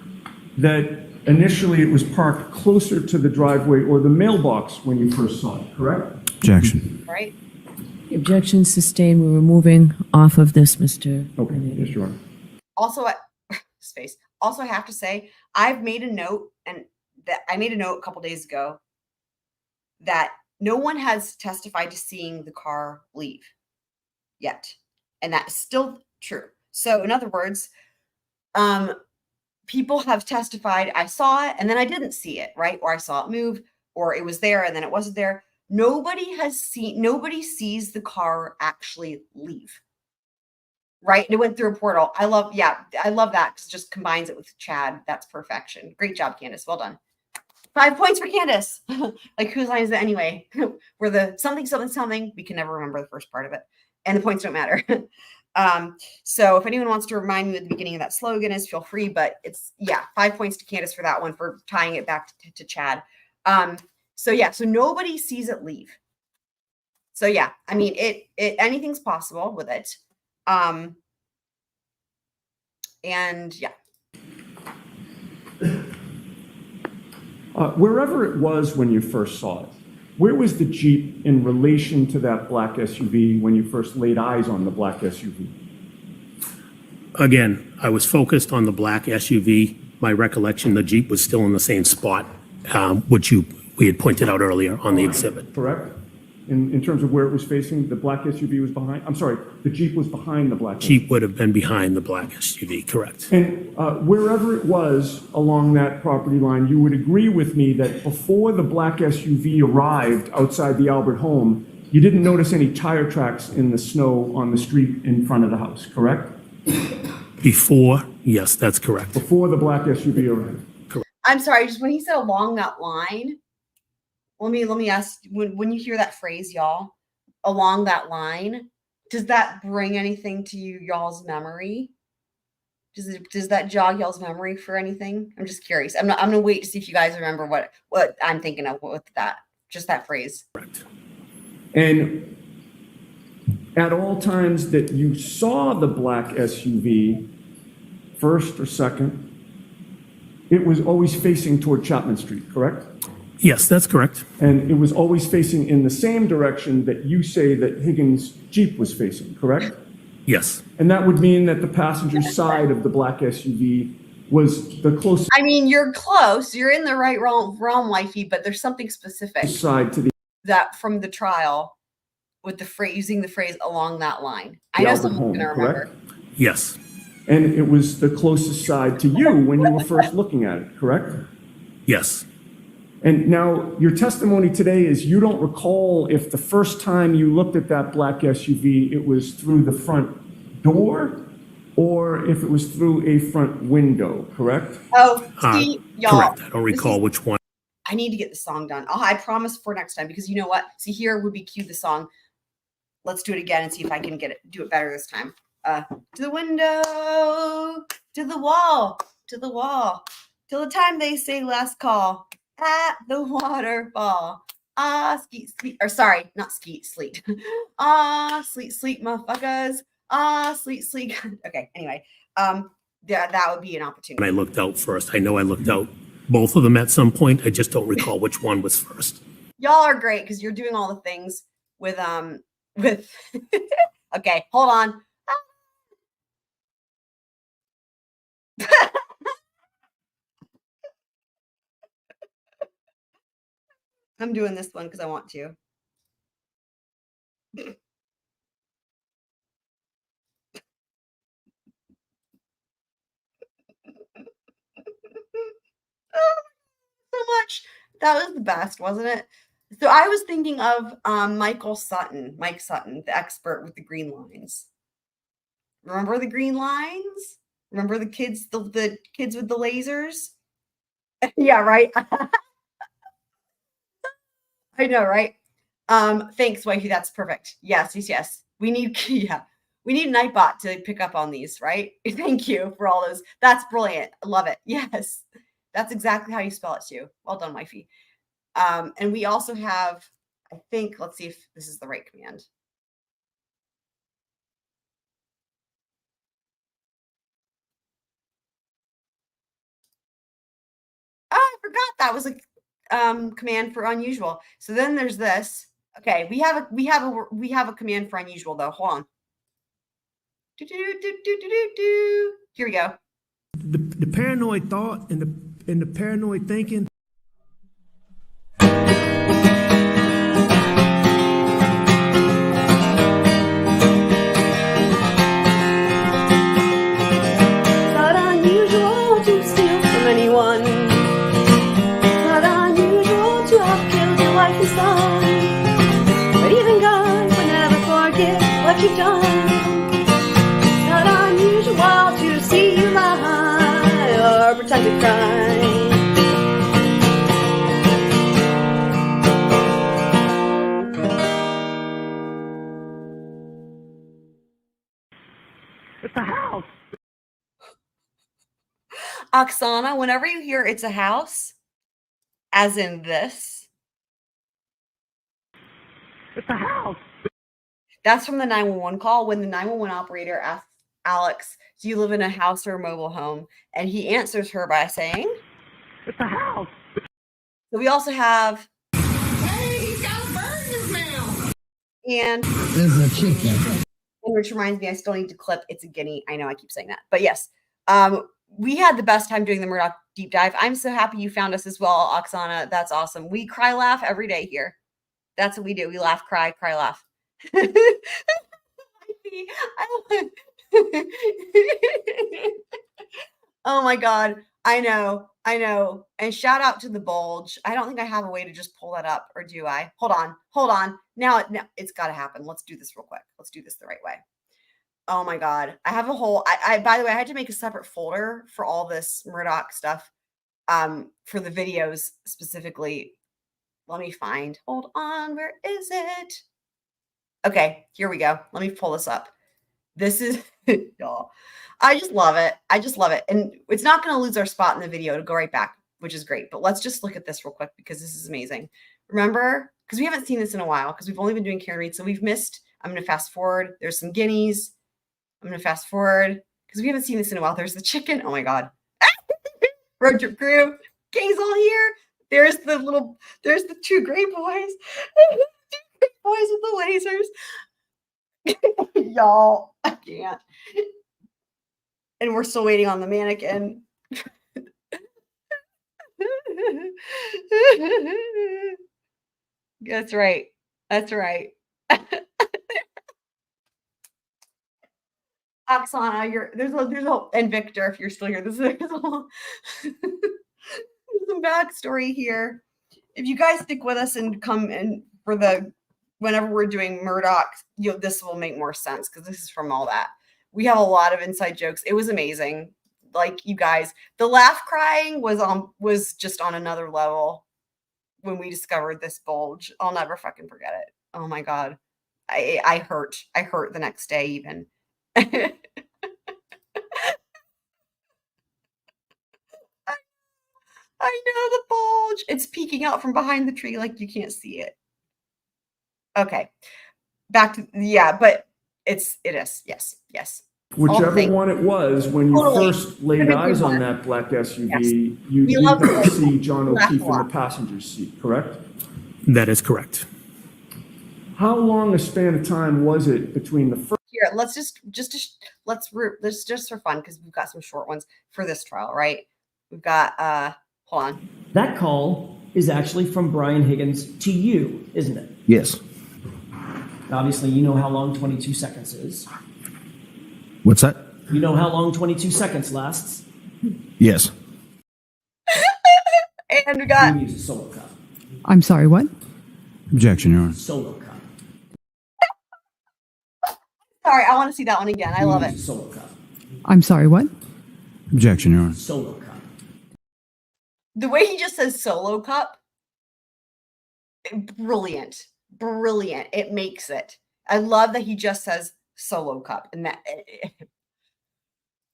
that initially it was parked closer to the driveway or the mailbox when you first saw it, correct? Objection. Right? The objection sustained. We're moving off of this, Mr. Okay, yes, Your Honor. Also, space. Also, I have to say, I've made a note, and that I made a note a couple days ago that no one has testified to seeing the car leave yet, and that's still true. So, in other words, people have testified, I saw it and then I didn't see it, right? Or I saw it move, or it was there and then it wasn't there. Nobody sees the car actually leave. Right? And it went through a portal. I love that because it just combines it with Chad. That's perfection. Great job, Candace. Well done. 5 points for Candace. Like, whose line is it anyway? We're the something. We can never remember the first part of it. And the points don't matter. So if anyone wants to remind me at the beginning of that slogan is, feel free, but it's 5 points to Candace for that one, for tying it back to Chad. So nobody sees it leave. So I mean, it anything's possible with it. Wherever it was when you first saw it, where was the Jeep in relation to that black SUV when you first laid eyes on the black SUV? Again, I was focused on the black SUV. My recollection, the Jeep was still in the same spot, which we had pointed out earlier on the exhibit. Correct? In terms of where it was facing, the black SUV was behind? I'm sorry, the Jeep was behind the black SUV. Jeep would have been behind the black SUV, correct? And wherever it was along that property line, you would agree with me that before the black SUV arrived outside the Albert home, you didn't notice any tire tracks in the snow on the street in front of the house, correct? Before Yes, that's correct. before the black SUV arrived. I'm sorry, just when he said along that line, let me ask, when you hear that phrase, y'all, along that line, does that bring anything to y'all's memory? Does that jog y'all's memory for anything? I'm just curious. I'm gonna wait to see if you guys remember what I'm thinking of with that, just that phrase. Correct. And at all times that you saw the black SUV, first or second, it was always facing toward Chapman Street, correct? Yes, that's correct. And it was always facing in the same direction that you say that Higgins' Jeep was facing, correct? Yes. And that would mean that the passenger side of the black SUV was the closest I mean, you're close. You're in the right realm, wifey, but there's something specific side to the that from the trial with the phrase, using the phrase along that line. I know Albert someone's home, gonna remember. correct? Yes. And it was the closest side to you when you were first looking at it, correct? Yes. And now your testimony today is you don't recall if the first time you looked at that black SUV, it was through the front door or if it was through a front window, correct? Oh, see, y'all. Correct. I don't recall which one. I need to get the song done. I promise for next time, because you know what? See, here would be cue the song. Let's do it again and see if I can do it better this time. To the window, to the wall, till the time they say last call at the waterfall. Ah, skeet, sleet, or sorry, not skeet, sleet. Ah, sleet, sleet, motherfuckers. Ah, sleet, sleet. Okay, anyway, that would be an opportunity. I looked out first. I know I looked out both of them at some point. I just don't recall which one was first. Y'all are great because you're doing all the things with okay, hold on. I'm doing this one because I want to. Oh, so much. That was the best, wasn't it? So I was thinking of Mike Sutton, the expert with the green lines. Remember the green lines? Remember the kids, the kids with the lasers? Yeah, right. I know, right? Thanks, wifey. That's perfect. Yes. We need we need Nightbot to pick up on these, right? Thank you for all those. That's brilliant. I love it. Yes. That's exactly how you spell it too. Well done, wifey. And we also have, I think, let's see if this is the right command. Oh, I forgot that was a command for unusual. So then there's this. Okay, we have a command for unusual though. Hold on. Here we go. The paranoid thought and the paranoid thinking. Not unusual to steal from anyone. Not unusual to have killed your wife and son. But even God would never forget what you've done. Not unusual to see you lie or pretend to cry. It's a house. Oksana, whenever you hear it's a house, as in this, It's a house. that's from the 911 call when the 911 operator asks Alex, do you live in a house or a mobile home? And he answers her by saying, It's a house. so we also have, Hey, he's got a bird in his mouth. and There's a chicken. which reminds me, I still need to clip It's a Guinea. I know I keep saying that, but yes, we had the best time doing the Murdoch deep dive. I'm so happy you found us as well, Oksana. That's awesome. We cry, laugh every day here. That's what we do. We laugh, cry, laugh. Oh my God. I know. And shout out to the bulge. I don't think I have a way to just pull that up, or do I? Hold on. Now it's got to happen. Let's do this real quick. Let's do this the right way. Oh my God. I have a whole, by the way, I had to make a separate folder for all this Murdoch stuff, for the videos specifically. Let me find, hold on, where is it? Okay, here we go. Let me pull this up. This is, y'all, I just love it. I just love it. And it's not going to lose our spot in the video. It'll go right back, which is great. But let's just look at this real quick because this is amazing. Remember, because we haven't seen this in a while because we've only been doing Karen Read. So we've missed, I'm going to fast forward. There's some guineas. I'm going to fast forward because we haven't seen this in a while. There's the chicken. Oh my God. Road trip crew. Kay's all here. There's the two gray boys. Boys with the lasers. Y'all, I can't. And we're still waiting on the mannequin. That's right. That's right. Oksana, there's a, and Victor, if you're still here, there's some backstory here. If you guys stick with us and come in for whenever we're doing Murdoch, this will make more sense because this is from all that. We have a lot of inside jokes. It was amazing. Like, you guys, the laugh crying was just on another level when we discovered this bulge. I'll never fucking forget it. Oh my God. I hurt the next day even. I know the bulge. It's peeking out from behind the tree like you can't see it. Okay. Back to, yeah, but it is. Yes. Whichever one it was, when you first laid eyes on that black SUV, you did not see John O'Keefe in the passenger seat, correct? That is correct. How long a span of time was it between the first? Here, let's let's just for fun, because we've got some short ones for this trial, right? We've got, hold on. That call is actually from Brian Higgins to you, isn't it? Yes. Obviously, you know how long 22 seconds is. What's that? You know how long 22 seconds lasts. Yes. And we got... You use a solo cut. I'm sorry, what? Objection, Your Honor. Solo cut. Sorry, I want to see that one again. I love it. Solo cut. I'm sorry, what? Objection, Your Honor. Solo cut. The way he just says solo cup, brilliant. It makes it. I love that he just says solo cup, and that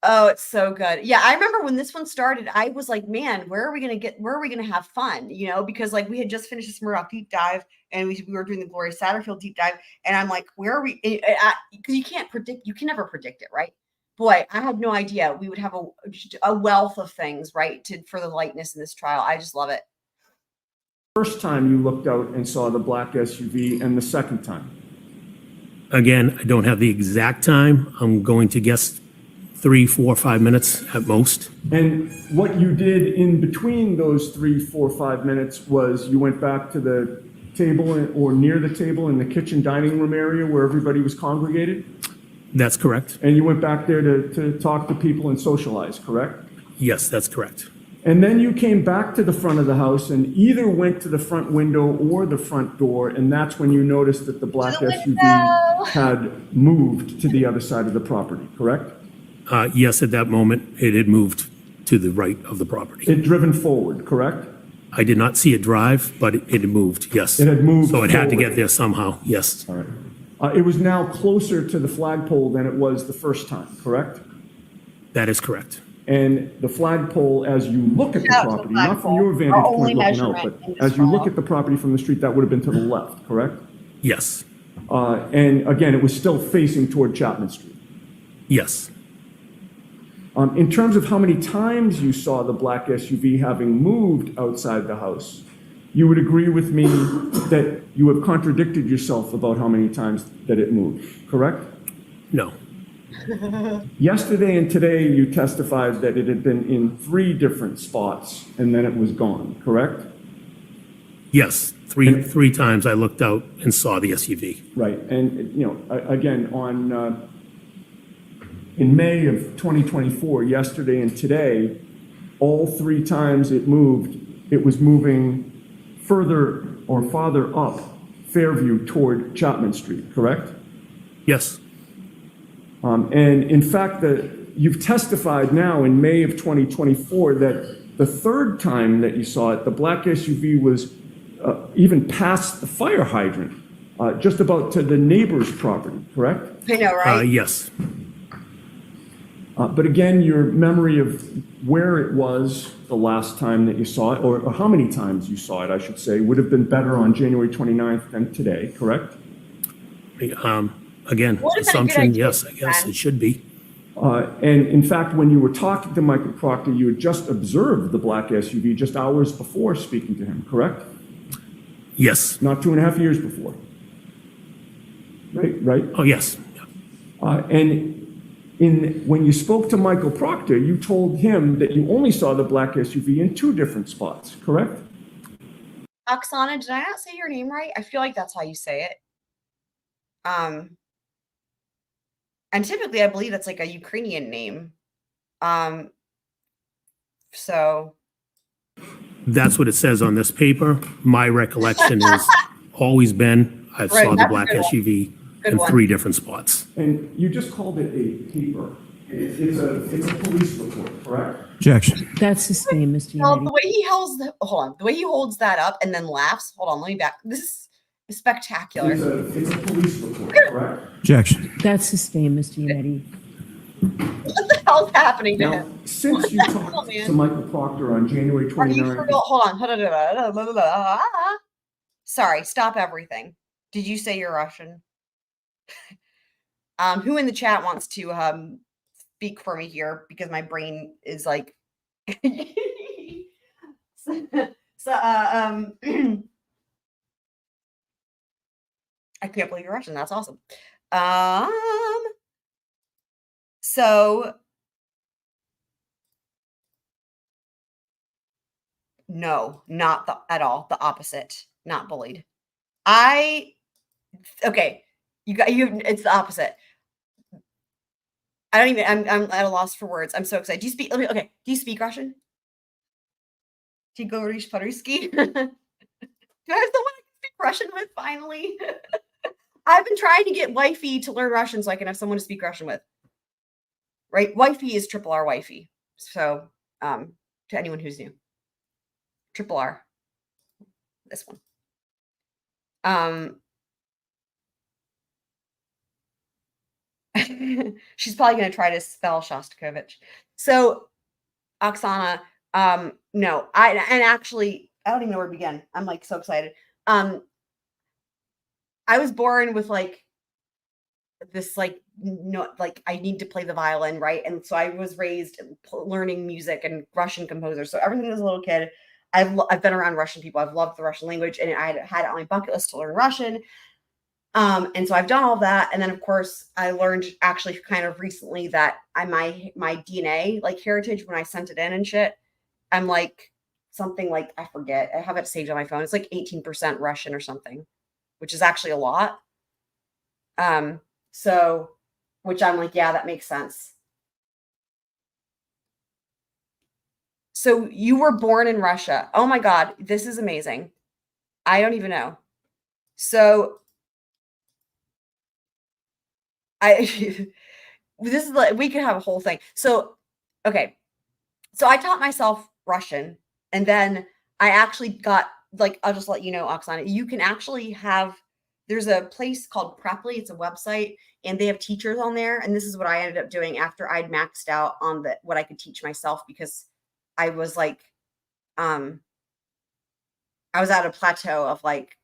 oh, it's so good. Yeah, I remember when this one started, I was like, man, where are we gonna have fun, because like we had just finished this Murdoch deep dive, and we were doing the Gloria Satterfield deep dive, and I'm like, where are we? Because you can never predict it, right? Boy, I had no idea we would have a wealth of things, right, for the lightness in this trial. I just love it. First time you looked out and saw the black SUV, and the second time? Again, I don't have the exact time. I'm going to guess 3, 4, 5 minutes at most. And what you did in between those 3, 4, 5 minutes was you went back to the table or near the table in the kitchen dining room area where everybody was congregated? That's correct. And you went back there to talk to people and socialize, correct? Yes, that's correct. And then you came back to the front of the house and either went to the front window or the front door, and that's when you noticed that the black SUV had moved to the other side of the property, correct? Yes, at that moment, it had moved to the right of the property. It driven forward, correct? I did not see it drive, but it had moved, yes. It had moved So it had to forward. get there somehow, yes. All right. It was now closer to the flagpole than it was the first time, correct? That is correct. And the flagpole, as you look at the Shout out to the property, not from your flagpole, vantage our point only looking out, measurement but in this as you look trial. at the property from the street, that would have been to the left, correct? Yes, And again, it was still facing toward Chapman Street. yes. In terms of how many times you saw the black SUV having moved outside the house, you would agree with me that you have contradicted yourself about how many times that it moved, correct? No, Yesterday and today, you testified that it had been in 3 different spots and then it was gone, correct? yes. Three times I looked out and saw the SUV. Right, and, again, in May of 2024, yesterday and today, all 3 times it moved, it was moving further or farther up Fairview toward Chapman Street, correct? Yes, And in fact, you've testified now in May of 2024 that the third time that you saw it, the black SUV was even past the fire hydrant, just about to the neighbor's property, correct? I know, right? Yes. But again, your memory of where it was the last time that you saw it, or how many times you saw it, I should say, would have been better on January 29th than today, correct? Again, What if I assumption, did yes, I guess then? it should be. And in fact, when you were talking to Michael Proctor, you had just observed the black SUV just hours before speaking to him, correct? Yes. Not 2.5 years before. Right? Oh, yes. And when you spoke to Michael Proctor, you told him that you only saw the black SUV in 2 different spots, correct? Oksana, did I not say your name right? I feel like that's how you say it. And typically I believe that's like a Ukrainian name. So That's what it says on this paper. My recollection has always been, I Right, saw the that's a black good one. SUV Good in one. 3 different spots. And you just called it a paper. It's a police report, correct? Objection. That's his name, Mr. well, Unity. the way he holds that up and then laughs. Hold on, let me back. This is spectacular. It's a police report, correct? Objection. That's his name, Mr. Unity. What the hell's happening to Now, him? since you What the hell, talked man? to Michael Proctor on January Are you 29th, for real? Hold on. Sorry, stop everything. Did you say you're Russian? Who in the chat wants to speak for me here because my brain is like so I can't believe you're Russian. That's awesome. So no, not at all. The opposite. Not bullied. Okay. It's the opposite. I'm at a loss for words. I'm so excited. Do you speak, okay. Do you speak Russian? Do you go po-rусски? Do I have someone I can speak Russian with finally? I've been trying to get wifey to learn Russian so I can have someone to speak Russian with. Right? Wifey is triple R wifey. So, to anyone who's new. Triple R. This one. She's probably going to try to spell Shostakovich. So, Oksana, no, actually, I don't even know where to begin. I'm like so excited. I was born with like this, like, no, like I need to play the violin, right? And so I was raised learning music and Russian composers. So everything as a little kid, I've been around Russian people. I've loved the Russian language, and I had it on my bucket list to learn Russian. And so I've done all that. And then of course I learned actually kind of recently that my DNA, like heritage, when I sent it in and shit, I'm like something like, I forget, I have it saved on my phone. It's like 18% Russian or something, which is actually a lot. So, which I'm like, yeah, that makes sense. So you were born in Russia. Oh my God, this is amazing. I don't even know. So this is like, we could have a whole thing. So, okay. So I taught myself Russian, and then I actually got, like, I'll just let you know, Oksana, you can actually there's a place called Preply. It's a website, and they have teachers on there. And this is what I ended up doing after I'd maxed out on what I could teach myself, because I was like, I was at a plateau of like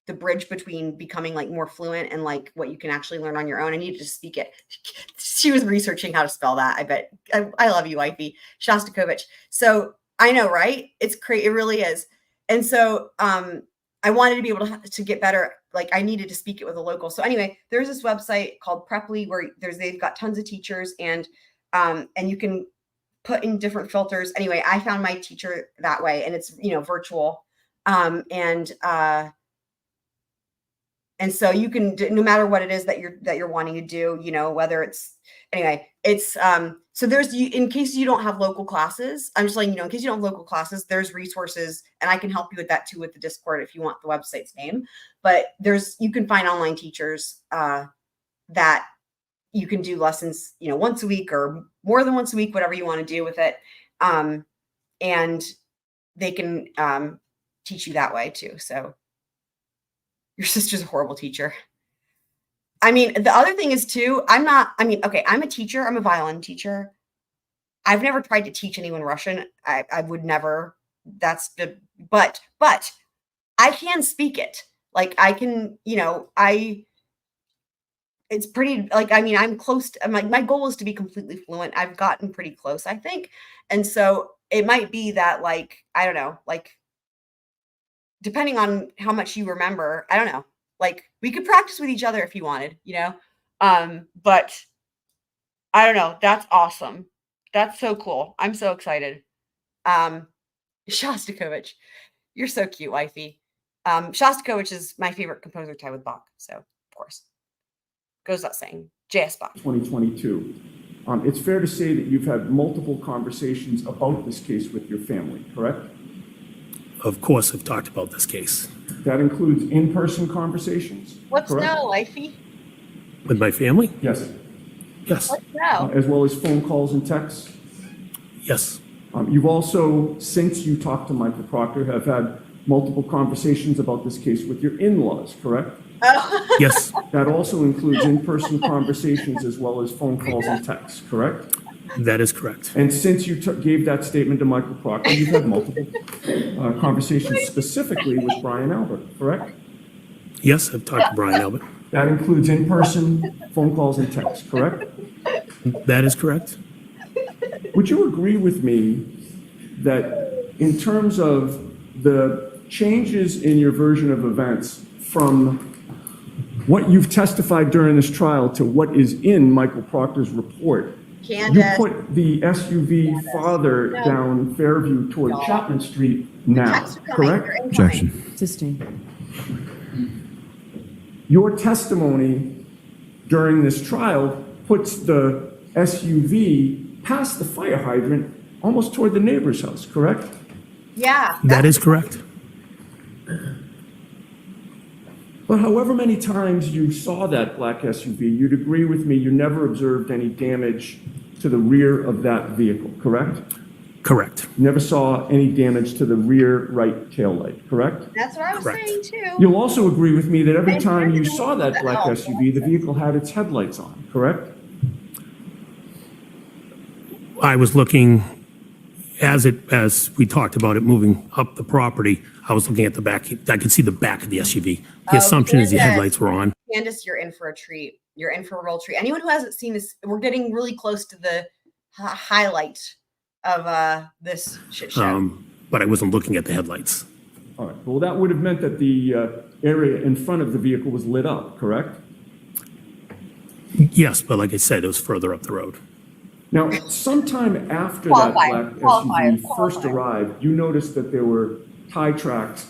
the bridge between becoming like more fluent and like what you can actually learn on your own. I needed to speak it. She was researching how to spell that. I bet. I love you, wifey. Shostakovich. So I know, right? It's crazy. It really is. And so I wanted to be able to get better. Like I needed to speak it with a local. So anyway, there's this website called Preply where they've got tons of teachers, and you can put in different filters. Anyway, I found my teacher that way, and it's, virtual. And so you can, no matter what it is that you're wanting to do, whether it's, anyway, it's, so in case you don't have local classes, I'm just letting you know, in case you don't have local classes, there's resources, and I can help you with that too, with the Discord, if you want the website's name. But you can find online teachers that you can do lessons, once a week or more than once a week, whatever you want to do with it. And they can teach you that way too. So your sister's a horrible teacher. I mean, the other thing is too, I'm a teacher. I'm a violin teacher. I've never tried to teach anyone Russian. I would never. But I can speak it. Like I can, it's pretty, like, I mean, I'm close to, my goal is to be completely fluent. I've gotten pretty close, I think. And so it might be that, like, I don't know, like, depending on how much you remember, I don't know, like, we could practice with each other if you wanted, but I don't know. That's awesome. That's so cool. I'm so excited. Shostakovich, you're so cute, wifey. Shostakovich is my favorite composer, tied with Bach. So, of course, goes without saying. J.S. Bach. 2022. It's fair to say that you've had multiple conversations about this case with your family, correct? Of course, I've talked about this case. That includes in-person conversations? What's correct? no, wifey? With my family? Yes. Yes. What's no? As well as phone calls and texts? Yes. You've also, since you talked to Michael Proctor, have had multiple conversations about this case with your in-laws, correct? Oh. Yes. That also includes in-person conversations as well as phone calls and texts, correct? That is correct. And since you gave that statement to Michael Proctor, you've had multiple conversations specifically with Brian Albert, correct? Yes, I've talked to Brian Albert. That includes in-person phone calls and texts, correct? That is correct. Would you agree with me that in terms of the changes in your version of events from what you've testified during this trial to what is in Michael Proctor's report, Candace. you put the SUV farther down Fairview toward Chapman Street now, Texts are coming. correct? They're incoming. Objection. Existing. Your testimony during this trial puts the SUV past the fire hydrant, almost toward the neighbor's house, correct? Yeah. That is correct. But however many times you saw that black SUV, you'd agree with me you never observed any damage to the rear of that vehicle, correct? Correct. Never saw any damage to the rear right taillight, correct? That's what I was Correct. saying too. You'll also agree with me that every And time you Brady saw that was black out. SUV, the vehicle had its headlights on, correct? I was looking, as we talked about it moving up the property, I was looking at the back. I could see the back of the SUV. The assumption is the Candace. headlights were on. Candace, you're in for a treat. You're in for a real treat. Anyone who hasn't seen this, we're getting really close to the highlight of this shit show. But I wasn't looking at the headlights. All right, well, that would have meant that the area in front of the vehicle was lit up, correct? Yes, but like I said, it was further up the road. Now, sometime after that black Qualifier. SUV first arrived, you noticed that there were tire tracks,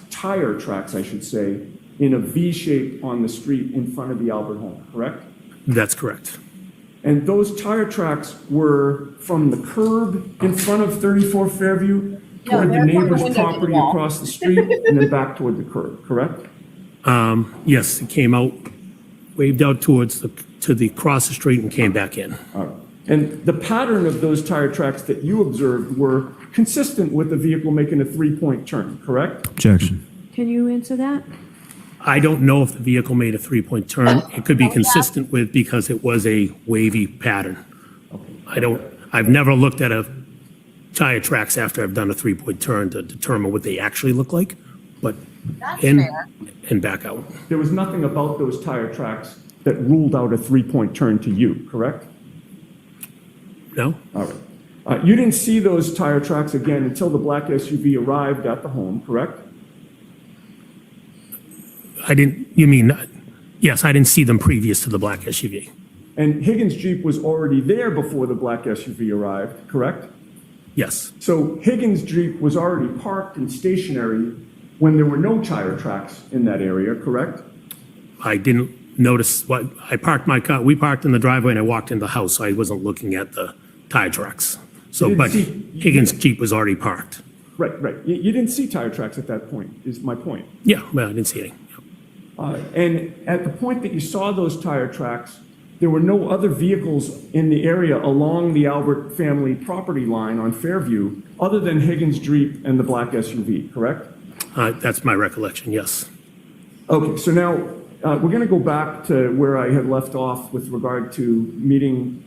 I should say, in a V shape on the street in front of the Albert home, correct? That's correct. And those tire tracks were from the curb in front of 34 Fairview toward the they're from the neighbor's window to the property wall. across the street and then back toward the curb, correct? Yes, it came out, waved out towards across the street and came back in. All right. And the pattern of those tire tracks that you observed were consistent with the vehicle making a three-point turn, correct? Objection. Can you answer that? I don't know if the vehicle made a three-point turn. It could be consistent with, because it was a wavy pattern. I've never looked at a tire tracks after I've done a three-point turn to determine what they actually look like, but That's in fair. and back out. There was nothing about those tire tracks that ruled out a three-point turn to you, correct? No? All right. You didn't see those tire tracks again until the black SUV arrived at the home, correct? Yes, I didn't see them previous to the black SUV. And Higgins' Jeep was already there before the black SUV arrived, correct? Yes, So Higgins' Jeep was already parked and stationary when there were no tire tracks in that area, correct? I didn't notice I parked my car, we parked in the driveway and I walked in the house, so I wasn't looking at the tire tracks. So, You but didn't see- Higgins' Jeep was already parked. Right, right. You didn't see tire tracks at that point, is my point. Yeah, well, I didn't see any. And at the point that you saw those tire tracks, there were no other vehicles in the area along the Albert family property line on Fairview other than Higgins Jeep and the black SUV, correct? That's my recollection, yes. Okay, so now we're going to go back to where I had left off with regard to meeting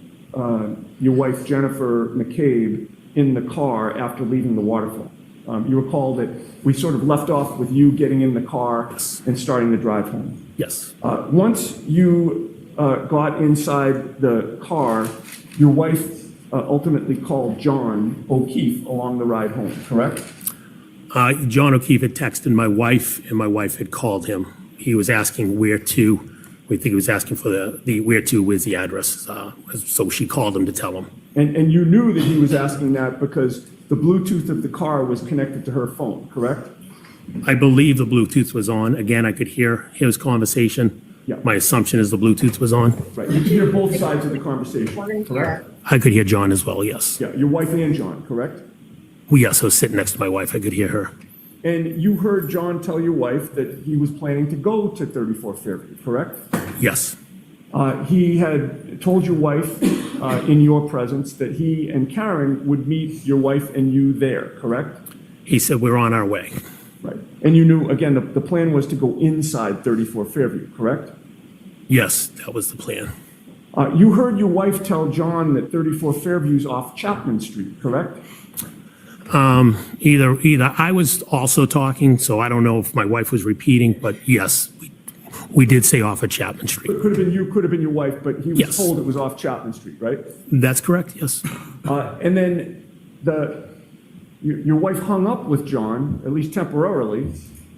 your wife, Jennifer McCabe, in the car after leaving the waterfall. You recall that we sort of left off with you getting in the car and starting the drive home. Yes. Once you got inside the car, your wife ultimately called John O'Keefe along the ride home, correct? John O'Keefe had texted my wife, and my wife had called him. He was asking where to. We think he was asking for the where to, where's the address. So she called him to tell him. And you knew that he was asking that because the Bluetooth of the car was connected to her phone, correct? I believe the Bluetooth was on. Again, I could hear his conversation. Yeah. My assumption is the Bluetooth was on. Right, you could hear both sides of the conversation, We're gonna correct? hear. I could hear John as well, yes. Yeah, your wife and John, correct? Well, yes, I was sitting next to my wife. I could hear her. And you heard John tell your wife that he was planning to go to 34 Fairview, correct? Yes. He had told your wife in your presence that he and Karen would meet your wife and you there, correct? He said, we're on our way. Right. And you knew, again, the plan was to go inside 34 Fairview, correct? Yes, that was the plan. You heard your wife tell John that 34 Fairview's off Chapman Street, correct? Either I was also talking, so I don't know if my wife was repeating, but yes, we did say off of Chapman Street. It could have been you, could have been your wife, but he was Yes. told it was off Chapman Street, right? That's correct, yes. And then your wife hung up with John, at least temporarily,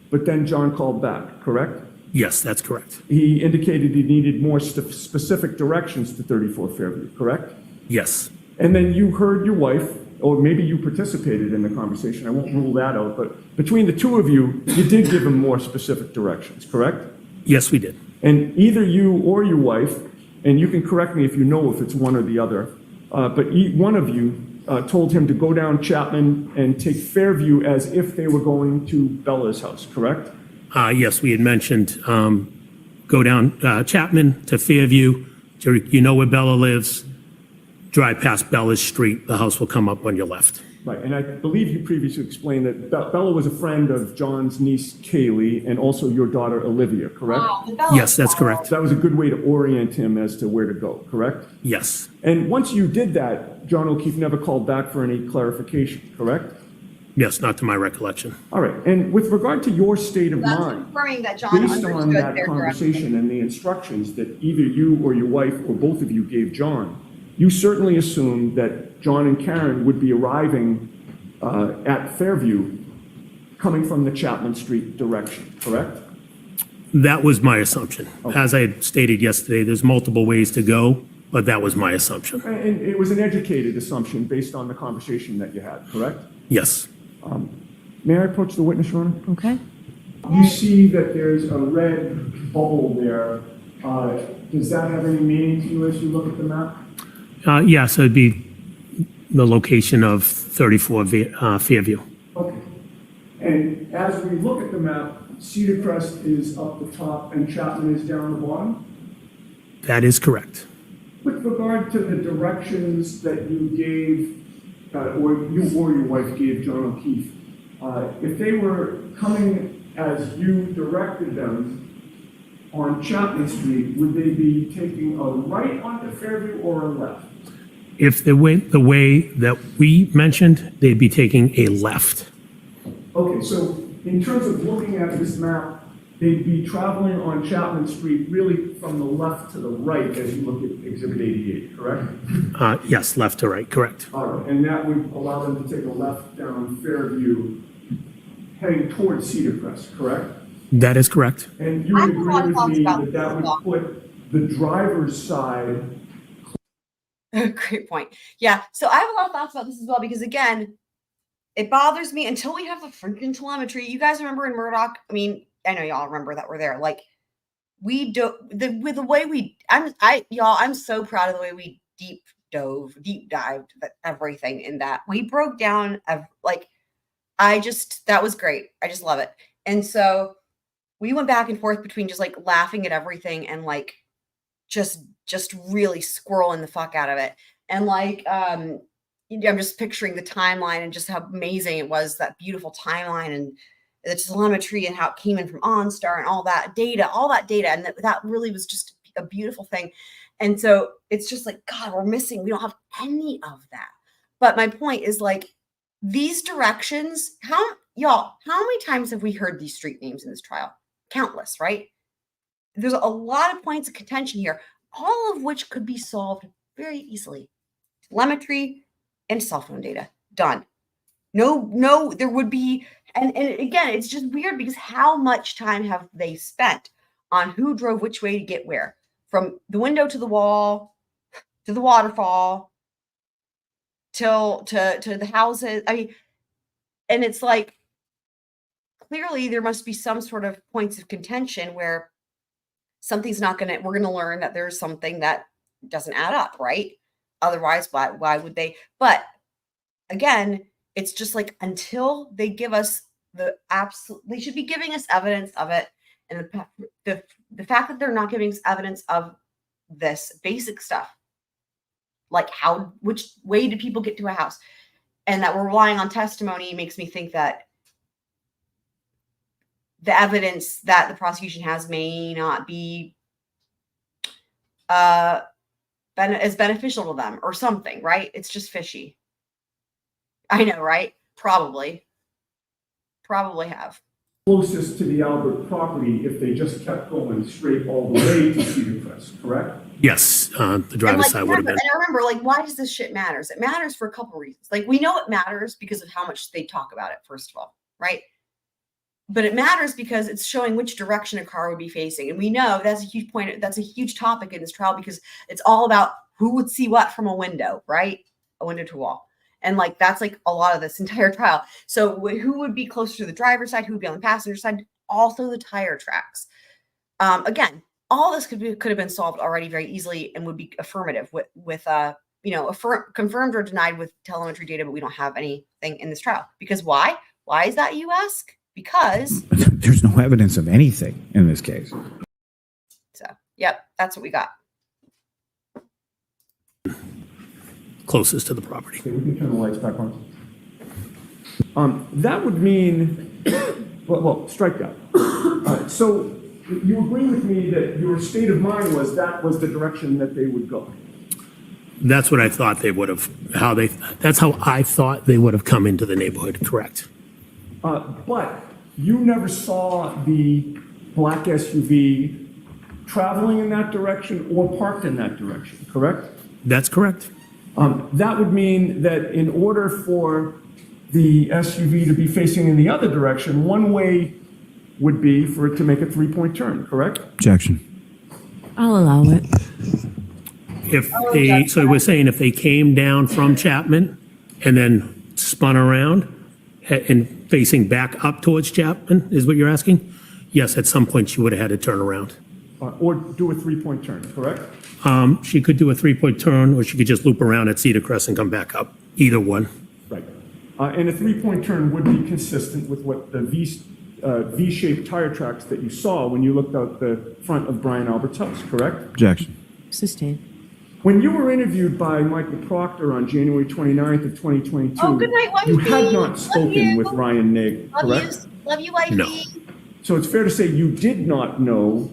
but then John called back, correct? Yes, that's correct. He indicated he needed more specific directions to 34 Fairview, correct? Yes. And then you heard your wife, or maybe you participated in the conversation, I won't rule that out, but between the two of you, you did give him more specific directions, correct? Yes, we did. And either you or your wife, and you can correct me if you know if it's one or the other, but one of you told him to go down Chapman and take Fairview as if they were going to Bella's house, correct? Yes, we had mentioned go down Chapman to Fairview. You know where Bella lives. Drive past Bella's street. The house will come up on your left. Right, and I believe you previously explained that Bella was a friend of John's niece Kaylee and also your daughter Olivia, correct? Yes, that's correct. So that was a good way to orient him as to where to go, correct? Yes. And once you did that, John O'Keefe never called back for any clarification, correct? Yes, not to my recollection. All right, and with regard to your state of That's mind, confirming that John based on understood that their direction. conversation and the instructions that either you or your wife or both of you gave John, you certainly assumed that John and Karen would be arriving at Fairview coming from the Chapman Street direction, correct? That was my assumption. As I had stated yesterday, there's multiple ways to go, but that was my assumption. And it was an educated assumption based on the conversation that you had, correct? Yes. May I approach the witness, Your Honor? Okay. You see that there's a red bubble there. Does that have any meaning to you as you look at the map? Yes, it'd be the location of 34 Fairview. Okay. And as we look at the map, Cedar Crest is up the top and Chapman is down the bottom? That is correct. With regard to the directions that you gave, or you or your wife gave John O'Keefe, if they were coming as you directed them on Chapman Street, would they be taking a right onto Fairview or a left? If they went the way that we mentioned, they'd be taking a left. Okay, so in terms of looking at this map, they'd be traveling on Chapman Street really from the left to the right as you look at Exhibit 88, correct? Yes, left to right, correct. All right, and that would allow them to take a left down Fairview, heading towards Cedar Crest, correct? That is correct. And you would I have a lot agree of thoughts with me about that that this. would put the driver's side. Great point. Yeah. So I have a lot of thoughts about this as well, because again, it bothers me until we have the freaking telemetry. You guys remember in Murdoch? I mean, I know y'all remember that we're there. Like, we do with the way we, I'm so proud of the way we deep dived everything in that. We broke down that was great. I just love it. And so we went back and forth between just like laughing at everything and like just really squirreling the fuck out of it. And like, I'm just picturing the timeline and just how amazing it was, that beautiful timeline and the telemetry and how it came in from OnStar and all that data. And that really was just a beautiful thing. And so it's just like, God, we don't have any of that. But my point is like, these directions, how many times have we heard these street names in this trial? Countless, right? There's a lot of points of contention here, all of which could be solved very easily. Telemetry and cell phone data, done. No, there would be, and again, it's just weird because how much time have they spent on who drove which way to get where? From the window to the wall, to the waterfall, to the houses. I mean, and it's like, clearly there must be some sort of points of contention where we're gonna learn that there's something that doesn't add up, right? Otherwise, why would they? But again, it's just like, until they give us they should be giving us evidence of it. And the fact that they're not giving us evidence of this basic stuff, like which way did people get to a house, and that we're relying on testimony, makes me think that the evidence that the prosecution has may not be as beneficial to them or something, right? It's just fishy. I know, right? Probably have. Closest to the Albert property if they just kept going straight all the way to Cedar Crest, correct? Yes, the driver's side would have been. And I remember, like, why does this shit matters? It matters for a couple reasons. Like, we know it matters because of how much they talk about it, first of all, right? But it matters because it's showing which direction a car would be facing. And we know that's a huge point. That's a huge topic in this trial because it's all about who would see what from a window, right? A window to a wall. And like, that's like a lot of this entire trial. So who would be closer to the driver's side? Who would be on the passenger side? Also the tire tracks. Again, all this could have been solved already very easily and would be affirmative with confirmed or denied with telemetry data, but we don't have anything in this trial. Because why? Why is that, you ask? Because There's no evidence of anything in this case. So, yep, that's what we got. Closest to the property. Okay, we can turn the lights back on. That would mean, well, strike that. So you agree with me that your state of mind was that was the direction that they would go? That's what I thought they would have, that's how I thought they would have come into the neighborhood, correct? But you never saw the black SUV traveling in that direction or parked in that direction, correct? That's correct. That would mean that in order for the SUV to be facing in the other direction, one way would be for it to make a three-point turn, correct? Objection. I'll allow it. So we're saying if they came down from Chapman and then spun around and facing back up towards Chapman, is what you're asking? Yes, at some point she would have had to turn around. Or do a three-point turn, correct? She could do a three-point turn, or she could just loop around at Cedar Crest and come back up. Either one. Right. And a three-point turn would be consistent with what the V-shaped tire tracks that you saw when you looked out the front of Brian Albert's house, correct? Objection. Sustained. When you were interviewed by Michael Proctor on January 29th of 2022, Oh, good night, wifey. you had not Love spoken you. with Ryan Nagel, correct? Love you, wifey. No. So it's fair to say you did not know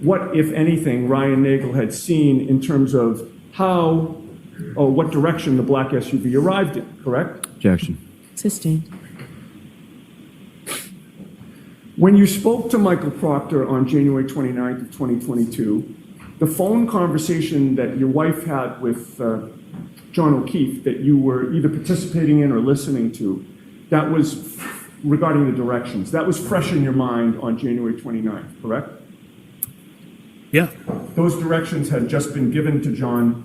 what, if anything, Ryan Nagel had seen in terms of how or what direction the black SUV arrived in, correct? Objection. Sustained. When you spoke to Michael Proctor on January 29th of 2022, the phone conversation that your wife had with John O'Keefe that you were either participating in or listening to, that was regarding the directions, that was fresh in your mind on January 29th, correct? Yeah. Those directions had just been given to John,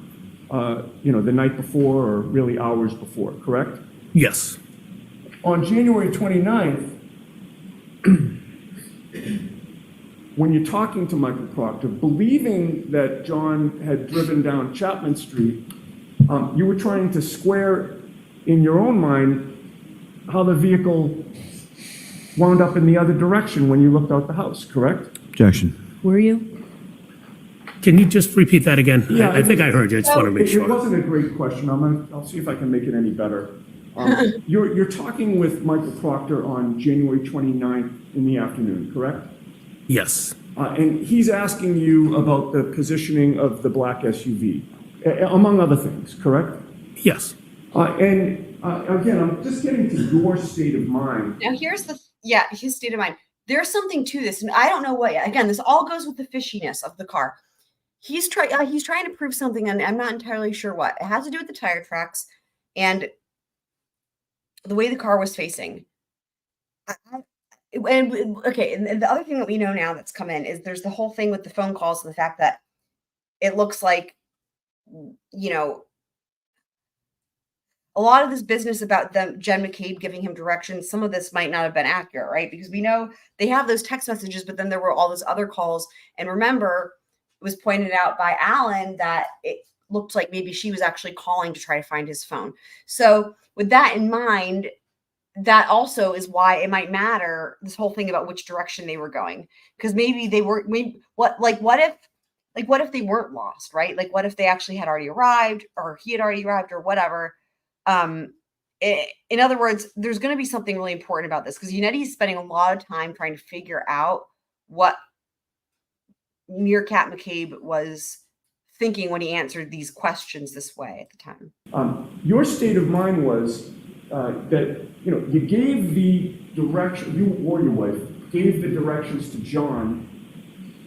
the night before or really hours before, correct? Yes. On January 29th, when you're talking to Michael Proctor, believing that John had driven down Chapman Street, you were trying to square in your own mind how the vehicle wound up in the other direction when you looked out the house, correct? Objection. Were you? Can you just repeat that again? Yeah, I think I heard you. I just want to make It sure. wasn't a great question. I'll see if I can make it any better. You're talking with Michael Proctor on January 29th in the afternoon, correct? Yes. And he's asking you about the positioning of the black SUV, among other things, correct? Yes. Again, I'm just getting to your state of mind. Now here's his state of mind. There's something to this, and I don't know what. Again, this all goes with the fishiness of the car. He's trying to prove something, and I'm not entirely sure what. It has to do with the tire tracks and the way the car was facing. Okay, and the other thing that we know now that's come in is there's the whole thing with the phone calls and the fact that it looks like, a lot of this business about Jen McCabe giving him directions, some of this might not have been accurate, right? Because we know they have those text messages, but then there were all those other calls. And remember, it was pointed out by Alan that it looked like maybe she was actually calling to try to find his phone. So with that in mind, that also is why it might matter, this whole thing about which direction they were going. Because maybe they were, what if they weren't lost, right? Like what if they actually had already arrived, or he had already arrived, or whatever. In other words, there's going to be something really important about this, because Unetti's spending a lot of time trying to figure out what Meerkat McCabe was thinking when he answered these questions this way at the time. Your state of mind was that you gave the direction, you or your wife gave the directions to John,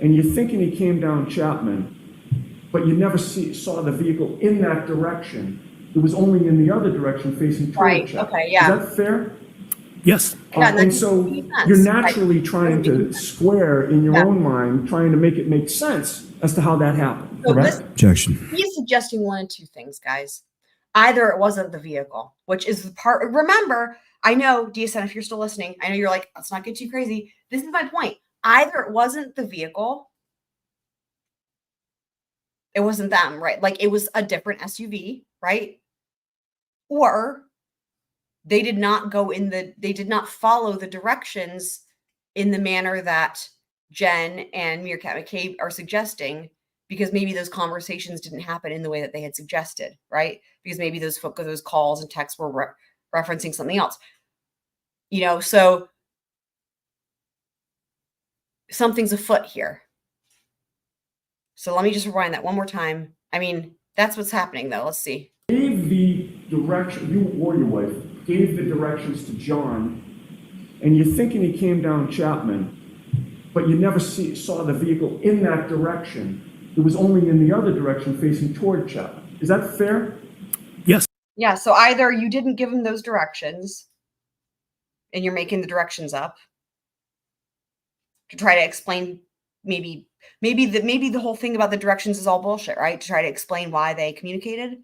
and you're thinking he came down Chapman, but you never saw the vehicle in that direction. It was only in the other direction facing toward Chapman. Okay, yeah. Is that fair? Yes. And so you're naturally trying to square in your own mind, trying to make it make sense as to how that happened, So correct? Objection. He's suggesting one of two things, guys. Either it wasn't the vehicle, which is the part. Remember, I know, DSN, if you're still listening, I know you're like, let's not get too crazy. This is my point. Either it wasn't the vehicle, it wasn't them, right? Like it was a different SUV, right? Or they did not follow the directions in the manner that Jen and Meerkat McCabe are suggesting, because maybe those conversations didn't happen in the way that they had suggested, right? Because maybe those calls and texts were referencing something else. So something's afoot here. So let me just rewind that one more time. I mean, that's what's happening, though. Let's see. Gave the direction, you or your wife gave the directions to John, and you're thinking he came down Chapman, but you never saw the vehicle in that direction. It was only in the other direction facing toward Chapman. Is that fair? Yes. Yeah, so either you didn't give him those directions and you're making the directions up to try to explain maybe the whole thing about the directions is all bullshit, right? To try to explain why they communicated,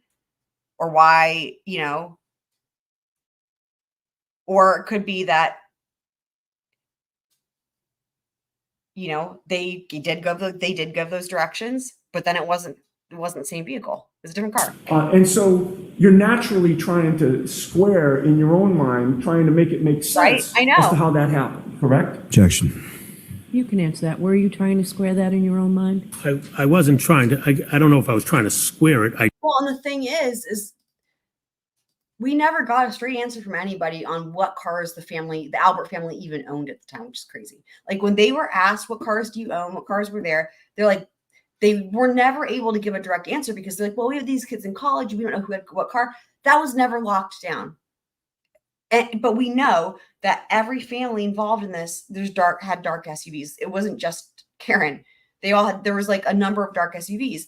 or why, or it could be that they did give those directions, but then it wasn't the same vehicle. It was a different car. And so you're naturally trying to square in your own mind, trying to make it make sense Right, I know. as to how that happened, correct? Objection. You can answer that. Were you trying to square that in your own mind? I wasn't trying to, I don't know if I was trying to square it. Well, and the thing is we never got a straight answer from anybody on what cars the Albert family even owned at the time, which is crazy. Like when they were asked, what cars do you own? What cars were there? They're like, they were never able to give a direct answer, because they're like, well, we have these kids in college. We don't know who had what car. That was never locked down. But we know that every family involved in this, had dark SUVs. It wasn't just Karen. There was like a number of dark SUVs.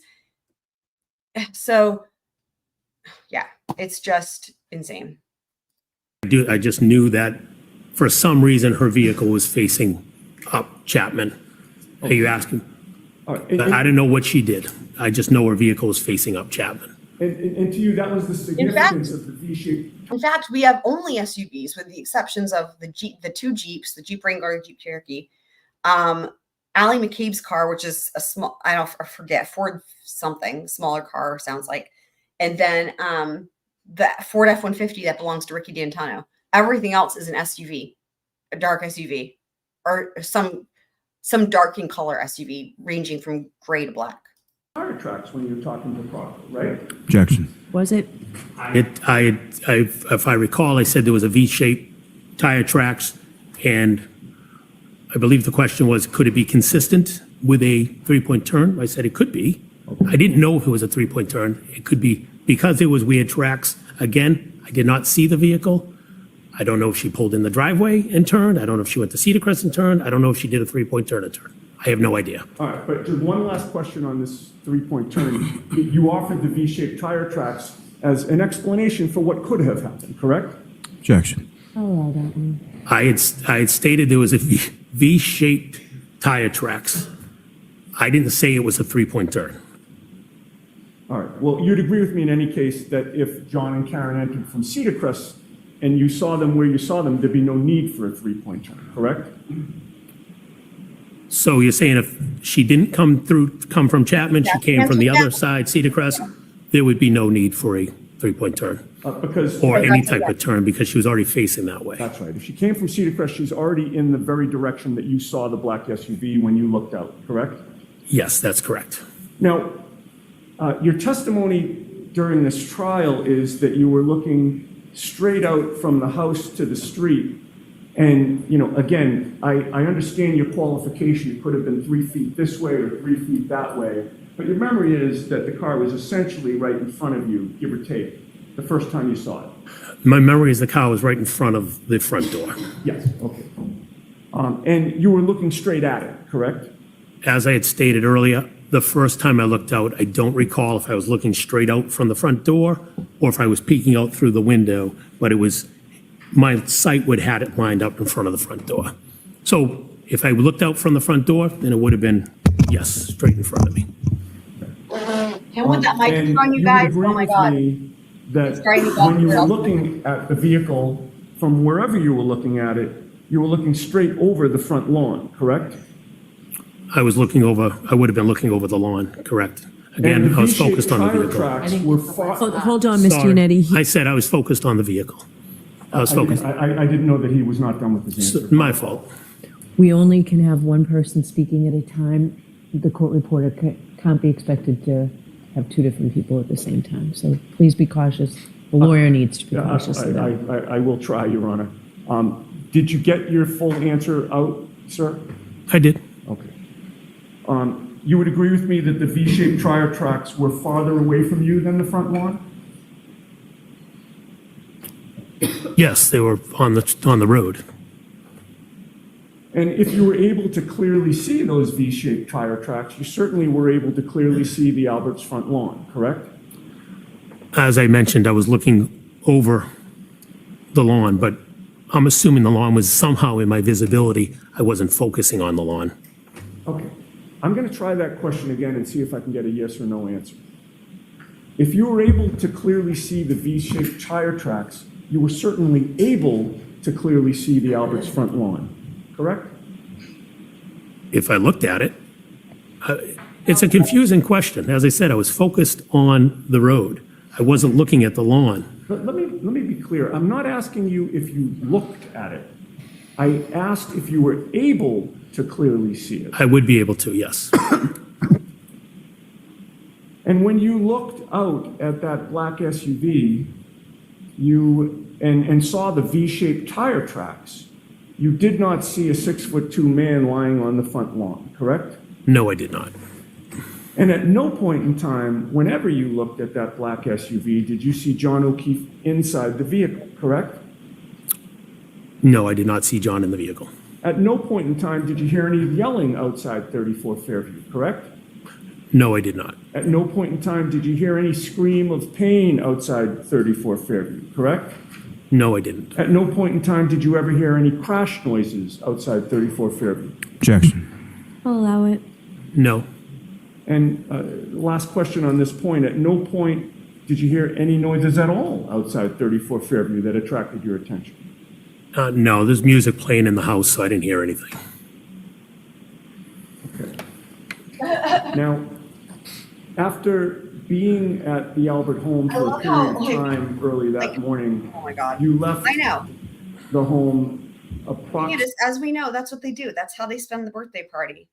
So yeah, it's just insane. I just knew that for some reason her vehicle was facing up Chapman. Are you asking? All right. I didn't know what she did. I just know her vehicle was facing up Chapman. And to you, that was the significance of the V-shape. In fact, we have only SUVs, with the exceptions of the two Jeeps, the Jeep Wrangler and Jeep Cherokee. Allie McCabe's car, which is a small, I forget, Ford something, smaller car, sounds like. And then the Ford F-150 that belongs to Ricky D'Antano. Everything else is an SUV, a dark SUV, or some dark in color SUV ranging from gray to black. tire tracks when you're talking to Proctor, right? Objection. Was it? If I recall, I said there was a V-shaped tire tracks, and I believe the question was, could it be consistent with a three-point turn? I said it could be. I didn't know if it was a three-point turn. It could be because it was weird tracks. Again, I did not see the vehicle. I don't know if she pulled in the driveway and turned. I don't know if she went to Cedar Crest and turned. I don't know if she did a three-point turn and turn. I have no idea. All right, but just one last question on this three-point turn. You offered the V-shaped tire tracks as an explanation for what could have happened, correct? Objection. I'll allow that one. I had stated there was a V-shaped tire tracks. I didn't say it was a three-point turn. All right, well, you'd agree with me in any case that if John and Karen entered from Cedar Crest and you saw them where you saw them, there'd be no need for a three-point turn, correct? So you're saying if she didn't come from Chapman, she came from the other side, Cedar Crest, there would be no need for a three-point turn Because or any type of turn because she was already facing that way. that's right. If she came from Cedar Crest, she's already in the very direction that you saw the black SUV when you looked out, correct? Yes, that's correct. Now, your testimony during this trial is that you were looking straight out from the house to the street. And, you know, again, I understand your qualification. It could have been 3 feet this way or 3 feet that way. But your memory is that the car was essentially right in front of you, give or take, the first time you saw it. My memory is the car was right in front of the front door. Yes, okay. And you were looking straight at it, correct? As I had stated earlier, the first time I looked out, I don't recall if I was looking straight out from the front door or if I was peeking out through the window, but it was, my sight would had it lined up in front of the front door. So if I looked out from the front door, then it would have been, yes, straight in front of me. And with that And microphone, you would guys, agree oh my with God. me that driving me when you were bonkers. looking at the vehicle, from wherever you were looking at it, you were looking straight over the front lawn, correct? I would have been looking over the lawn, correct? And Again, the I was V-shaped focused on the tire vehicle. tracks were far. Hold on, Mr. Sorry. Unetti. I said I was focused on the vehicle. I was focused. I didn't know that he was not done with his answer. My fault. We only can have one person speaking at a time. The court reporter can't be expected to have two different people at the same time. So please be cautious. The lawyer needs to be Yeah, cautious of that. I will try, Your Honor. Did you get your full answer out, sir? I did. Okay. You would agree with me that the V-shaped tire tracks were farther away from you than the front lawn? Yes, they were on the road. And if you were able to clearly see those V-shaped tire tracks, you certainly were able to clearly see the Albert's front lawn, correct? As I mentioned, I was looking over the lawn, but I'm assuming the lawn was somehow in my visibility. I wasn't focusing on the lawn. Okay. I'm going to try that question again and see if I can get a yes or no answer. If you were able to clearly see the V-shaped tire tracks, you were certainly able to clearly see the Albert's front lawn, correct? If I looked at it, it's a confusing question. As I said, I was focused on the road. I wasn't looking at the lawn. But let me be clear. I'm not asking you if you looked at it. I asked if you were able to clearly see it. I would be able to, yes. And when you looked out at that black SUV, and saw the V-shaped tire tracks, you did not see a 6'2" man lying on the front lawn, correct? No, I did not. And at no point in time, whenever you looked at that black SUV, did you see John O'Keefe inside the vehicle, correct? No, I did not see John in the vehicle. At no point in time did you hear any yelling outside 34 Fairview, correct? No, I did not. At no point in time did you hear any scream of pain outside 34 Fairview, correct? No, I didn't. At no point in time did you ever hear any crash noises outside 34 Fairview. Objection. I'll allow it. No. And last question on this point, at no point did you hear any noises at all outside 34 Fairview that attracted your attention? No, there's music playing in the house, so I didn't hear anything. Okay. Now, after being at the Albert home I for a love period how, of time early that morning, Oh my God. you left I know. the home Yeah, approximately. just as we know, that's what they do. That's how they spend the birthday party.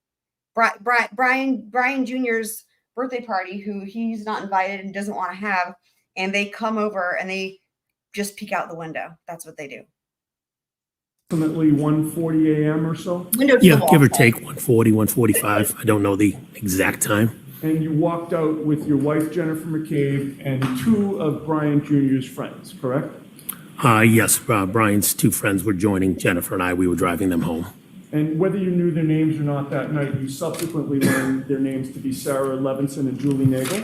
Brian Jr.'s birthday party who he's not invited and doesn't want to have, and they come over and they just peek out the window. That's what they do. Approximately 1:40 a.m. or so, Window to the Yeah, wall. give or take 140, 145. I don't know the exact time. and you walked out with your wife, Jennifer McCabe, and two of Brian Jr.'s friends, correct? Yes, Brian's two friends were joining Jennifer and I. We were driving them home. And whether you knew their names or not that night, you subsequently learned their names to be Sarah Levinson and Julie Nagel.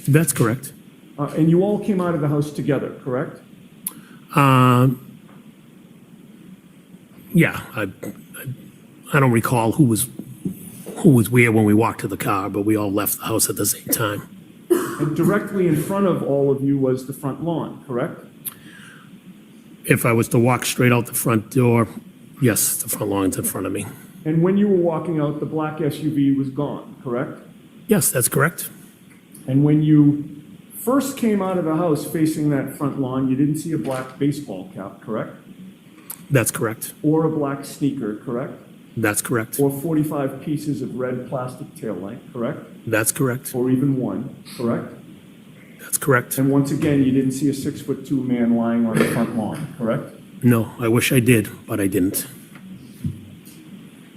That's correct. And you all came out of the house together, correct? Yeah, I don't recall who was where when we walked to the car, but we all left the house at the same time. And directly in front of all of you was the front lawn, correct? If I was to walk straight out the front door, yes, the front lawn's in front of me. And when you were walking out, the black SUV was gone, correct? Yes, that's correct. And when you first came out of the house facing that front lawn, you didn't see a black baseball cap, correct? That's correct. Or a black sneaker, correct? That's correct. Or 45 pieces of red plastic taillight, correct? That's correct. Or even one, correct? That's correct. And once again, you didn't see a 6'2" man lying on the front lawn, correct? No, I wish I did, but I didn't.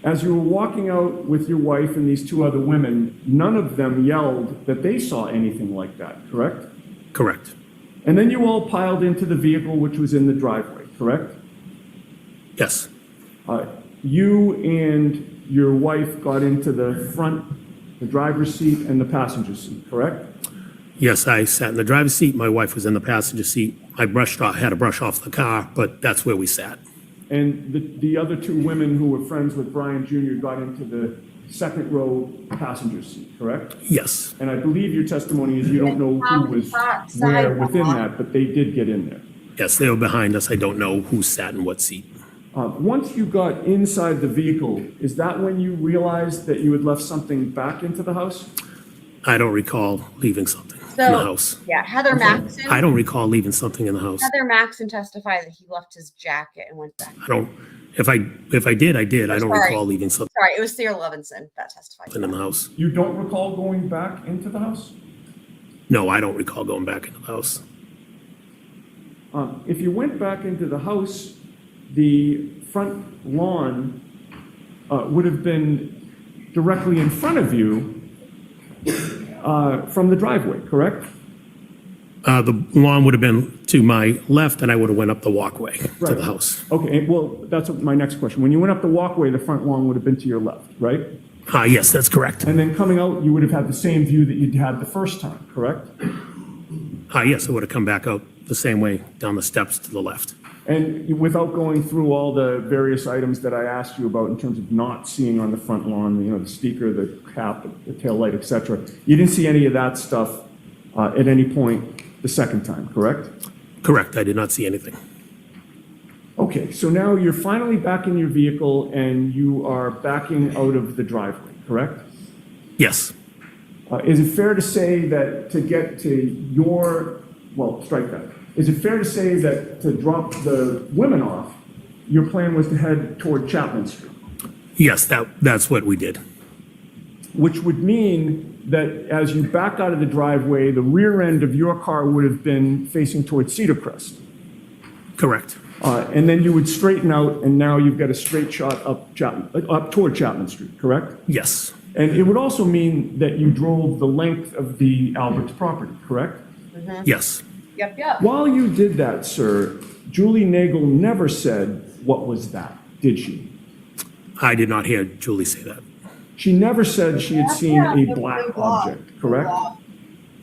As you were walking out with your wife and these two other women, none of them yelled that they saw anything like that, correct? Correct. And then you all piled into the vehicle which was in the driveway, correct? Yes. You and your wife got into the front, the driver's seat and the passenger seat, correct? Yes, I sat in the driver's seat. My wife was in the passenger seat. I had to brush off the car, but that's where we sat. And the other two women who were friends with Brian Jr. got into the second row passenger seat, correct? Yes. And I believe your testimony is you don't know who was where within that, but they did get in there. Yes, they were behind us. I don't know who sat in what seat. Once you got inside the vehicle, is that when you realized that you had left something back into the house? I don't recall leaving something in the house. Yeah, Heather Maxon. I don't recall leaving something in the house. Heather Maxon testified that he left his jacket and went back. I don't. If I did, I did. I don't Sorry. recall leaving something Sorry, it was Sarah Levinson that testified. in the house. You don't recall going back into the house? No, I don't recall going back into the house. If you went back into the house, the front lawn would have been directly in front of you from the driveway, correct? The lawn would have been to my left, and I would have went up the walkway to Right. the house. Okay, well, that's my next question. When you went up the walkway, the front lawn would have been to your left, right? Yes, that's correct. And then coming out, you would have had the same view that you'd had the first time, correct? Yes, I would have come back out the same way down the steps to the left. And without going through all the various items that I asked you about in terms of not seeing on the front lawn, you know, the speaker, the cap, the tail light, et cetera, you didn't see any of that stuff at any point the second time, correct? Correct. I did not see anything. Okay, so now you're finally back in your vehicle and you are backing out of the driveway, correct? Yes. Is it fair to say that to get to your, well, strike that. Is it fair to say that to drop the women off, your plan was to head toward Chapman Street? Yes, that's what we did. Which would mean that as you back out of the driveway, the rear end of your car would have been facing toward Cedar Crest. Correct. And then you would straighten out, and now you've got a straight shot up toward Chapman Street, correct? Yes. And it would also mean that you drove the length of the Alberts property, correct? Yes. Yep. While you did that, sir, Julie Nagel never said, "What was that?" Did she? I did not hear Julie say that. She never said she had seen a black object, correct?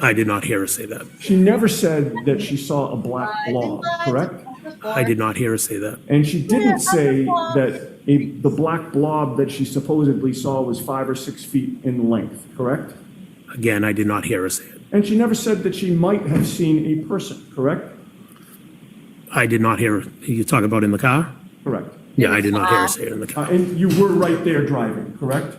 I did not hear her say that. She never said that she saw a black blob, correct? I did not hear her say that. And she didn't say that the black blob that she supposedly saw was 5 or 6 feet in length, correct? Again, I did not hear her say it. And she never said that she might have seen a person, correct? I did not hear her. You talking about in the car? Correct. Yeah, I did not hear her say it in the car. And you were right there driving, correct?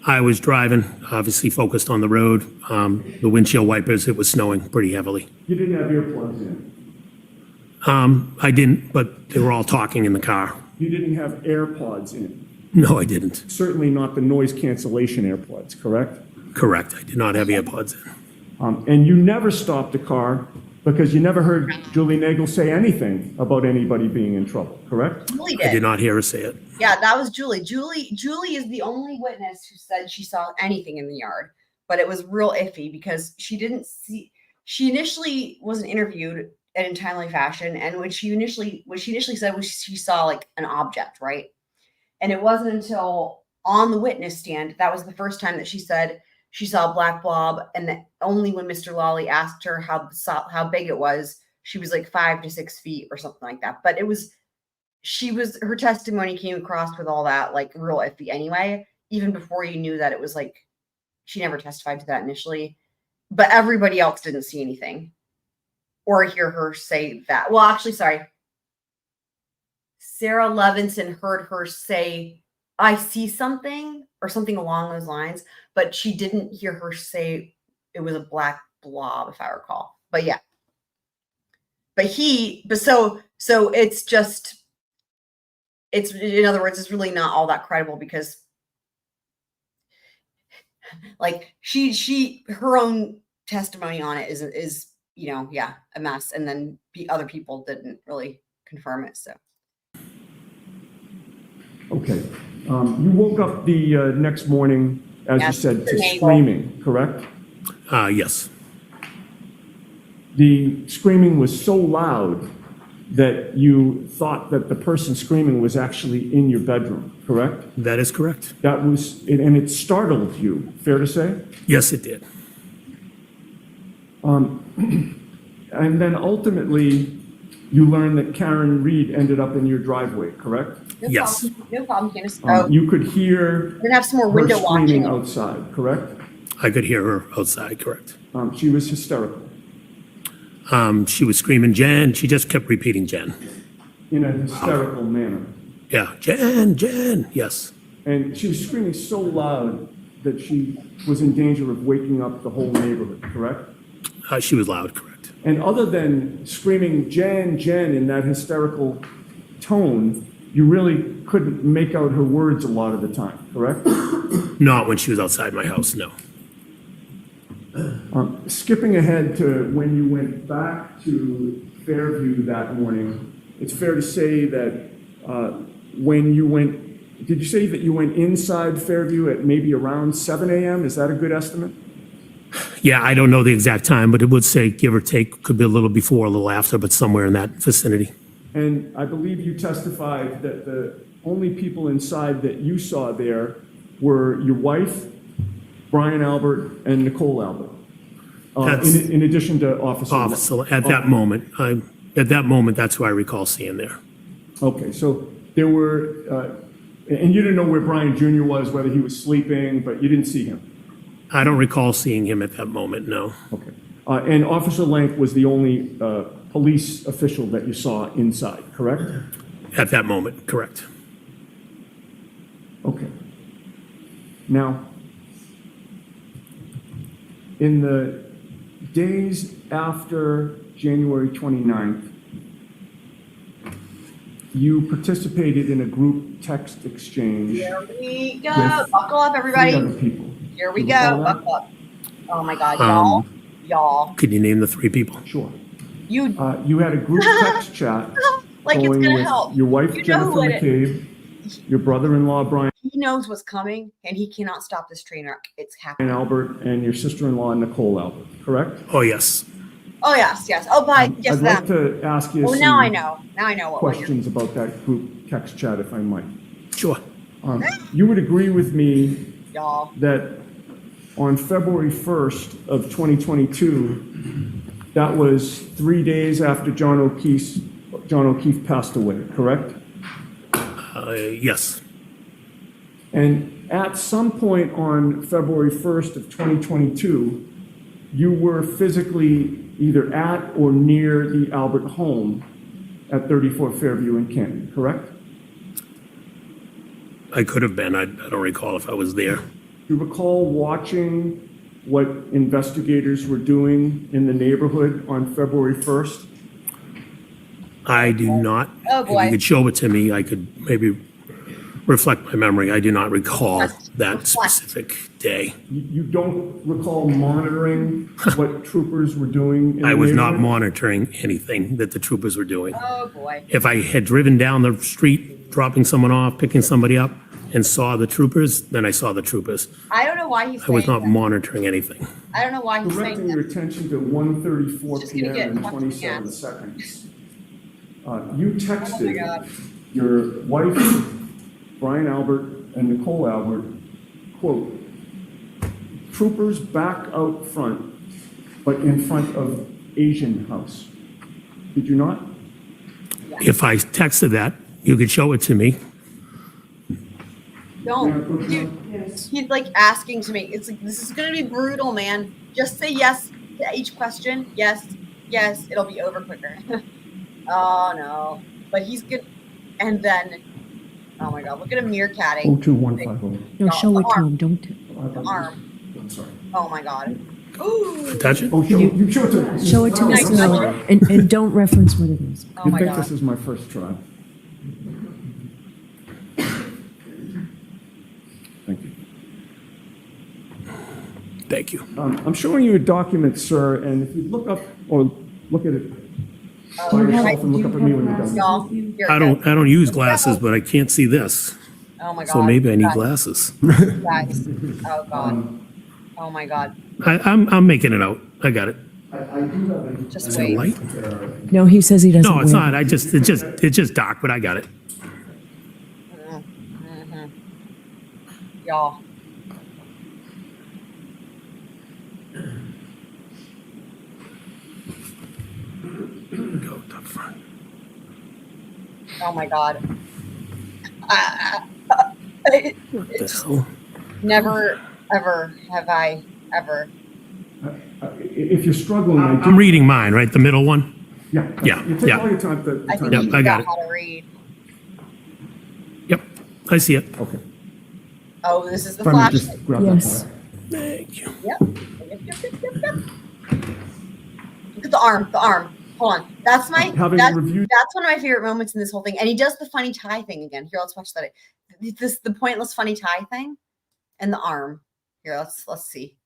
I was driving, obviously focused on the road. The windshield wipers, it was snowing pretty heavily. You didn't have earplugs in. I didn't, but they were all talking in the car. You didn't have AirPods in. No, I didn't. Certainly not the noise cancellation AirPods, correct? Correct. I did not have AirPods in. And you never stopped the car because you never heard Julie Nagel say anything about anybody being in trouble, correct? Julie I did. did not hear her say it. Yeah, that was Julie. Julie is the only witness who said she saw anything in the yard, but it was real iffy because she didn't see. She initially wasn't interviewed in a timely fashion, and what she initially said was she saw like an object, right? And it wasn't until on the witness stand that was the first time that she said she saw a black blob, and that only when Mr. Lawley asked her how big it was, she was like 5 to 6 feet or something like that. But it was. Her testimony came across with all that like real iffy anyway, even before you knew that it was like she never testified to that initially, but everybody else didn't see anything or hear her say that. Well, actually, sorry. Sarah Levinson heard her say, I see something or something along those lines, but she didn't hear her say it was a black blob, if I recall. But yeah. So it's just, it's, in other words, it's really not all that credible because like her own testimony on it is a mess, and then other people didn't really confirm it. So Okay. You woke up the next morning, as you said, to screaming, correct? Yes. The screaming was so loud that you thought that the person screaming was actually in your bedroom, correct? That is correct. That was, and it startled you, fair to say? Yes, it did. And then ultimately, you learned that Karen Reed ended up in your driveway, correct? Yes. No problem, Candace. You could hear We're gonna have some more her window screaming watching. outside, correct? I could hear her outside, correct. She was hysterical She was screaming, Jen. She just kept repeating Jen. in a hysterical manner. Yeah, Jen, Jen. Yes. And she was screaming so loud that she was in danger of waking up the whole neighborhood, correct? She was loud, correct. And other than screaming Jen, Jen in that hysterical tone, you really couldn't make out her words a lot of the time, correct? Not when she was outside my house, no. Skipping ahead to when you went back to Fairview that morning, it's fair to say that when you went, did you say that you went inside Fairview at maybe around 7 a.m.? Is that a good estimate? Yeah, I don't know the exact time, but it would say, give or take, could be a little before, a little after, but somewhere in that vicinity. And I believe you testified that the only people inside that you saw there were your wife, Brian Albert, and Nicole Albert. In addition to Officer. At that moment, that's who I recall seeing there. Okay, so there were, and you didn't know where Brian Jr. was, whether he was sleeping, but you didn't see him. I don't recall seeing him at that moment, no. Okay. And Officer Lank was the only police official that you saw inside, correct? At that moment, correct. Okay. Now, in the days after January 29th, you participated in a group text exchange. Here we go. With Buckle up, everybody. 3 other people. Here we You go. recall that? Buckle up. Oh my God, y'all. Could you name the 3 people? Sure. You You had a group text chat like it's going gonna with help. your wife, You know Jennifer what it- McCabe, your brother-in-law, Brian He knows what's coming, and he cannot stop this train wreck. It's happening. Albert, and your sister-in-law, Nicole Albert, correct? Oh, yes. Oh yes. Oh, bye. Yes, I'd like them. to ask you Oh, now I some know. Now I know what we're questions about that group text chat, if I might. Sure. You would agree with me y'all. that on February 1st of 2022, that was 3 days after John O'Keefe passed away, correct? Yes. And at some point on February 1st of 2022, you were physically either at or near the Albert home at 34 Fairview in Canton, correct? I could have been. I don't recall if I was there. Do you recall watching what investigators were doing in the neighborhood on February 1st? I do not. Oh, If boy. you could show it to me, I could maybe reflect my memory. I do not recall that Reflect. specific day. You don't recall monitoring what troopers were doing? In I the was not neighborhood? monitoring anything that the troopers were doing. Oh boy. If I had driven down the street, dropping someone off, picking somebody up, and saw the troopers, then I saw the troopers. I don't know why he's I was saying not that. monitoring anything. I don't know why he's saying Directing your that. attention to 1:34 Just gonna p.m. get and fucking 27 gas. seconds. You Oh my texted God. your wife, Brian Albert, and Nicole Albert, quote, "Troopers back out front, but in front of Asian house." Did you not? If I texted that, you could show it to me. Don't. Dude, he's like asking to me. It's like, this is gonna be brutal, man. Just say yes to each question. Yes, yes, it'll be over quicker. Oh no. But he's good. And then, oh my God, look at him meerkatting. 02150. No, show it to arm. him, don't. The arm. I'm sorry. Oh my God. Ooh. Touch it? Oh, you show it to Show it to Nice. us now, and don't reference what it is. Oh You my think God. this is my first try? Thank you. Thank you. I'm showing you a document, sir, and if you look up or look at it by yourself and look up at me when you're done. Y'all, you're I don't use glasses, but I can't see this. Oh my God. So maybe I need Guys, glasses. guys. Oh God. Oh my God. I'm making it out. I got it. I do have a. Just Is it wait. light? No, he says he doesn't. No, it's wear not. It's just dark, but I got it. Mhm. Y'all. Go up front. Oh my God. What the hell? Never, ever have I ever. If you're struggling, I do. I'm reading mine, right? The middle one? Yeah. Yeah, You take yeah. all your time. The I time think you you I got forgot it. how to read. Yep. I see it. need. Okay. Oh, this is the If I may flash. just grab that Yes. back. Thank you. Yep. Yep. Look at the arm. The arm. Hold on. That's my. Having That's, reviewed- that's one of my favorite moments in this whole thing. And he does the funny tie thing again. Here, let's watch that. The pointless funny tie thing, and the arm. Here, let's see.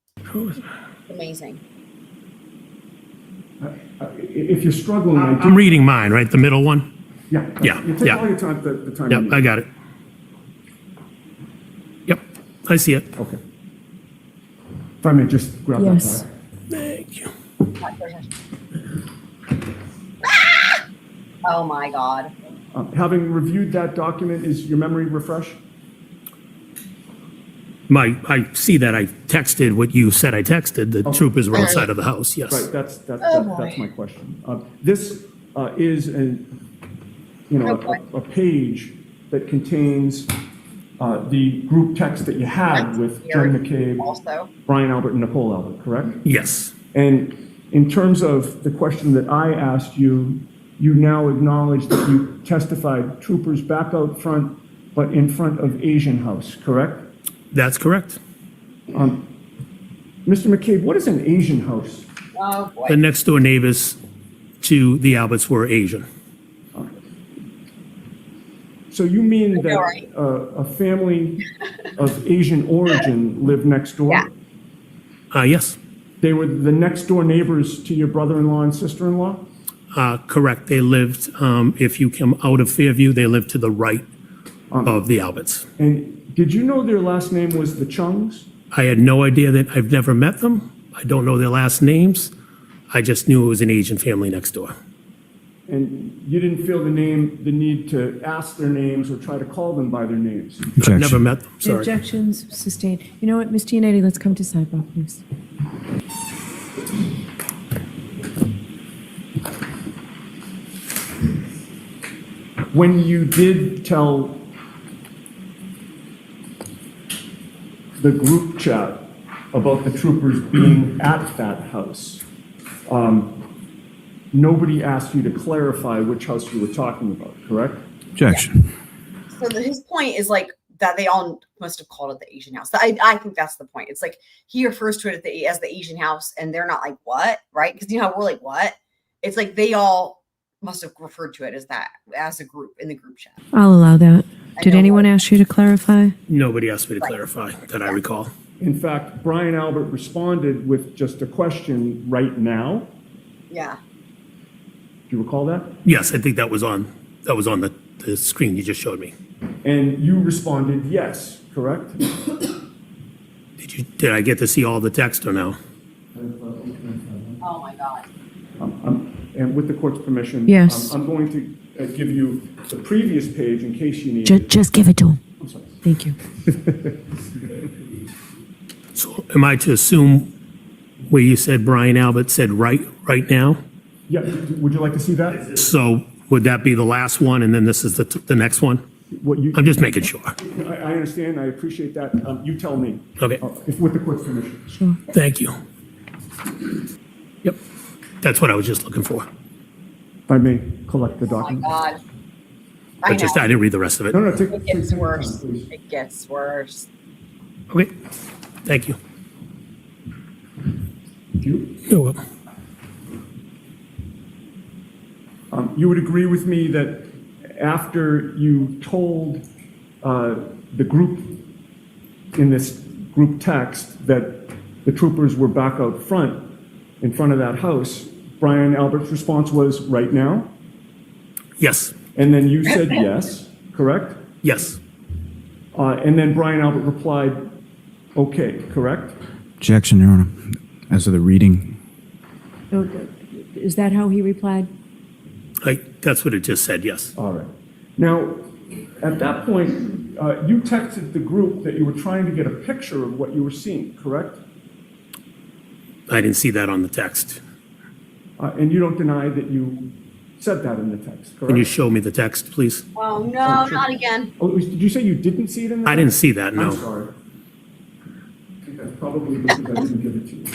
Amazing. If you're struggling, I do. I'm reading mine, right? The middle one? Yeah. Yeah, You take yeah. all your time. The time. you Yep, need. I got it. Yep, I see it. Okay. If I may just grab Yes. that back. Thank you. Ah! Oh my God. Having reviewed that document, is your memory refreshed? I see that I texted what you said I texted. The troopers were outside of the house, yes. Right, that's Oh, boy. that's my question. This is Oh, boy. a page that contains the group text that you had That's with weird. Jen McCabe, Also. Brian Albert, and Nicole Albert, correct? Yes, And in terms of the question that I asked you, you now acknowledge that you testified troopers back out front, but in front of Asian house, correct? that's correct. Mr. McCabe, what is an Asian house? Oh boy. The next door neighbors to the Alberts were Asian. So you mean know, that right? a family of Asian origin lived next door? Yeah. Yes, They were the next door neighbors to your brother-in-law and sister-in-law? correct. They lived, if you come out of Fairview, they lived to the right of the Alberts. And did you know their last name was the Chungs? I had no idea that I've never met them. I don't know their last names. I just knew it was an Asian family next door. And you didn't feel the need to ask their names or try to call them by their names? I've never Objection. met them, The sorry. objections sustained. You know what, Ms. Giannetti, let's come to sidebar, please. When you did tell the group chat about the troopers being at that house, nobody asked you to clarify which house you were talking about, correct? Objection. So his point is like that they all must have called it the Asian house. I think that's the point. It's like he refers to it as the Asian house, and they're not like, what, right? Because you know how we're like, what? It's like they all must have referred to it as that, as a group in the group chat. I'll allow that. I Did know anyone ask you to clarify? Nobody asked me to clarify that I recall. In fact, Brian Albert responded with just a question right now. Yeah. Do you recall that? Yes, I think that was on the screen you just showed me. And you responded yes, correct? Did I get to see all the text or no? Oh my God. And with the court's permission, Yes. I'm going to give you the previous page in case you need it. Just give it to him. I'm sorry. Thank you. So am I to assume where you said Brian Albert said right now? Yeah, would you like to see that? So would that be the last one and then this is the next one? What you, I'm just making sure. I understand, I appreciate that. You tell me. Okay. If with the court's permission. Sure. Thank you. Yep, that's what I was just looking for. If I may collect the Oh my document. God. I know. didn't read the rest of it. No, no, take It take gets your time, worse. please. It gets worse. Okay, thank you. You? You're welcome. You would agree with me that after you told the group in this group text that the troopers were back out front, in front of that house, Brian Albert's response was, right now? Yes, And then you said yes, correct? yes, And then Brian Albert replied, okay, correct? Objection, Your Honor. As of the reading, Oh, is that how he replied? that's what it just said, yes. All right. Now, at that point, you texted the group that you were trying to get a picture of what you were seeing, correct? I didn't see that on the text. And you don't deny that you said that in the text, correct? Can you show me the text, please? Oh no, not again. Oh, did you say you didn't see it in the I text? didn't see that, no. I'm sorry. I think that's probably because I didn't give it to you.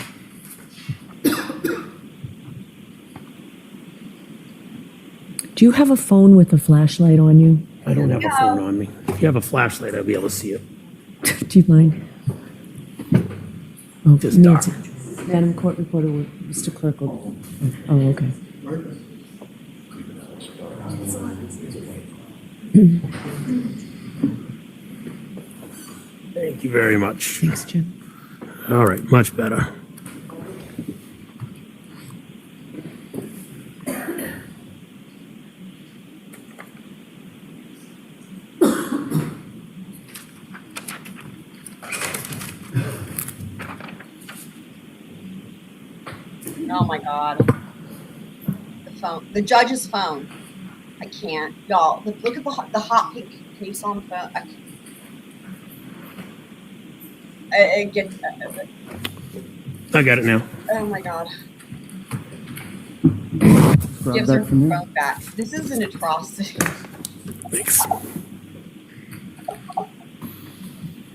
Do you have a phone with a flashlight on you? I don't have a phone on me. If you have a flashlight, I'll be able to see it. Do you mind? Oh, Just dark. Nancy. Madam Court Reporter, Mr. Clerk will. Oh, okay. Thank you very much. Thanks, Jim. All right, much better. Oh my God. The phone, the judge's phone. I can't, y'all. Look at the hot pink case on the phone. It gets. I got it now. Oh my God. Grab Gives her that from you. phone back. This is an atrocity. Thanks.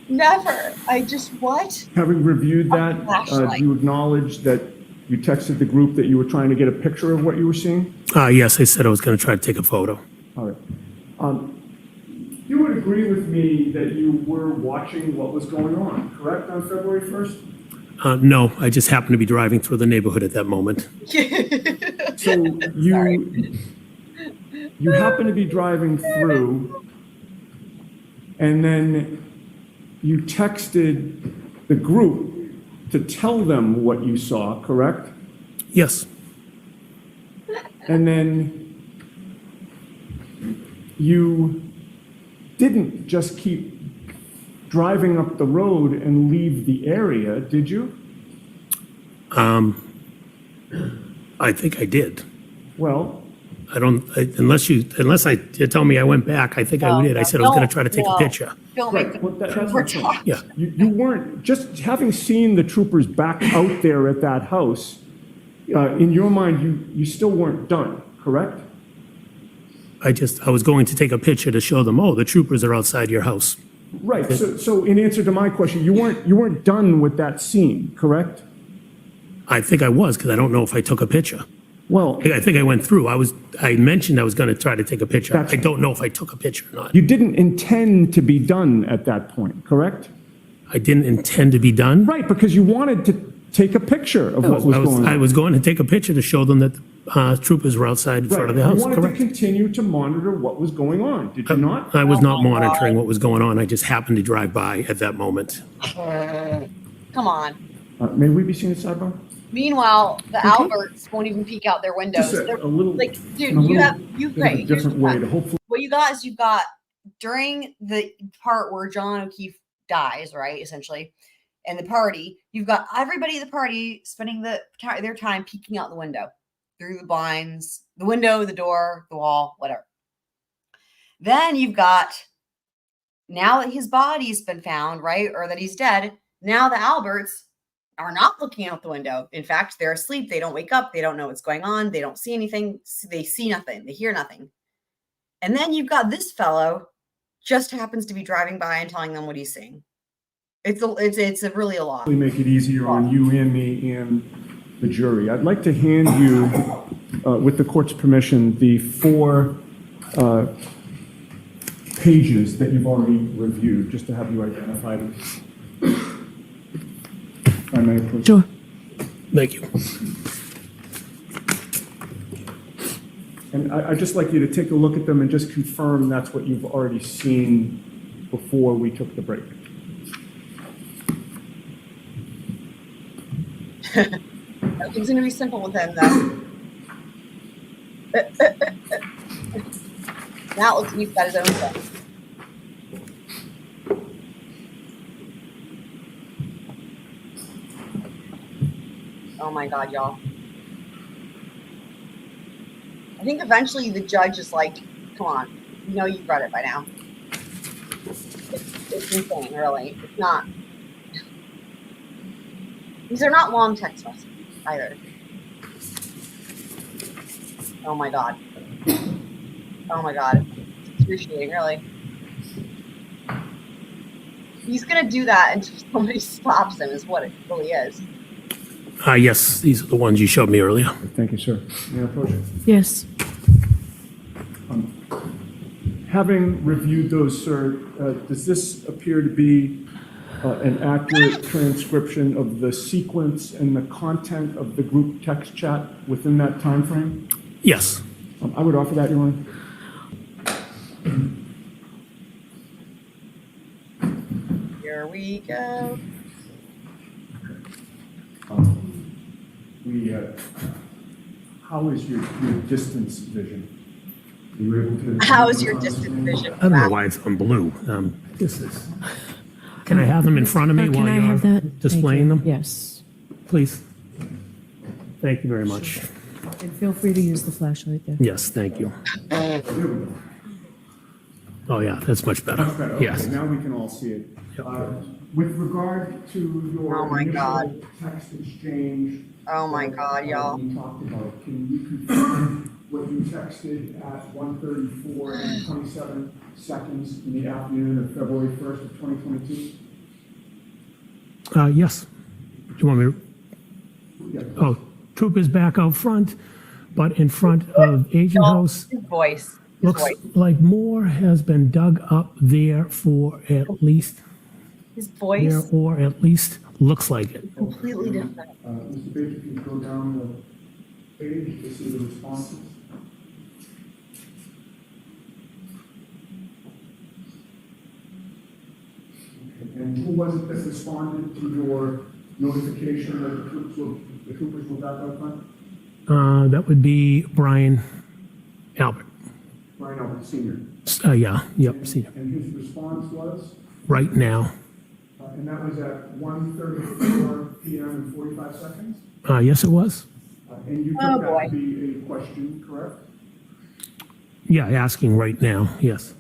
Never. I just what? Having reviewed that, Flashlight. do you acknowledge that you texted the group that you were trying to get a picture of what you were seeing? Yes, I said I was going to try to take a photo. All right. You would agree with me that you were watching what was going on, correct, on February 1st? No, I just happened to be driving through the neighborhood at that moment. So you happen to be driving through, and then you texted the group to tell them what you saw, correct? Yes, And then you didn't just keep driving up the road and leave the area, did you? I think I did. Well, Unless you tell me I went back, I think I did. I said I was going to try to take a No. picture. Don't make right, well, the that's what we're I'm saying. talking. Yeah, You weren't, just having seen the troopers back out there at that house, in your mind, you still weren't done, correct? I was going to take a picture to show them, oh, the troopers are outside your house. Right, so in answer to my question, you weren't done with that scene, correct? I think I was, because I don't know if I took a picture. Well, I think I went through. I mentioned I was going to try to take a picture. That's- I don't know if I took a picture or not. you didn't intend to be done at that point, correct? I didn't intend to be done. Right, because you wanted to take a picture of what was going on. I was going to take a picture to show them that Troopers were outside in front of the You house, wanted to correct? continue to monitor what was going on, did you not? I was Oh not my monitoring God. what was going on. I just happened to drive by at that moment. Come on. May we be seen at sidebar? Meanwhile, the Alberts won't even peek out their windows. Just They're a little, like, dude, in a you little have you bit of a great. Here's different what way to hopefully. what you got is you've got during the part where John O'Keefe dies, right? Essentially, and the party, you've got everybody at the party spending their time peeking out the window, through the blinds, the window, the door, the wall, whatever. Then you've got, now that his body's been found, right, or that he's dead, now the Alberts are not looking out the window. In fact, they're asleep. They don't wake up. They don't know what's going on. They don't see anything. They see nothing. They hear nothing. And then you've got this fellow just happens to be driving by and telling them what he's seeing. It's a really a lot. Make it easier on you and me and the jury. I'd like to hand you, with the court's permission, the 4 pages that you've already reviewed, just to have you identified. If I may, please. Sure. Thank you. And I'd just like you to take a look at them and just confirm that's what you've already seen before we took the break. Everything's gonna be simple with him, though. Now it looks like he's got his own thing. Oh my God, y'all. I think eventually the judge is like, come on, you know you've read it by now. It's insane, really. It's not. These are not long text messages either. Oh my God. Oh my God. It's excruciating, really. He's gonna do that until somebody stops him, is what it really is. Yes, these are the ones you showed me earlier. Thank you, sir. May I approach it? Yes. Having reviewed those, sir, does this appear to be an accurate transcription of the sequence and the content of the group text chat within that time frame? Yes. I would offer that, Your Honor. Here we go. How is your distance vision? Are you able to? How is your distant vision? I don't know why it's on blue. This is. Can I have them in front of me Can while I you're have that? Thank displaying you. them? Yes. Please. Thank you very much. And feel free to use the flashlight there. Yes, thank you. Oh, yeah, that's much better. Okay, Yes. now we can all see it. With regard to your Oh my God. initial text exchange. Oh my God, y'all. We talked about, can you confirm what you texted at 1:34 and 27 seconds in the afternoon of February 1st of 2022? Yes. Do you want me to? Yeah. Oh, troopers back out front, but in front of Agent House. His voice. His Looks voice. like more has been dug up there for at least, His there, voice. or at least looks like it. Completely different. Mr. Baker, can you go down the page to see the responses? Okay, and who was it that responded to your notification that the troopers were back out front? That would be Brian Albert. Brian Albert Senior. Yep, see, And his response was? right now. And that was at 1:34 PM and 45 seconds? Yes, it was. And you Oh, took that boy. to be a question, correct? Yeah, asking right now, yes.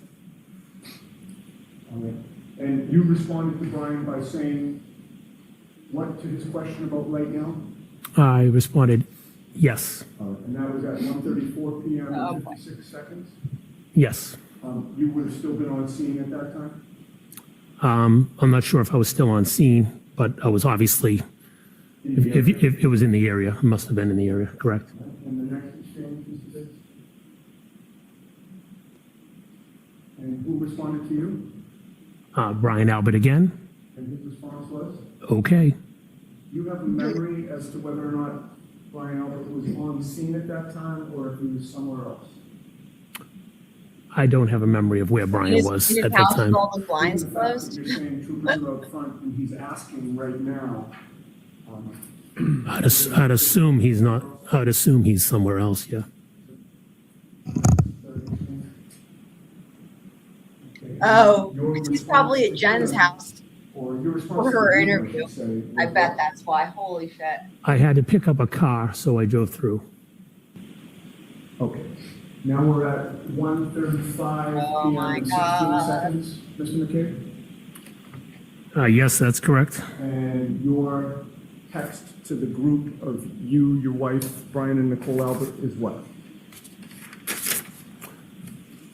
All right. And you responded to Brian by saying what to his question about right now? I responded, yes, And that was at 1:34 PM Oh, and boy. 56 seconds? yes. You would have still been on scene at that time? I'm not sure if I was still on scene, but I was obviously, if it was in the area, it must have been in the area, correct? And the next exchange, Mr. Biggs? And who responded to you? Brian Albert again, And his response was? okay. You have a memory as to whether or not Brian Albert was on scene at that time, or if he was somewhere else? I don't have a memory of where Brian was in his at that house time. with all the blinds Given the fact that closed. You're saying troopers are out front, and he's asking right now. I'd assume he's not, I'd assume he's somewhere else, yeah. Oh, he's probably at Jen's house Or your for her responsibility, interview. I should say, I bet that's why. Holy shit. I had to pick up a car, so I drove through. Okay. Now we're at 1:35 Oh PM my and 16 God. seconds, Mr. McCabe. Yes, that's correct. And your text to the group of you, your wife, Brian and Nicole Albert is what?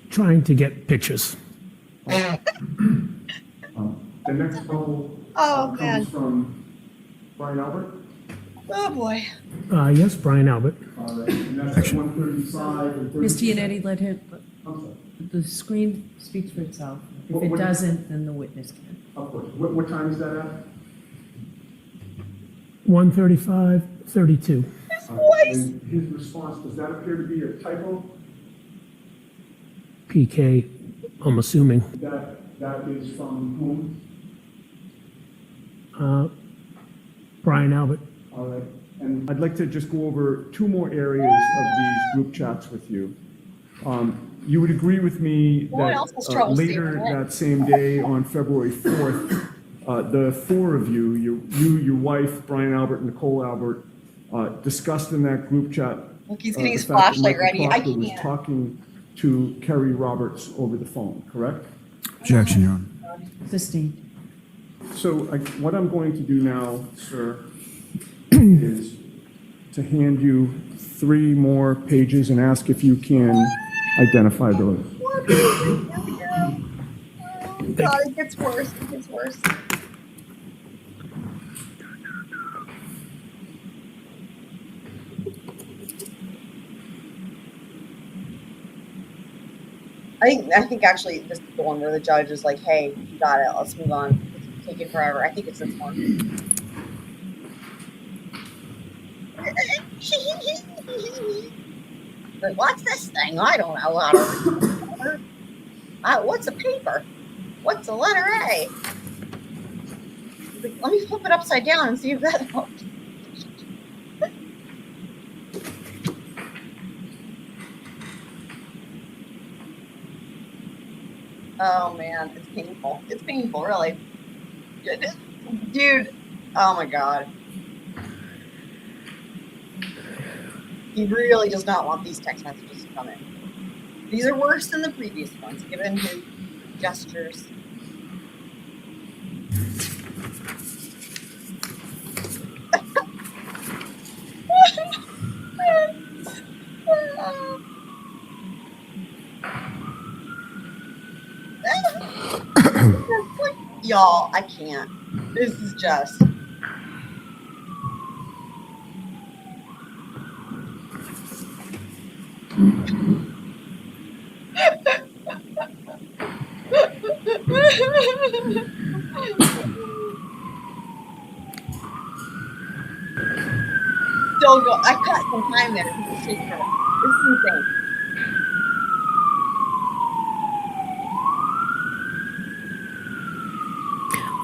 Trying to get pictures. The next bubble Oh, man. comes from Brian Albert. Oh boy. Yes, Brian Albert. All right, and that's at 1:35 and 30. Mr. Yannetti, let him, I'm sorry. the screen speaks for itself. If What- it what- doesn't, then the witness can. Of course. What time is that at? 1:35:32. And his response, does that appear to be a typo? PK, I'm assuming. That is from whom? Brian Albert. All right. And I'd like to just go over two more areas of these group chats with you. You would agree with me No one that else has trouble later seeing it. that same day on February 4th, the four of you, your wife, Brian Albert, and Nicole Albert, discussed in that group chat. Look, he's getting the his fact that flashlight Michael ready. I Costa was can't. talking to Kerry Roberts over the phone, correct? Objection, Your Honor. Sustained. So what I'm going to do now, sir, is to hand you 3 more pages and ask if you can identify those. Oh God, it gets worse. It gets worse. I think actually this is the one where the judge is like, "Hey, you got it. Let's move on. It's taking forever." I think it's this one. Like, what's this thing? I don't know how to read. What's a paper? What's a letter A? Like, let me flip it upside down and see if that helps. Oh man, it's painful. It's painful, really. Dude, oh my God. He really does not want these text messages to come in. These are worse than the previous ones, given his gestures. Y'all, I can't. This is just. Still go. I cut some time there. This is insane.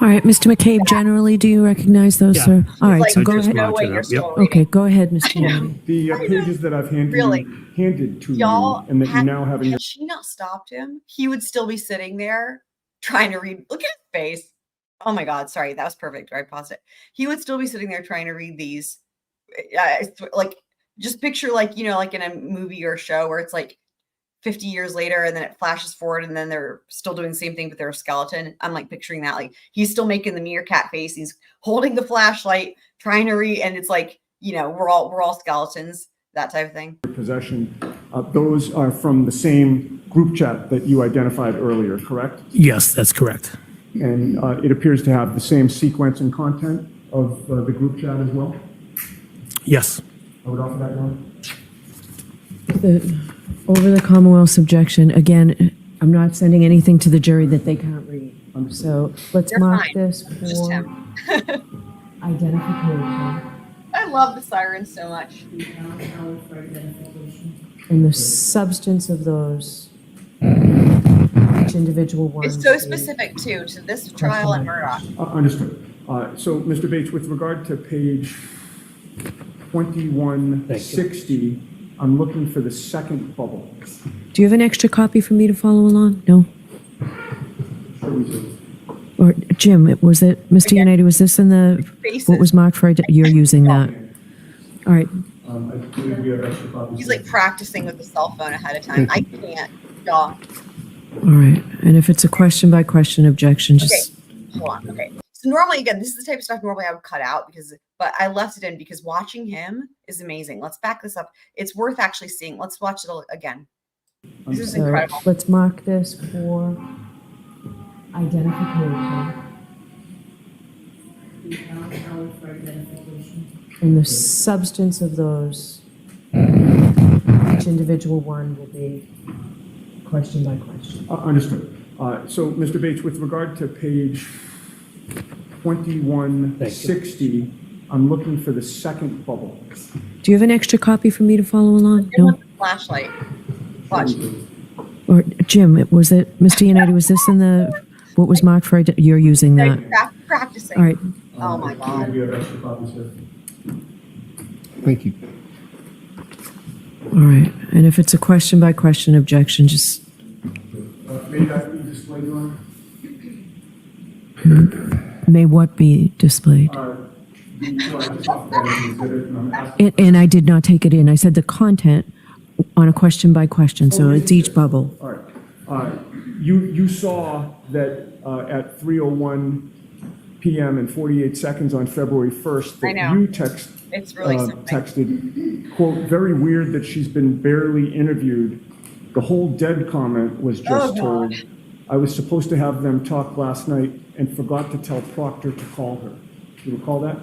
All right, Mr. McCabe, generally, do you recognize those, Yeah. sir? All right, Like, so go there's ahead. no way Yep. you're still reading. Okay, go ahead, Mr. Yannetti. The I know. pages that I've Really? handed to Y'all, you, and that you're now having. had she not stopped him, he would still be sitting there trying to read. Look at his face. Oh my God, sorry, that was perfect. I paused it. He would still be sitting there trying to read these. Like, just picture like in a movie or a show where it's like 50 years later and then it flashes forward and then they're still doing the same thing, but they're a skeleton. I'm like picturing that. Like, he's still making the meerkat face. He's holding the flashlight, trying to read, and it's like, we're all skeletons, that type of thing. Possession. Those are from the same group chat that you identified earlier, correct? Yes, that's correct. And it appears to have the same sequence and content of the group chat as well? Yes. I would offer that one. Over the Commonwealth's objection, again, I'm not sending anything to the jury that they can't read. So let's They're mark fine. this Just for him. identification. I love the sirens so much. And the substance of those, each individual one. It's so specific too to this trial and Murdoch. Understood. So, Mr. Bates, with regard to page 2160, I'm looking for the second bubble. Do you have an extra copy for me to follow along? No? Sure we do. Or Jim, was it, Mr. United, was this in the, what was marked for, you're using that? All right, I believe we have extra copies. He's like practicing with the cell phone ahead of time. I can't. Y'all. all right. And if it's a question by question objection, just, Hold on. Okay. So normally, again, this is the type of stuff normally I would cut out but I left it in because watching him is amazing. Let's back this up. It's worth actually seeing. Let's watch it again. This is all right, incredible. let's mark this for identification. And the substance of those, each individual one will be question by question. Understood. So, Mr. Bates, with regard to page 2160, I'm looking for the second bubble. Do you have an extra copy for me to follow along? No. No? Flashlight. Watch. Or Jim, was it, Mr. United, was this in the, what was marked for, you're using that? Practicing. All right, Oh my God. We have extra copies here. Thank you. all right. And if it's a question by question objection, just, May that be displayed, Your Honor? may what be displayed? And I did not take it in. I said the content on a question by question, so it's each bubble. All right. You saw that at 3:01 p.m. and 48 seconds on February 1st I that know. you It's really something. texted, quote, very weird that she's been barely interviewed. The whole dead comment was just told. I was supposed to have them talk last night and forgot to tell Proctor to call her. You recall that?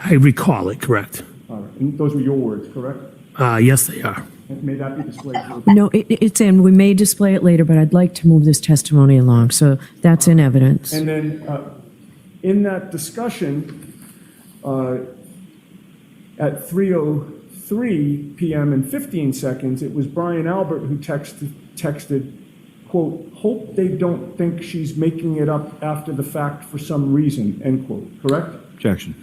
I recall it, correct. All right. And those were your words, correct? Yes, they are. And may that be displayed? No, it's in. We may display it later, but I'd like to move this testimony along, so that's in evidence. And then in that discussion, at 3:03 p.m. and 15 seconds, it was Brian Albert who texted, quote, hope they don't think she's making it up after the fact for some reason, end quote, correct? Objection.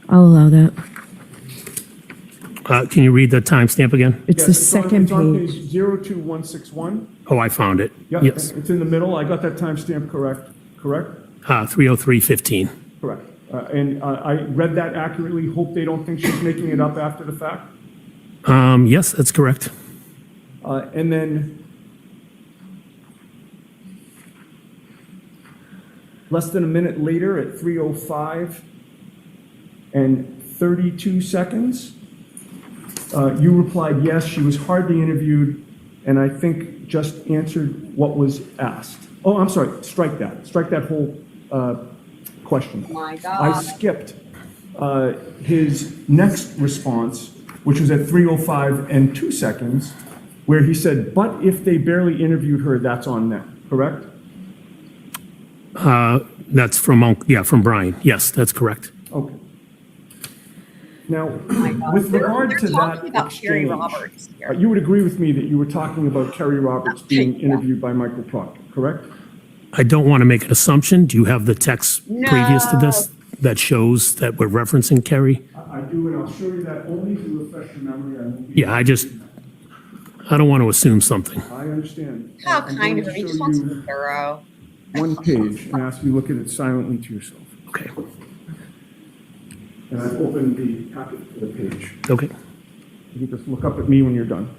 I'll allow that. Can you read the timestamp again? It's the second It's on page. page 02161. Oh, I found it. Yeah, Yes. it's in the middle. I got that timestamp correct? 3:03:15. Correct. And I read that accurately. Hope they don't think she's making it up after the fact. Yes, that's correct. And then less than a minute later at 3:05 and 32 seconds, you replied, yes, she was hardly interviewed, and I think just answered what was asked. Oh, I'm sorry, strike that. Strike that whole question. Oh my I God. skipped his next response, which was at 3:05 and 2 seconds, where he said, but if they barely interviewed her, that's on them, correct? That's from Brian. Yes, that's correct. Okay. Now, Oh my God. with regard They're to talking that about Carrie exchange, Roberts here. you would agree with me that you were talking about Kerry Roberts being Yeah. interviewed by Michael Proctor, correct? I don't want to make an assumption. Do you have the text previous to this No. that shows that we're referencing Kerry? I do, and I'll show you that only to refresh your memory. I won't be- Yeah, I don't want to assume something. I understand. How I'm kind going of to him. He show just wants to you be thorough. one page and ask you to look at it silently to yourself. Okay. And I've opened the packet for the page. Okay. You can just look up at me when you're done.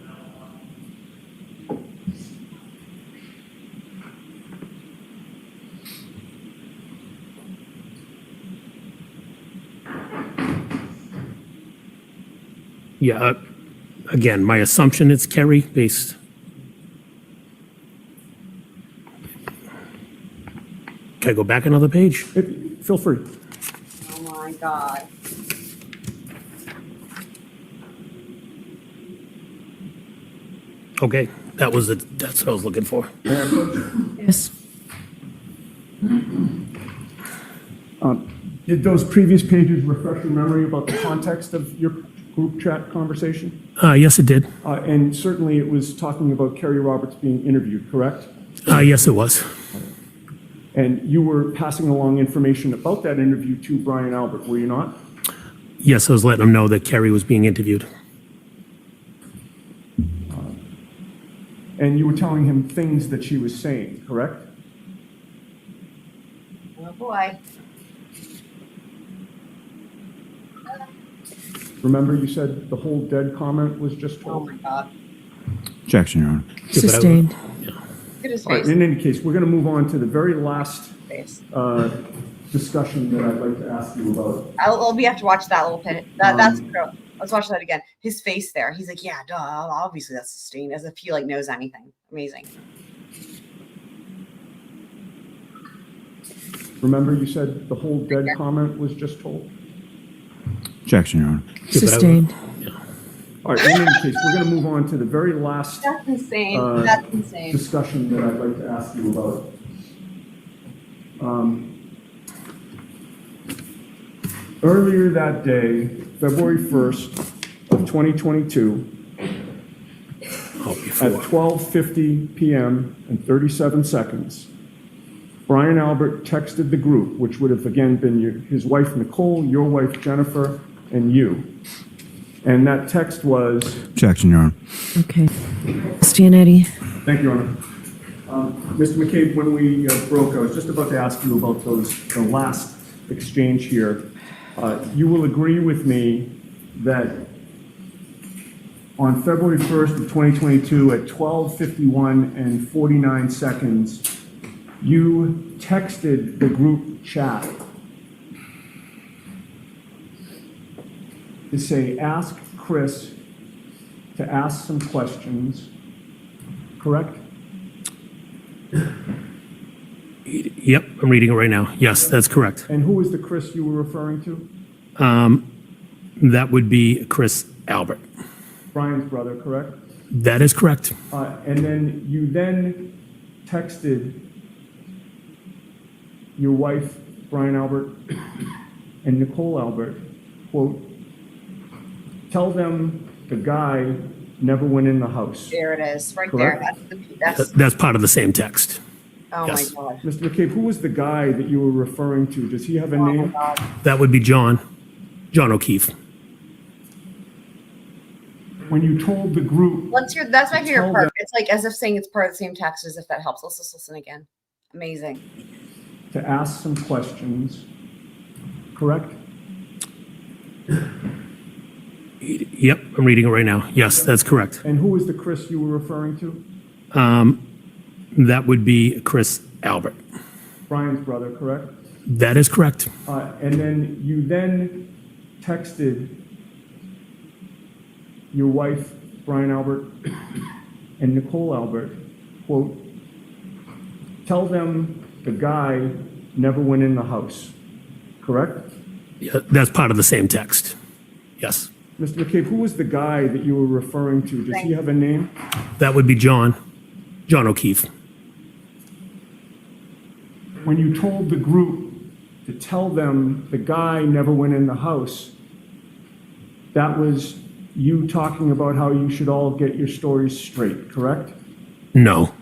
Yeah. Again, my assumption it's Kerry based. Can I go back another page? Feel free. Oh my God. Okay, that's what I was looking for. May I approach? Yes. Did those previous pages refresh your memory about the context of your group chat conversation? Yes, it did. And certainly it was talking about Kerry Roberts being interviewed, correct? Yes, it was. And you were passing along information about that interview to Brian Albert, were you not? Yes, I was letting him know that Kerry was being interviewed. And you were telling him things that she was saying, correct? Oh boy. Remember you said the whole dead comment was just Oh told? my God. Objection, Your Honor. Sustained. Look at his All right, face. in any case, we're going to move on to the very last Face. discussion that I'd like to ask you about. We have to watch that little bit. That's true. Let's watch that again. His face there. He's like, yeah, duh. Obviously that's sustained, as if he like knows anything. Amazing. Remember you said the whole dead comment was just told? Objection, Your Honor. Sustained. All right, in any case, we're going to move on to the very last That's insane. That's insane. discussion that I'd like to ask you about. Earlier that day, February 1st of 2022, at 12:50 p.m. and 37 seconds, Brian Albert texted the group, which would have again been his wife Nicole, your wife Jennifer, and you. And that text was, Objection, Your Honor. Okay. Stianetti. thank you, Your Honor. Mr. McCabe, when we broke, I was just about to ask you about the last exchange here. You will agree with me that on February 1st of 2022 at 12:51 and 49 seconds, you texted the group chat to say, ask Chris to ask some questions, correct? Yep, I'm reading it right now. Yes, that's correct. And who was the Chris you were referring to? That would be Chris Albert. Brian's brother, correct? That is correct. And then you then texted your wife, Brian Albert, and Nicole Albert, quote, tell them the guy never went in the house. There it is, right Correct. there. That's That's part of the same text. oh Yes. my God. Mr. McCabe, who was the guy that you were referring to? Does he have a Oh my name? God. That would be John O'Keefe. When you told the group, Let's hear. That's my favorite Tell part. them- It's like as if saying it's part of the same text, as if that helps. Let's just listen again. Amazing. to ask some questions, correct? Yep, I'm reading it right now. Yes, that's correct. And who was the Chris you were referring to? That would be Chris Albert. Brian's brother, correct? That is correct. And then you then texted your wife, Brian Albert, and Nicole Albert, quote, tell them the guy never went in the house, correct? Yeah, that's part of the same text. Yes. Mr. McCabe, who was the guy that you were referring to? Does he have a name? That would be John O'Keefe. When you told the group to tell them the guy never went in the house, that was you talking about how you should all get your stories straight, correct? No.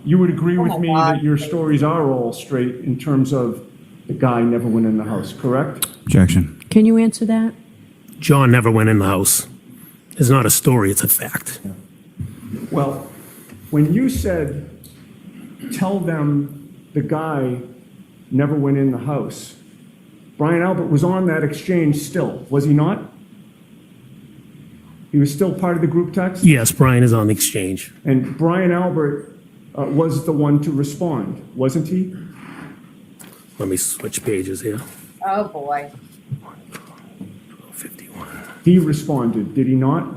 You would agree with my me God. that your stories are all straight in terms of the guy never went in the house, correct? Objection. Can you answer that? John never went in the house. It's not a story, it's a fact. Well, when you said, tell them the guy never went in the house, Brian Albert was on that exchange still, was he not? He was still part of the group text? Yes, Brian is on the exchange. And Brian Albert was the one to respond, wasn't he? Let me switch pages here. Oh boy. 51. He responded, did he not?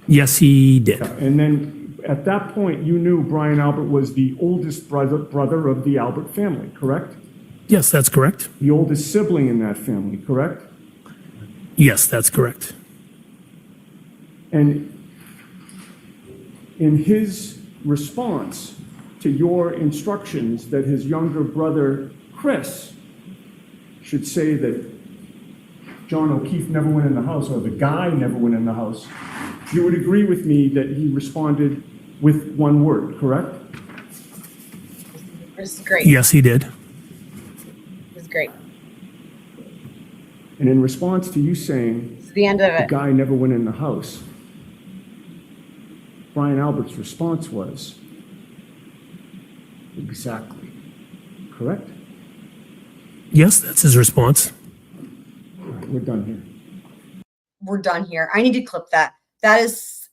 Yes, he did. And then at that point, you knew Brian Albert was the oldest brother of the Albert family, correct? Yes, that's correct. The oldest sibling in that family, correct? Yes, that's correct. And in his response to your instructions that his younger brother, Chris, should say that John O'Keefe never went in the house, or the guy never went in the house, you would agree with me that he responded with one word, correct? This is great. Yes, he did. This is great. And in response to you saying This is the end of the it. guy never went in the house, Brian Albert's response was, exactly, correct? Yes, that's his response. All right, we're done here. We're done here. I need to clip that. That's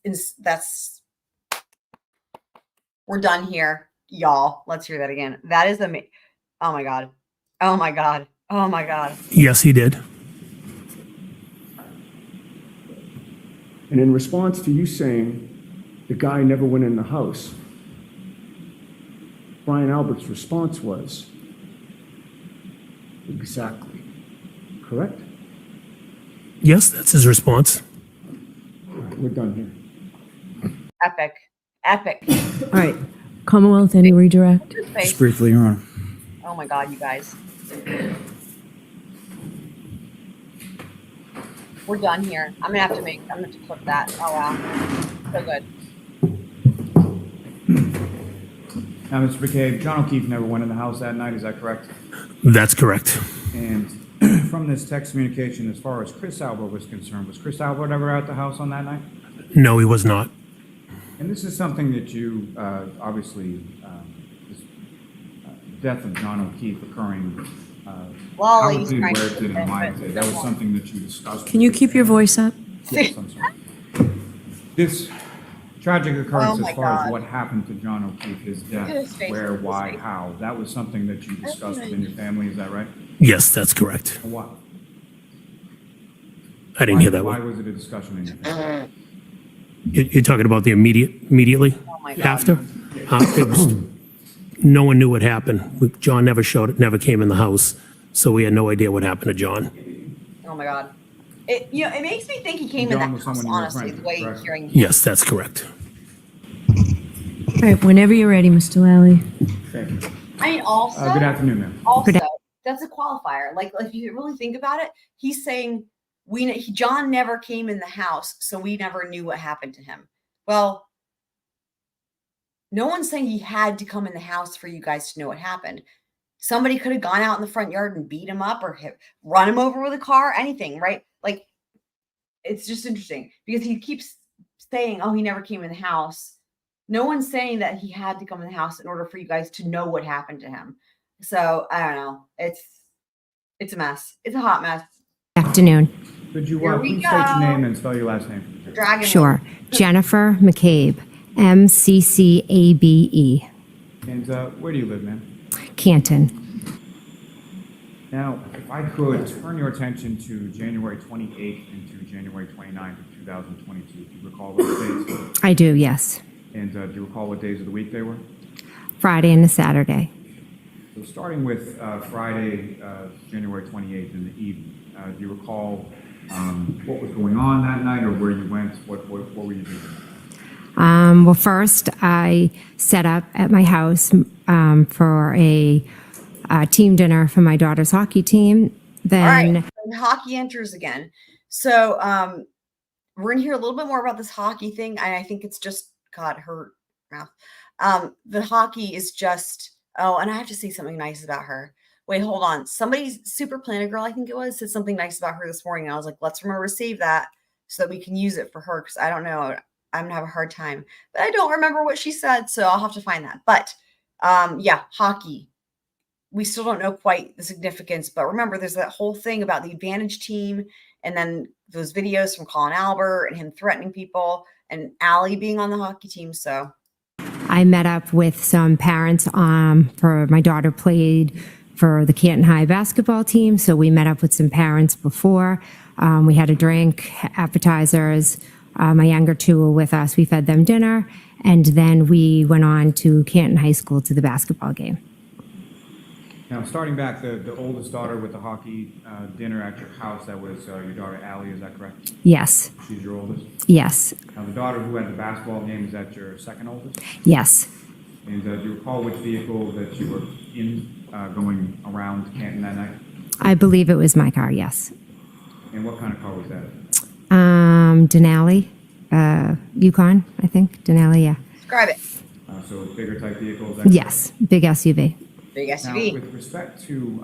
we're done here, y'all. Let's hear that again. That is amazing. Oh my god. Oh my god. Oh my god. Yes, he did. And in response to you saying the guy never went in the house, Brian Albert's response was, exactly, correct? Yes, that's his response. All right, we're done here. Epic. Epic. All right, Commonwealth, any redirect? His face. Just briefly, Your Honor. Oh my god, you guys. We're done here. I'm gonna have to clip that. Oh wow. So good. Now, Mr. McCabe, John O'Keefe never went in the house that night, is that correct? That's correct. And from this text communication, as far as Chris Albert was concerned, was Chris Albert ever at the house on that night? No, he was not. And this is something that you, obviously, this death of John O'Keefe occurring, Well, how he's it did, trying where to it did, and why it did. That was something that you discussed. Can you keep your voice up? Yes, I'm sorry. This tragic occurrence Oh my as far as God. what happened to John O'Keefe, his Look at his death, face, where, look at his why, face. how, that was something that you discussed within your family, is that right? Yes, that's correct. Or what? I didn't hear that Why one. was it a discussion in your family? You're talking about the immediately Oh my God. after? It was, no one knew what happened. John never came in the house, so we had no idea what happened to John. Oh my god. It it makes me think he came John in was the house, someone you were honestly, friends the way with, correct? hearing Yes, that's correct. All right, whenever you're ready, Mr. Lally. Thank you. I mean also Good afternoon, ma'am. also that's a qualifier. Like if you really think about it, he's saying John never came in the house, so we never knew what happened to him. Well, no one's saying he had to come in the house for you guys to know what happened. Somebody could have gone out in the front yard and beat him up or run him over with a car, anything, right? Like, it's just interesting because he keeps saying, oh, he never came in the house. No one's saying that he had to come in the house in order for you guys to know what happened to him. So I don't know. It's a mess. It's a hot mess. Afternoon. Could you Here we please state your go. name and spell your last name? Dragon. Sure. Jennifer McCabe, MCCABE, And where do you live, ma'am? Canton. Now, if I could turn your attention to January 28th and to January 29th of 2022. Do you recall what days? I do, yes. And do you recall what days of the week they were? Friday and a Saturday. So starting with Friday, January 28th in the evening, do you recall what was going on that night or where you went? What were you doing? Well, first, I set up at my house for a team dinner for my daughter's hockey team. All right. Then And hockey enters again. So we're gonna hear a little bit more about this hockey thing. And I think it's just God, her mouth. The hockey is just and I have to say something nice about her. Wait, hold on. Somebody's Super Planet Girl, I think it was, said something nice about her this morning. And I was like, let's remember to save that so that we can use it for her because I don't know. I'm gonna have a hard time. But I don't remember what she said, so I'll have to find that. But yeah, hockey. We still don't know quite the significance, but remember, there's that whole thing about the advantage team, and then those videos from Colin Albert and him threatening people, and Allie being on the hockey team. So I met up with some parents for my daughter played for the Canton High basketball team. So we met up with some parents before. We had a drink, appetizers. My younger two were with us. We fed them dinner. And then we went on to Canton High School to the basketball game. Now, starting back, the oldest daughter with the hockey dinner at your house, that was your daughter Allie, is that correct? Yes, She's your oldest? yes, Now, the daughter who had the basketball game, is that your second oldest? yes. And do you recall which vehicle that you were in going around Canton that night? I believe it was my car, yes. And what kind of car was that? Denali, Yukon, I think. Denali, yeah. Describe it. So bigger type vehicles? That Yes, big SUV. Big Now, SUV. with respect to,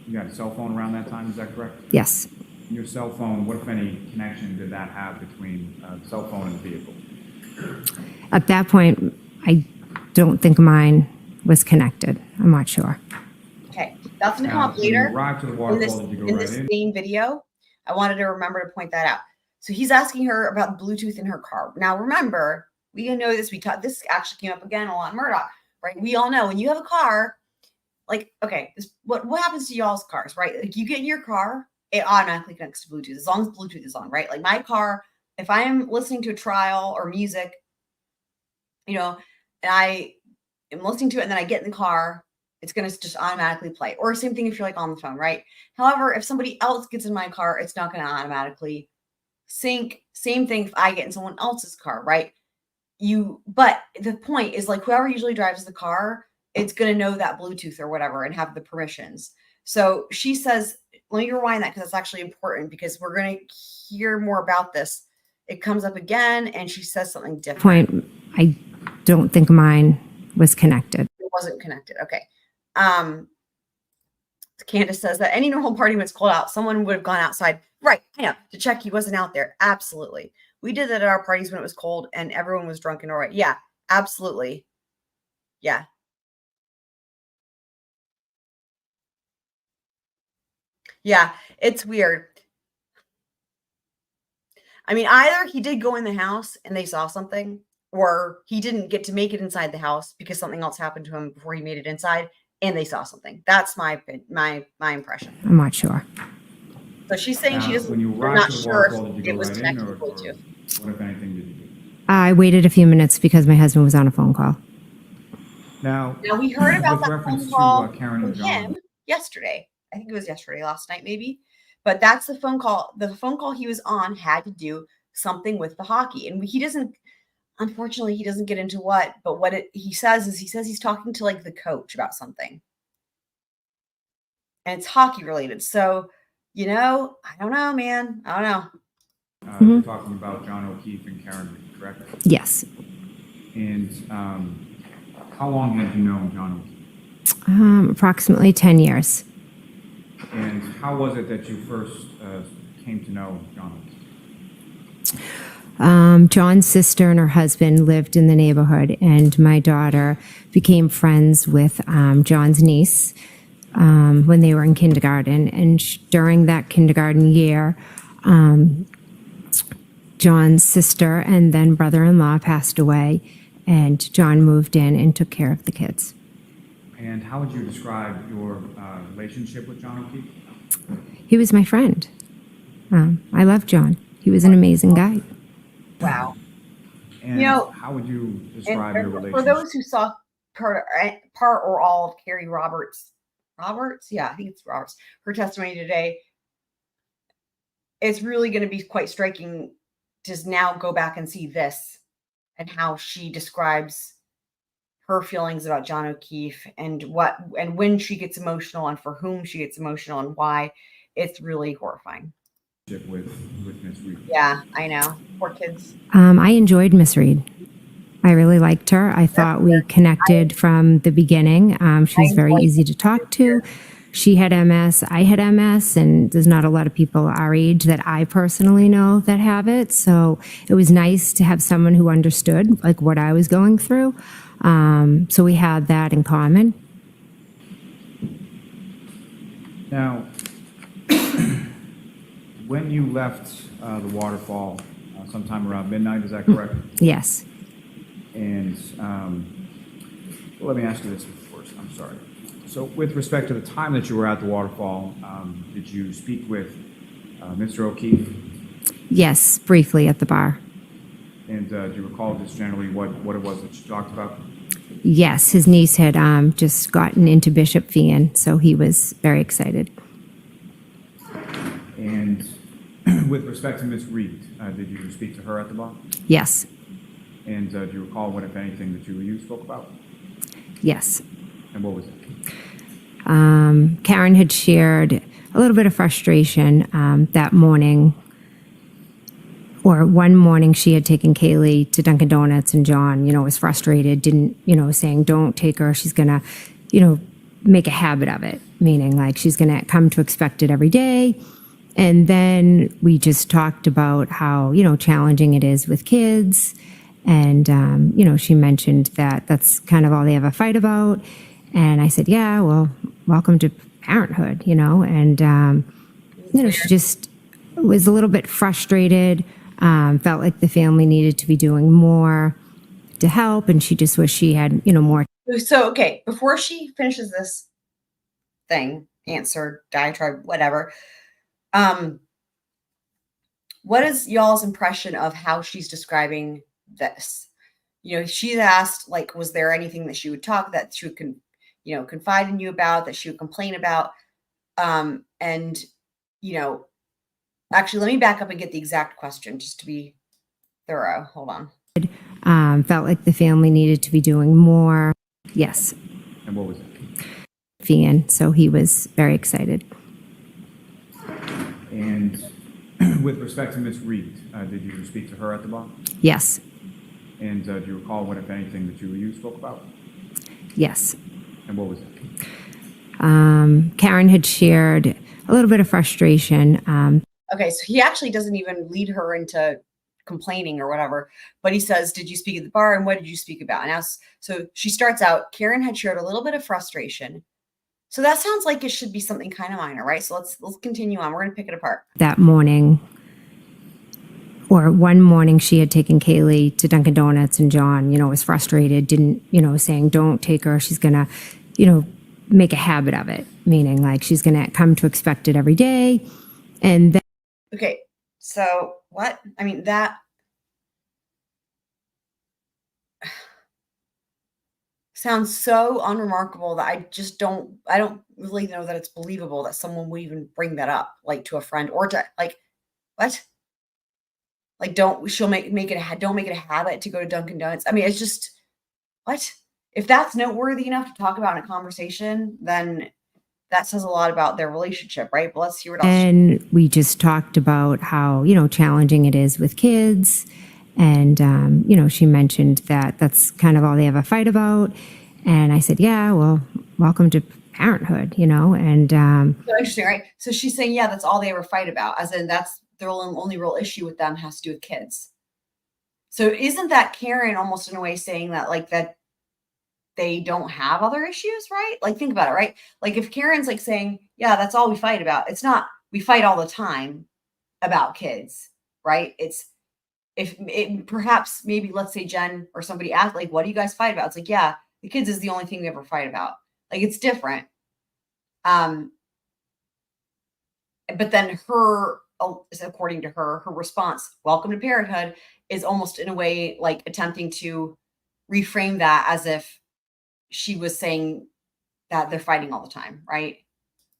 you had a cell phone around that time, is that correct? Yes. Your cell phone, what if any connection did that have between the cell phone and the vehicle? At that point, I don't think mine was connected. I'm not sure. Okay, that's gonna come Now, up when you later arrived to the in waterfall, did you go in right this in? same video. I wanted to remember to point that out. So he's asking her about Bluetooth in her car. Now remember, we know this. We taught this actually came up again a lot in Murdoch, right? We all know when you have a car, like okay, what happens to y'all's cars, right? Like you get in your car, it automatically connects to Bluetooth as long as Bluetooth is on, right? Like my car, if I am listening to a trial or music, you know, and I am listening to it and then I get in the car, it's going to just automatically play. Or same thing if you're like on the phone, right? However, if somebody else gets in my car, it's not going to automatically sync. Same thing if I get in someone else's car, right? But the point is like whoever usually drives the car, it's going to know that Bluetooth or whatever and have the permissions. So she says, let me rewind that because that's actually important because we're going to hear more about this. It comes up again and she says something different. Point, I don't think mine was connected. It wasn't connected. Okay. Candace says that any normal party when it's cold out, someone would have gone outside. Right. I know. To check he wasn't out there. Absolutely. We did that at our parties when it was cold and everyone was drunk and all right. Yeah, absolutely. Yeah. Yeah, it's weird. I mean, either he did go in the house and they saw something, or he didn't get to make it inside the house because something else happened to him before he made it inside and they saw something. That's my impression. I'm not sure. So she's saying she Now, doesn't, when you we're arrived not to the sure waterfall, did if you it go was right in, connected or to Bluetooth. what if anything did you do? I waited a few minutes because my husband was on a phone call. Now, We heard about with that reference phone to call Karen from and John, him yesterday. I think it was yesterday, last night maybe. But that's the phone call. The phone call he was on had to do something with the hockey. And he doesn't, unfortunately, he doesn't get into what, but what he says is he's talking to like the coach about something. And it's hockey related. So, I don't know, man. I don't know. you're talking about John O'Keefe and Karen, correct? Yes. And how long had you known John O'Keefe? Approximately 10 years. And how was it that you first came to know John O'Keefe? John's sister and her husband lived in the neighborhood, and my daughter became friends with John's niece when they were in kindergarten. And during that kindergarten year, John's sister and then brother-in-law passed away, and John moved in and took care of the kids. And how would you describe your relationship with John O'Keefe? He was my friend. I love John. He was an amazing guy. Wow. And how would you describe your relationship? For those who saw part or all of Carrie Roberts, yeah, I think it's Roberts, her testimony today, it's really going to be quite striking to now go back and see this and how she describes her feelings about John O'Keefe and when she gets emotional and for whom she gets emotional and why. It's really horrifying. With Miss Reed. Yeah, I know. Poor kids. I enjoyed Miss Reed. I really liked her. I thought we connected from the beginning. She was very easy to talk to. She had MS, I had MS, and there's not a lot of people our age that I personally know that have it. So it was nice to have someone who understood like what I was going through. So we had that in common. Now, when you left the waterfall sometime around midnight, is that correct? Yes. And let me ask you this first. I'm sorry. So with respect to the time that you were at the waterfall, did you speak with Mr. O'Keefe? Yes, briefly at the bar. And do you recall just generally what it was that you talked about? Yes, his niece had just gotten into Bishop Fian, so he was very excited. And with respect to Miss Reed, did you speak to her at the bar? Yes. And do you recall what, if anything, the two of you spoke about? Yes. And what was it? Karen had shared a little bit of frustration that morning, or one morning she had taken Kaylee to Dunkin' Donuts, and John, was frustrated, didn't, saying, don't take her. She's going to, make a habit of it, meaning like she's going to come to expect it every day. And then we just talked about how, challenging it is with kids. And, she mentioned that that's kind of all they have a fight about. And I said, yeah, well, welcome to parenthood, and, she just was a little bit frustrated, felt like the family needed to be doing more to help. And she just wished she had, more. So, okay, before she finishes this answer, diatribe, whatever, what is y'all's impression of how she's describing this? She's asked, like, was there anything that she would confide in you about, that she would complain about? And, actually, let me back up and get the exact question just to be thorough. Hold on. Felt like the family needed to be doing more. Yes. And what was it? Ian, so he was very excited. And with respect to Ms. Reed, did you speak to her at the bar? Yes. And do you recall what, if anything, the two of you spoke about? Yes. And what was it? Karen had shared a little bit of frustration. Okay, so he actually doesn't even lead her into complaining or whatever, but he says, did you speak at the bar, and what did you speak about? And so she starts out, Karen had shared a little bit of frustration. So that sounds like it should be something kind of minor, right? So let's continue on. We're going to pick it apart. That morning, or one morning, she had taken Kaylee to Dunkin' Donuts, and John, was frustrated, didn't, saying, don't take her. She's going to, make a habit of it, meaning like she's going to come to expect it every day. And then. Okay, so what? I mean, that sounds so unremarkable that I don't really know that it's believable that someone would even bring that up, like, to a friend, or to, like, what? Like, don't make it a habit to go to Dunkin' Donuts. I mean, it's just, what? If that's noteworthy enough to talk about in a conversation, then that says a lot about their relationship, right? But let's see what else. And we just talked about how, challenging it is with kids. And, she mentioned that that's kind of all they have a fight about. And I said, yeah, well, welcome to parenthood, and. So interesting, right? So she's saying, yeah, that's all they ever fight about, as in that's their only real issue with them has to do with kids. So isn't that Karen almost in a way saying that, like, that they don't have other issues, right? Like, think about it, right? Like, if Karen's like saying, yeah, that's all we fight about, it's not, we fight all the time about kids, right? It's, if it perhaps maybe, let's say Jen or somebody asked, like, what do you guys fight about? It's like, yeah, the kids is the only thing we ever fight about. Like, it's different. But then according to her response, welcome to parenthood, is almost in a way like attempting to reframe that as if she was saying that they're fighting all the time, right?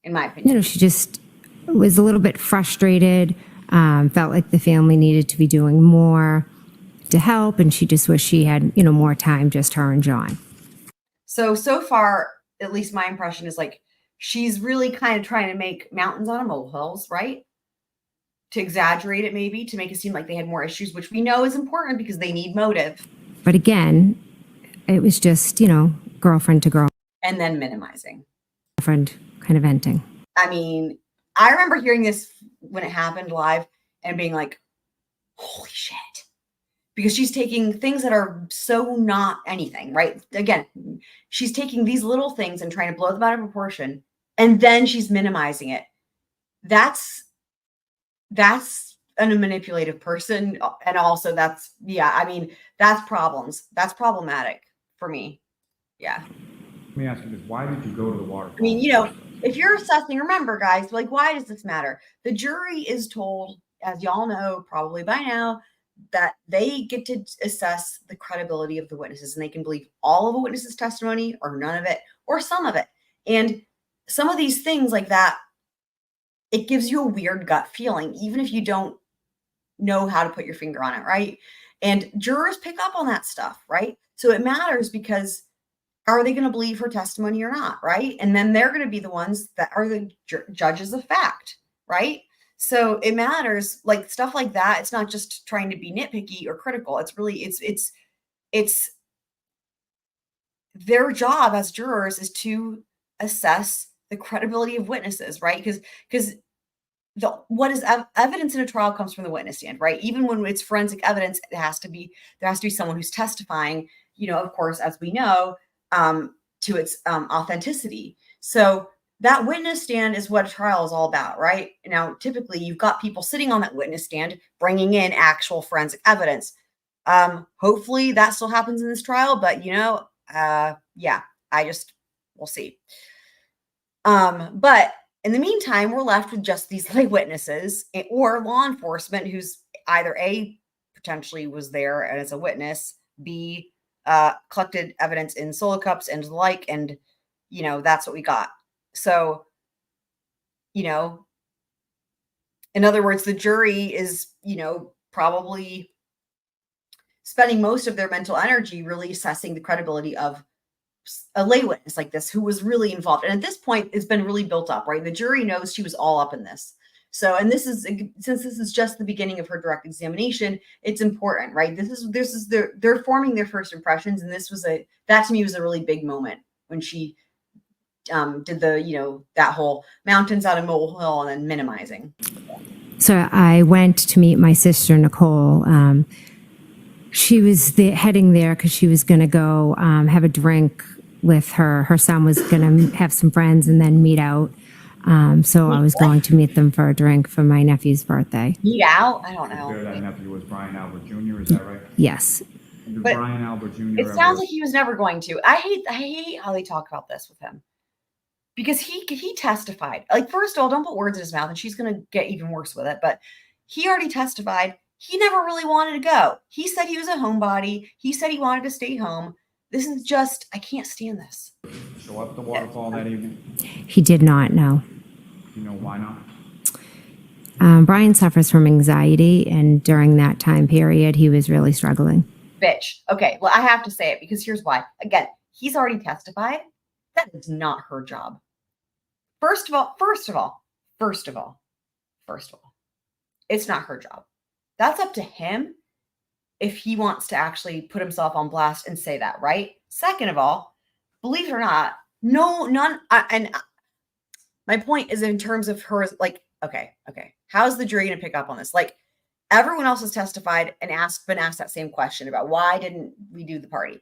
In my opinion. She just was a little bit frustrated, felt like the family needed to be doing more to help, and she just wished she had, more time, just her and John. So far, at least my impression is, like, she's really kind of trying to make mountains out of molehills, right? To exaggerate it, maybe, to make it seem like they had more issues, which we know is important because they need motive. But again, it was just, girlfriend to girlfriend. And then minimizing. Kind of venting. I mean, I remember hearing this when it happened live and being like, holy shit. Because she's taking things that are so not anything, right? Again, she's taking these little things and trying to blow them out of proportion, and then she's minimizing it. That's a manipulative person. And also that's problems. That's problematic for me. Yeah. Let me ask you this. Why did you go to the waterfall? I mean, if you're assessing, remember, guys, like, why does this matter? The jury is told, as y'all know, probably by now, that they get to assess the credibility of the witnesses, and they can believe all of a witness's testimony or none of it or some of it. And some of these things like that, it gives you a weird gut feeling, even if you don't know how to put your finger on it, right? And jurors pick up on that stuff, right? So it matters because are they going to believe her testimony or not, right? And then they're going to be the ones that are the judges of fact, right? So it matters, like stuff like that. It's not just trying to be nitpicky or critical. It's really it's their job as jurors is to assess the credibility of witnesses, right? Because what is evidence in a trial comes from the witness stand, right? Even when it's forensic evidence, there has to be someone who's testifying, of course, as we know, to its authenticity. So that witness stand is what a trial is all about, right? Now, typically, you've got people sitting on that witness stand bringing in actual forensic evidence. Hopefully, that still happens in this trial, but yeah, we'll see. But in the meantime, we're left with just these lay witnesses or law enforcement who's either A, potentially was there as a witness, B, collected evidence in solo cups and the like, and that's what we got. So, in other words, the jury is, probably spending most of their mental energy really assessing the credibility of a lay witness like this who was really involved. And at this point, it's been really built up, right? The jury knows she was all up in this. So, and since this is just the beginning of her direct examination, it's important, right? They're forming their first impressions. And that to me was a really big moment when she did that whole mountains out of molehill and then minimizing. So I went to meet my sister, Nicole. She was heading there because she was going to go have a drink with her son was going to have some friends and then meet out. So I was going to meet them for a drink for my nephew's birthday. Meet out? I don't know. That nephew was Brian Albert Jr., is that right? Yes. Did But Brian Albert Jr. it sounds like he was never going to. I hate how they talk about this with him. Because he testified. Like, first of all, don't put words in his mouth, and she's going to get even worse with it. But he already testified. He never really wanted to go. He said he was a homebody. He said he wanted to stay home. This is just, I can't stand this. Show up at the waterfall that evening? He did not know. You know why not? Brian suffers from anxiety, and during that time period, he was really struggling. Bitch. Okay, well, I have to say it because here's why. Again, he's already testified. That is not her job. First of all, it's not her job. That's up to him if he wants to actually put himself on blast and say that, right? Second of all, believe it or not, and my point is in terms of her, like, okay, how's the jury going to pick up on this? Like, everyone else has testified and been asked that same question about why didn't we do the party?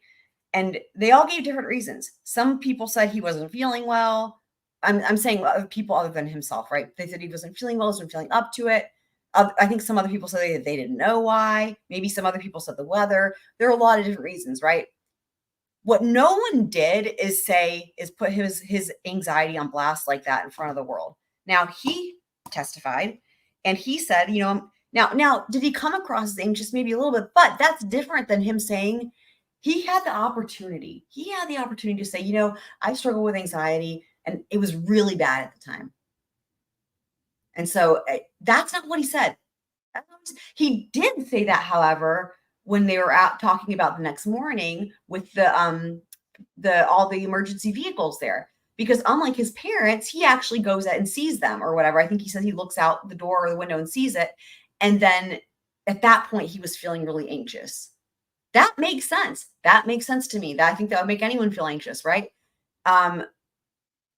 And they all gave different reasons. Some people said he wasn't feeling well. I'm saying other people other than himself, right? They said he wasn't feeling well, wasn't feeling up to it. I think some other people said they didn't know why. Maybe some other people said the weather. There are a lot of different reasons, right? What no one did is put his anxiety on blast like that in front of the world. Now, he testified and he said, now, did he come across as anxious? Maybe a little bit, but that's different than him saying he had the opportunity. He had the opportunity to say, I struggle with anxiety and it was really bad at the time. And so that's not what he said. He did say that, however, when they were out talking about the next morning with all the emergency vehicles there, because unlike his parents, he actually goes out and sees them or whatever. I think he says he looks out the door or the window and sees it. And then at that point, he was feeling really anxious. That makes sense. That makes sense to me. I think that would make anyone feel anxious, right? And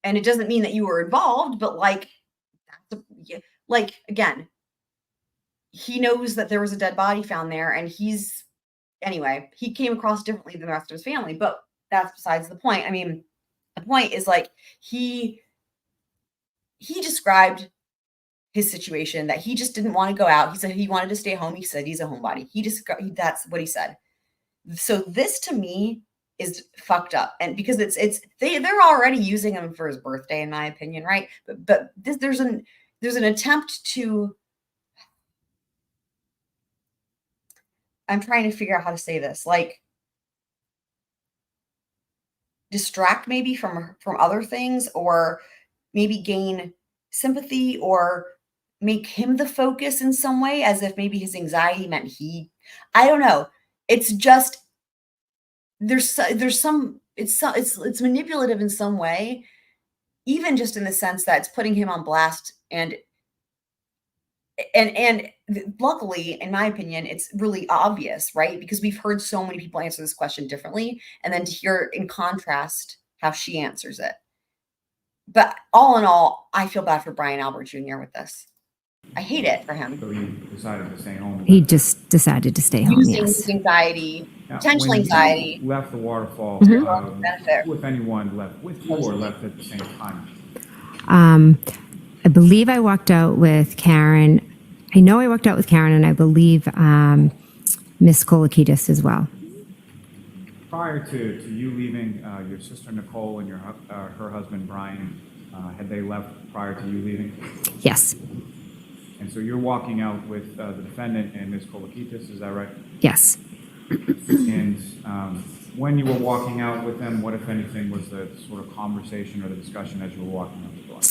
it doesn't mean that you were involved, but again, he knows that there was a dead body found there, and he came across differently than the rest of his family, but that's besides the point. I mean, the point is he described his situation that he just didn't want to go out. He said he wanted to stay home. He said he's a homebody. That's what he said. So this to me is fucked up, and because they're already using him for his birthday, in my opinion, right? But there's an attempt to. I'm trying to figure out how to say this, distract maybe from other things, or maybe gain sympathy, or make him the focus in some way, as if maybe his anxiety meant I don't know. It's just, there's some it's manipulative in some way, even just in the sense that it's putting him on blast and luckily, in my opinion, it's really obvious, right? Because we've heard so many people answer this question differently, and then to hear in contrast how she answers it. But all in all, I feel bad for Brian Albert Jr. with this. I hate it for him. So he decided to stay home. He just decided to stay home, Using yes. his anxiety, Now, potential when you anxiety. left the waterfall, benefit. who, if anyone, left with you or left at the same time? I believe I walked out with Karen. I know I walked out with Karen, and I believe Miss Kolakidis as well. Prior to you leaving, your sister Nicole and her husband Brian, had they left prior to you leaving? Yes, And so you're walking out with the defendant and Ms. Kolakitis, is that right? yes. And when you were walking out with them, what, if anything, was the sort of conversation or the discussion as you were walking out the door?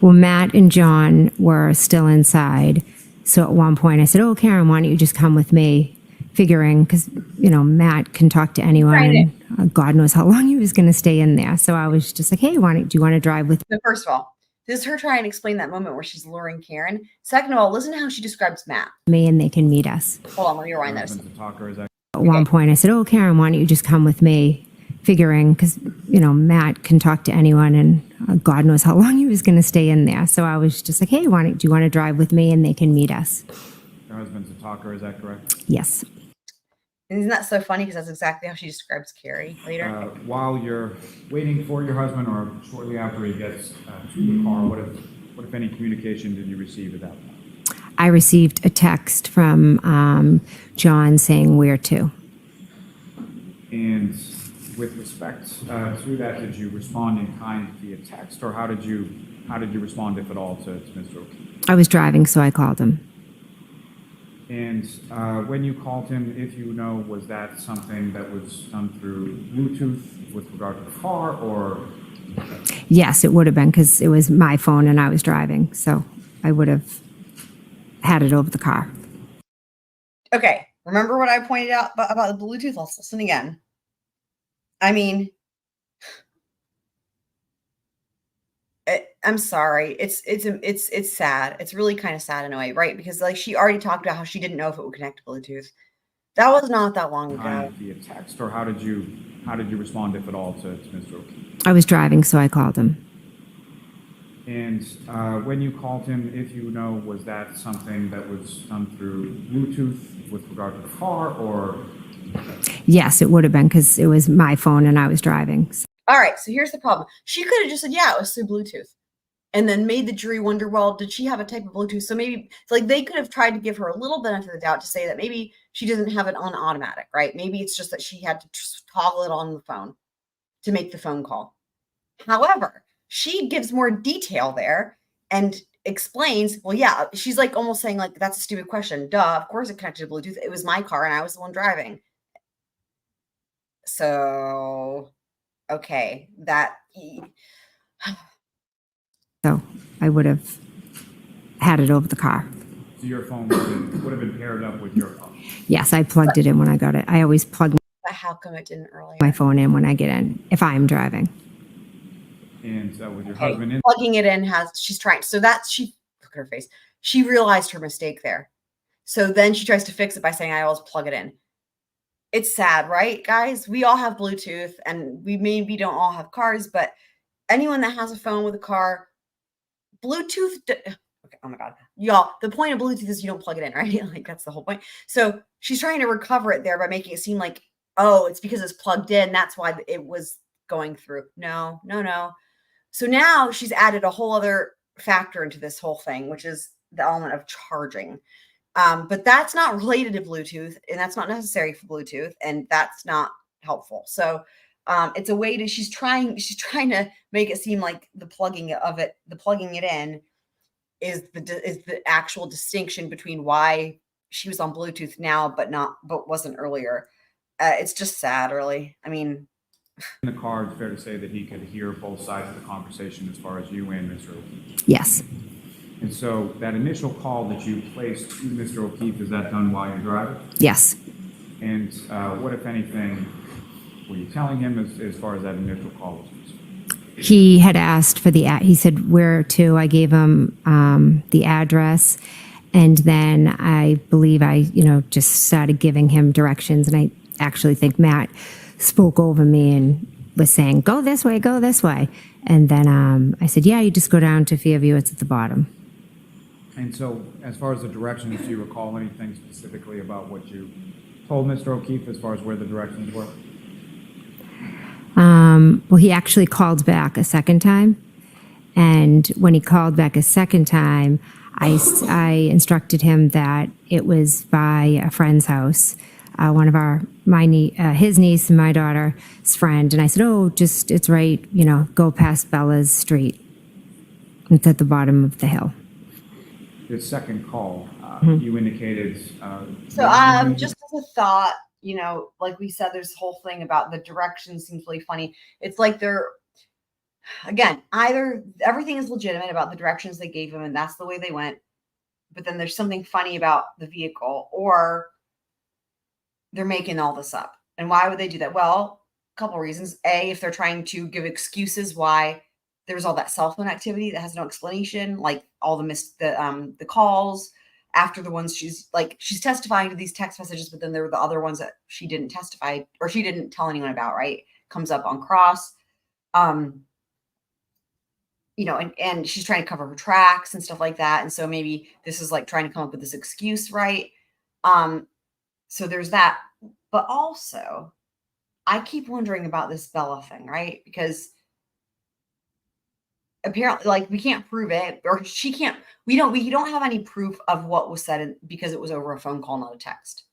Well, Matt and John were still inside. So at one point I said, oh, Karen, why don't you just come with me? Figuring, because, Matt can talk to anyone. Right. And God knows how long he was going to stay in there. So I was just like, hey, do you want to drive with So first of all, this is her trying to explain that moment where she's luring Karen. Second of all, listen to how she describes Matt. me and they can meet us? Hold on, let me rewind Your this. husband's a talker, is that? At one point I said, oh, Karen, why don't you just come with me? Figuring, because, Matt can talk to anyone and God knows how long he was going to stay in there. So I was just like, hey, do you want to drive with me and they can meet us? Your husband's a talker, is that correct? Yes. Isn't that so funny? Because that's exactly how she describes Carrie later. While you're waiting for your husband or shortly after he gets to the car, what if any communication did you receive at that point? I received a text from John saying where to. And with respect to that, did you respond in kind via text, or how did you respond, if at all, to Mr. O'Keefe? I was driving, so I called him. And when you called him, if you know, was that something that was done through Bluetooth with regard to the car, or? Yes, it would have been, because it was my phone and I was driving, so I would have had it over the car. Okay, remember what I pointed out about the Bluetooth? Let's listen again. I mean, I'm sorry. It's sad. It's really kind of sad in a way, right? Because like she already talked about how she didn't know if it would connect to Bluetooth. That was not that long ago. Via text, or how did you respond, if at all, to Mr. O'Keefe? I was driving, so I called him. And when you called him, if you know, was that something that was done through Bluetooth with regard to the car, or? Yes, it would have been, because it was my phone and I was driving. All right, so here's the problem. She could have just said, yeah, it was through Bluetooth. And then made the jury wonder, well, did she have a type of Bluetooth? So maybe it's like they could have tried to give her a little benefit of the doubt to say that maybe she doesn't have it on automatic, right? Maybe it's just that she had to toggle it on the phone to make the phone call. However, she gives more detail there and explains, well, yeah, she's like almost saying like, that's a stupid question. Duh, of course it connected to Bluetooth. It was my car and I was the one driving. So, okay, So I would have had it over the car. So your phone would have been paired up with your phone? Yes, I plugged it in when I got it. I always plug how come it didn't earlier? my phone in when I get in, if I'm driving. And with your husband in? Plugging it in she's trying. So look at her face. She realized her mistake there. So then she tries to fix it by saying, I always plug it in. It's sad, right, guys? We all have Bluetooth and we maybe don't all have cars, but anyone that has a phone with a car, Bluetooth. Okay, oh my God. Y'all, the point of Bluetooth is you don't plug it in, right? Like that's the whole point. So she's trying to recover it there by making it seem like, oh, it's because it's plugged in. That's why it was going through. No. So now she's added a whole other factor into this whole thing, which is the element of charging. But that's not related to Bluetooth, and that's not necessary for Bluetooth, and that's not helpful. So it's a way to she's trying to make it seem like the plugging it in is the actual distinction between why she was on Bluetooth now but wasn't earlier. It's just sad, really. I mean, in the car, it's fair to say that he could hear both sides of the conversation as far as you and Mr. O'Keefe. Yes. And so that initial call that you placed to Mr. O'Keefe, is that done while you're driving? Yes. And what, if anything, were you telling him as far as that initial call was concerned? He had asked for he said where to. I gave him the address, and then I believe I, just started giving him directions. And I actually think Matt spoke over me and was saying, "Go this way, go this way." And then I said, "Yeah, you just go down to Fairview. It's at the bottom." And so, as far as the directions, do you recall anything specifically about what you told Mr. O'Keefe as far as where the directions were? Well, he actually called back a second time. And when he called back a second time, I instructed him that it was by a friend's house, one of his niece and my daughter's friend. And I said, "Oh, it's right, go past Bella's street. It's at the bottom of the hill." The second call, Mm-hmm. you indicated. So, just as a thought, like we said, there's this whole thing about the directions seems really funny. It's like again, either everything is legitimate about the directions they gave him and that's the way they went, but then there's something funny about the vehicle, or they're making all this up. And why would they do that? Well, a couple reasons. A, if they're trying to give excuses why there was all that cell phone activity that has no explanation, like all the calls after the ones she's testifying to these text messages, but then there were the other ones that she didn't testify or she didn't tell anyone about, right? Comes up on cross. And she's trying to cover her tracks and stuff like that. And so maybe this is like trying to come up with this excuse, right? So there's that. But also, I keep wondering about this Bella thing, right? Because apparently, we can't prove it, or she can't. We don't have any proof of what was said because it was over a phone call, not a text.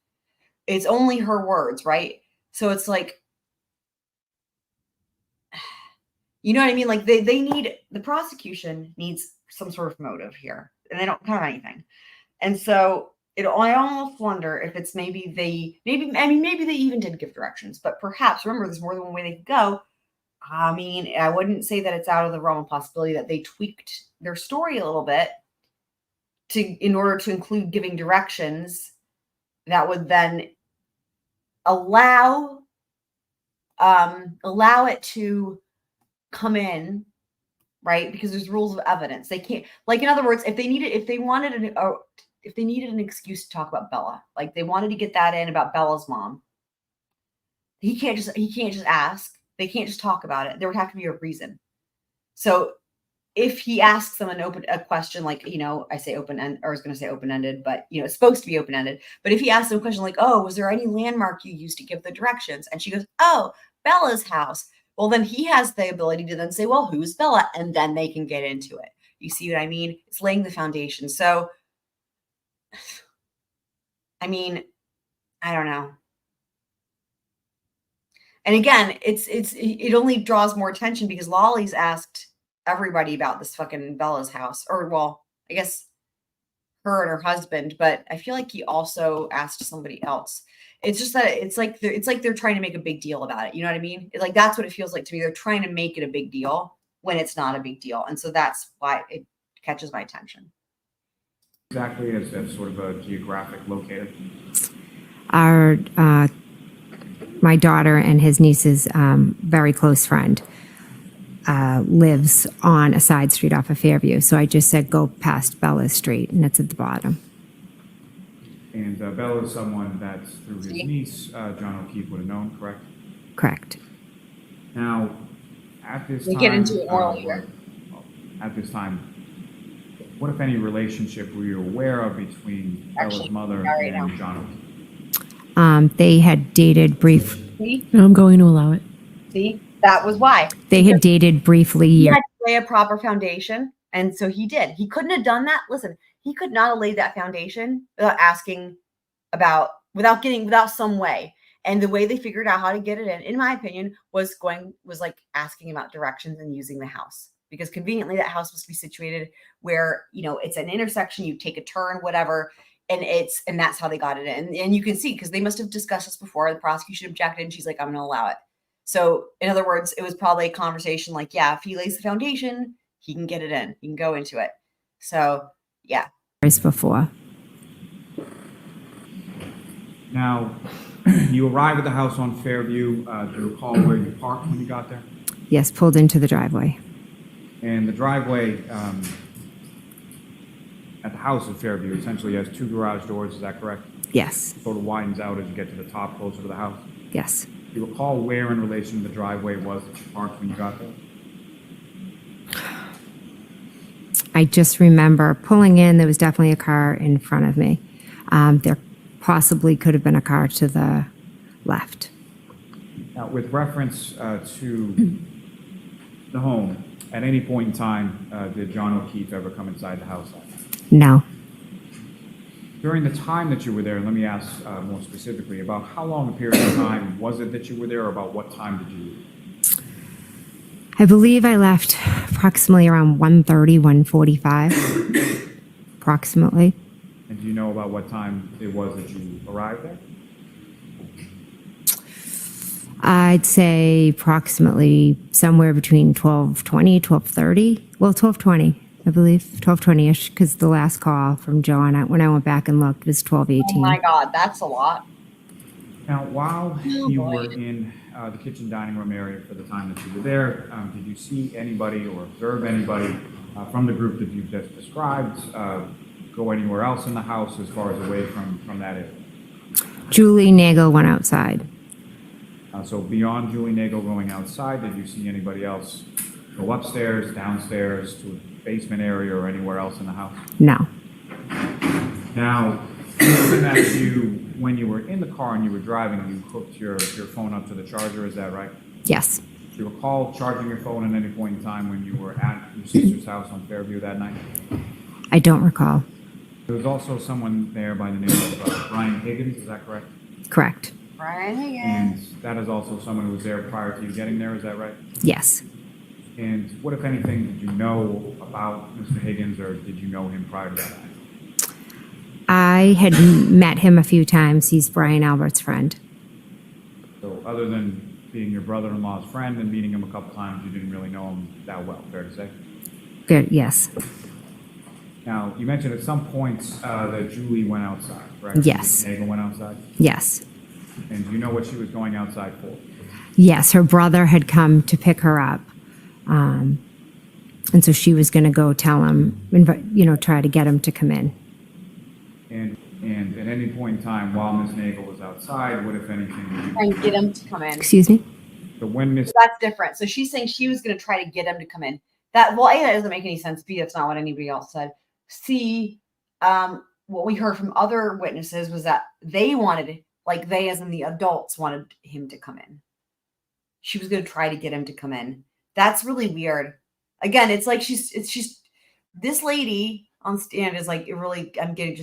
It's only her words, right? So it's like, you know what I mean? Like the prosecution needs some sort of motive here, and they don't have anything. And so I almost wonder if it's maybe they even did give directions, but perhaps, remember, there's more than one way they could go. I mean, I wouldn't say that it's out of the realm of possibility that they tweaked their story a little bit in order to include giving directions that would then allow it to come in, right? Because there's rules of evidence. They can't, in other words, if they needed an excuse to talk about Bella, like they wanted to get that in about Bella's mom, he can't just ask. They can't just talk about it. There would have to be a reason. So if he asks them a question, I say open-ended, or I was going to say open-ended, but it's supposed to be open-ended. But if he asks them a question like, "Oh, was there any landmark you used to give the directions?" And she goes, "Oh, Bella's house." Well, then he has the ability to then say, "Well, who's Bella?" And then they can get into it. You see what I mean? It's laying the foundation. So, I mean, I don't know. And again, it only draws more attention because Lolly's asked everybody about this fucking Bella's house, or well, I guess her and her husband, but I feel like he also asked somebody else. It's just that it's like they're trying to make a big deal about it. You know what I mean? That's what it feels like to me. They're trying to make it a big deal when it's not a big deal, and so that's why it catches my attention. Exactly as sort of a geographic locator. My daughter and his niece's very close friend lives on a side street off of Fairview. So I just said, "Go past Bella's street," and it's at the bottom. And Bella is someone that's through his niece, John O'Keefe would have known, correct? Correct. Now, at this time... We get into it more later. At this time, what, if any, relationship were you aware of between Bella's mother and John O'Keefe? They had dated briefly. See? I'm going to allow it. See? That was why. They had dated briefly. He had to lay a proper foundation, and so he did. He couldn't have done that. Listen, he could not have laid that foundation without some way. And the way they figured out how to get it in my opinion, was like asking about directions and using the house. Because conveniently that house must be situated where, it's an intersection, you take a turn, whatever, and that's how they got it in. And you can see, because they must have discussed this before, the prosecution objected, and she's like, "I'm going to allow it." So in other words, it was probably a conversation like, yeah, if he lays the foundation, he can get it in, he can go into it. So yeah. Before. Now, You arrived at the house on Fairview. Do you recall where you parked when you got there? Yes, pulled into the driveway. And the driveway at the house at Fairview essentially has two garage doors, is that correct? Yes, Sort of widens out as you get to the top, closer to the house. yes. Do you recall where in relation to the driveway was that you parked when you got there? I just remember pulling in, there was definitely a car in front of me. There possibly could have been a car to the left. Now, with reference to the home, at any point in time, did John O'Keefe ever come inside the house? No. During the time that you were there, let me ask more specifically, about how long a period of time was it that you were there, or about what time did you leave? I believe I left approximately around 1:30, 1:45, approximately. And do you know about what time it was that you arrived there? I'd say approximately somewhere between 12:20, 12:30. Well, 12:20, I believe, 12:20-ish, because the last call from John, when I went back and looked, was 12:18. Oh my God, that's a lot. Now, while Oh, you boy. were in the kitchen dining room area for the time that you were there, did you see anybody or observe anybody from the group that you've just described go anywhere else in the house as far as away from that area? Julie Nagel went outside. So beyond Julie Nagel going outside, did you see anybody else go upstairs, downstairs, to a basement area or anywhere else in the house? No. Now, given that when you were in the car and you were driving, you hooked your phone up to the charger, is that right? Yes. Do you recall charging your phone at any point in time when you were at your sister's house on Fairview that night? I don't recall. There was also someone there by the name of Brian Higgins, is that correct? Correct. Brian Higgins. And that is also someone who was there prior to you getting there, is that right? Yes. And what, if anything, did you know about Mr. Higgins, or did you know him prior to that night? I had met him a few times. He's Brian Albert's friend. So other than being your brother-in-law's friend and meeting him a couple times, you didn't really know him that well, fair to say? Good, yes. Now, you mentioned at some points that Julie went outside, correct? Yes. Nagel went outside? Yes. And do you know what she was going outside for? Yes, her brother had come to pick her up. And so she was going to go tell him, try to get him to come in. And at any point in time while Ms. Nagel was outside, what, if anything, did you... Try and get him to come in. Excuse me? So when Ms. That's different. So she's saying she was going to try to get him to come in. That, well, A, that doesn't make any sense. B, that's not what anybody else said. C, what we heard from other witnesses was that they wanted, like they as in the adults wanted him to come in. She was going to try to get him to come in. That's really weird. Again, it's like she's this lady on stand is like, it really,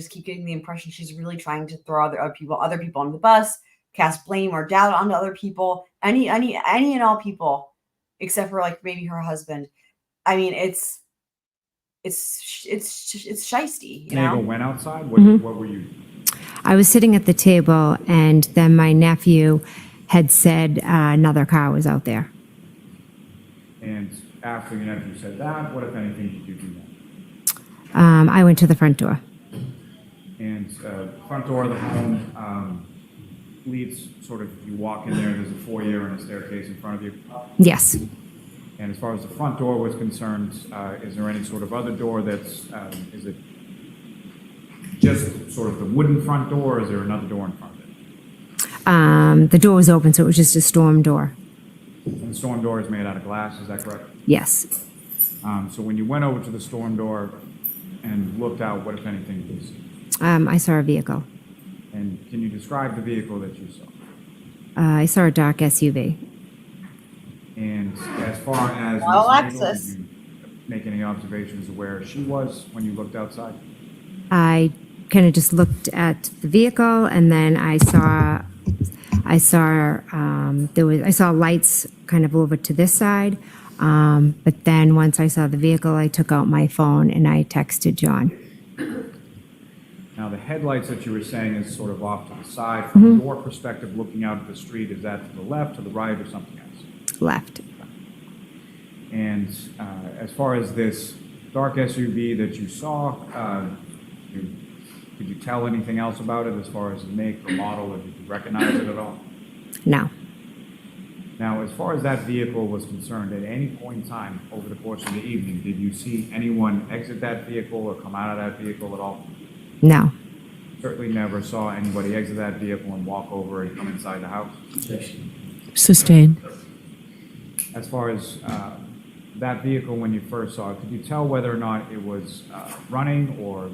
keep getting the impression she's really trying to throw other people on the bus, cast blame or doubt onto other people, any and all people, except for like maybe her husband. I mean, it's shiesty, you know? Nagel went outside, what were you? I was sitting at the table, and then my nephew had said another car was out there. And after your nephew said that, what, if anything, did you do that? I went to the front door. And front door of the home leads sort of, you walk in there, there's a foyer and a staircase in front of you. Yes. And as far as the front door was concerned, is there any sort of other door that's, is it just sort of the wooden front door, or is there another door in front of it? The door was open, so it was just a storm door. And the storm door is made out of glass, is that correct? Yes. So when you went over to the storm door and looked out, what, if anything, did you see? I saw a vehicle. And can you describe the vehicle that you saw? I saw a dark SUV. And as far as Well, Ms. Nagel, Lexus. did you make any observations of where she was when you looked outside? I kind of just looked at the vehicle, and then I saw lights kind of over to this side. But then once I saw the vehicle, I took out my phone and I texted John. Now, the headlights that you were saying is sort of off to the side. From your perspective, looking out at the street, is that to the left, to the right, or something else? Left. And as far as this dark SUV that you saw, you Could you tell anything else about it as far as the make or model, or did you recognize it at all? No, Now, as far as that vehicle was concerned, at any point in time over the course of the evening, did you see anyone exit that vehicle or come out of that vehicle at all? no, Certainly never saw anybody exit that vehicle and walk over and come inside the house. Sustained. As far as that vehicle, when you first saw it, could you tell whether or not it was running or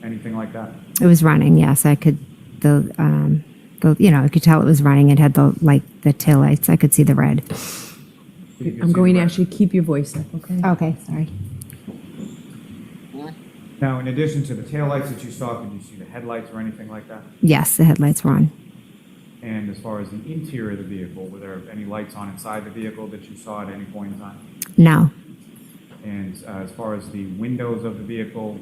anything like that? it was running. Yes, I could. I could tell it was running. It had the tail lights. I could see the red. I'm going to ask you to keep your voice up, okay? Okay, sorry. Now, in addition to the taillights that you saw, could you see the headlights or anything like that? Yes, the headlights were on. And as far as the interior of the vehicle, were there any lights on inside the vehicle that you saw at any point in time? No, And as far as the windows of the vehicle,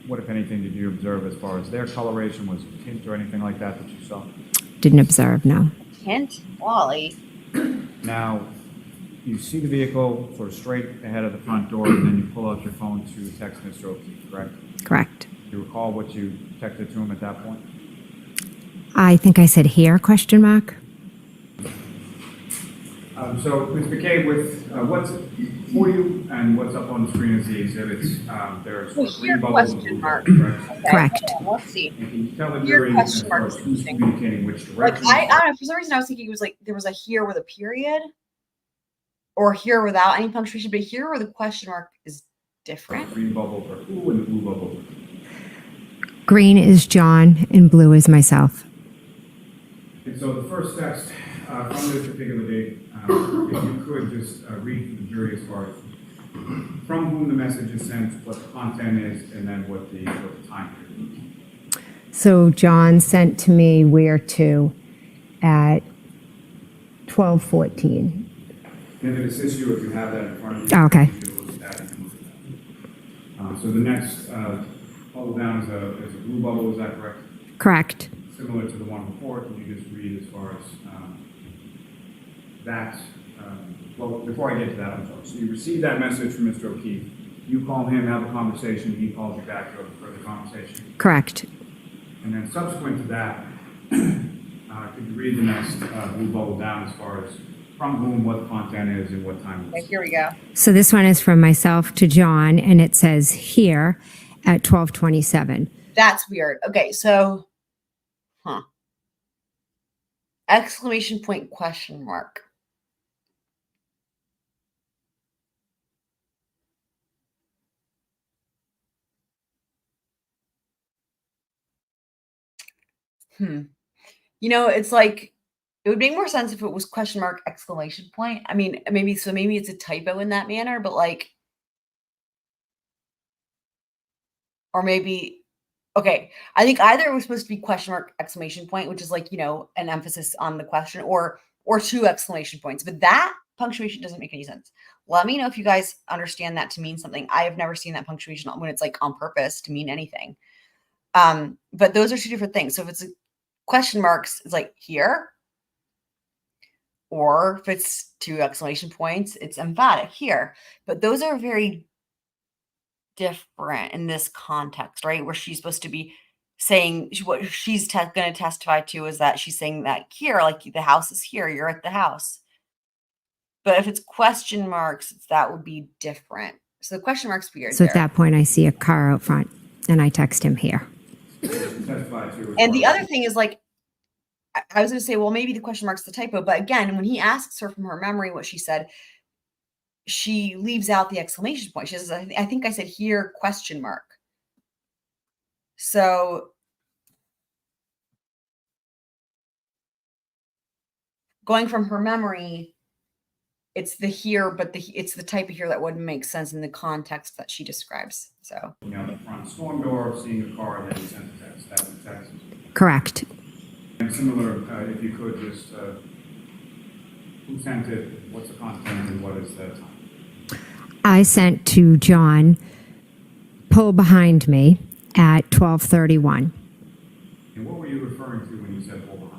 what, if anything, did you observe as far as their coloration? Was it tint or anything like that that you saw? didn't observe. No. Hint, Wally. Now, you see the vehicle sort of straight ahead of the front door, and then you pull out your phone to text Mr. O'Keefe, correct? Correct. Do you recall what you texted to him at that point? I think I said here, question mark. So, Ms. McCabe, with what's for you and what's up on the screen as the exhibits, there's Well, three here, bubbles. question mark. Correct? Okay, Correct. hold on, let's see. And can you tell the Here, jury as question far mark as is who's interesting. communicating which Like, direction? I don't know, for some reason I was thinking it was like there was a here with a period, or here without any punctuation, but here where the question mark is different. Green bubble for who and the blue bubble for who? Green is John and blue is myself. And so the first text from this particular date, if you could just read to the jury as far as from whom the message is sent, what the content is, and then what the time period is. So John sent to me where to at 12:14. And if it assists you, if you have that in front of you. Oh, okay. You can look at that and look at that. So the next bubble down is a blue bubble, is that correct? Correct. Similar to the one before, can you just read as far as that? Well, before I get to that, I'm sorry. So you received that message from Mr. O'Keefe. You call him, have a conversation, he calls you back for a further conversation. Correct. And then subsequent to that, could you read the next blue bubble down as far as from whom, what the content is, and what time it Okay, is? here we go. So this one is from myself to John, and it says here at 12:27. That's weird. Okay, so, exclamation point, question mark. It's like, it would make more sense if it was question mark, exclamation point. I mean, maybe it's a typo in that manner, but like, or maybe, okay, I think either it was supposed to be question mark, exclamation point, which is like, an emphasis on the question, or two exclamation points. But that punctuation doesn't make any sense. Let me know if you guys understand that to mean something. I have never seen that punctuation when it's like on purpose to mean anything. But those are two different things. So if it's question marks, it's like here. Or if it's two exclamation points, it's emphatic here. But those are very different in this context, right? Where she's supposed to be saying what she's going to testify to is that she's saying that here, like the house is here, you're at the house. But if it's question marks, that would be different. So the question mark's weird. So at that point, I see a car out front, and I text him here. Testify to as And the far other thing is like, I was going to say, well, maybe the question mark's the typo. But again, when he asks her from her memory what she said, she leaves out the exclamation point. She says, I think I said here, question mark. So going from her memory, it's the here, but it's the type of here that wouldn't make sense in the context that she describes. So, the front storm door, seeing a car, and then you sent a text. That's the text. Correct. And similar, if you could just, who sent it, what's the content, and what is the time? I sent to John, pull behind me at 12:31. And what were you referring to when you said pull behind?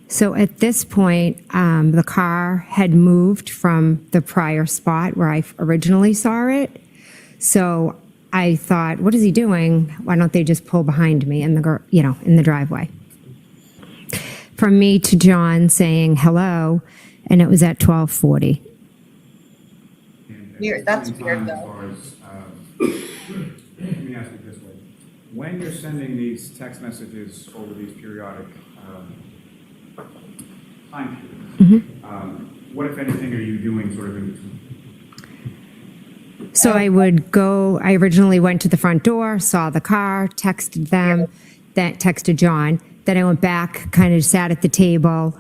So at this point, the car had moved from the prior spot where I originally saw it. So I thought, what is he doing? Why don't they just pull behind me in the, in the driveway? From me to John saying hello, and it was at 12:40. And Weird. at That's the same weird, time, as though. far as, let me ask it this way. When you're sending these text messages over these periodic time periods, what, if anything, are you doing sort of in between? So I originally went to the front door, saw the car, texted them, then texted John. Then I went back, kind of sat at the table,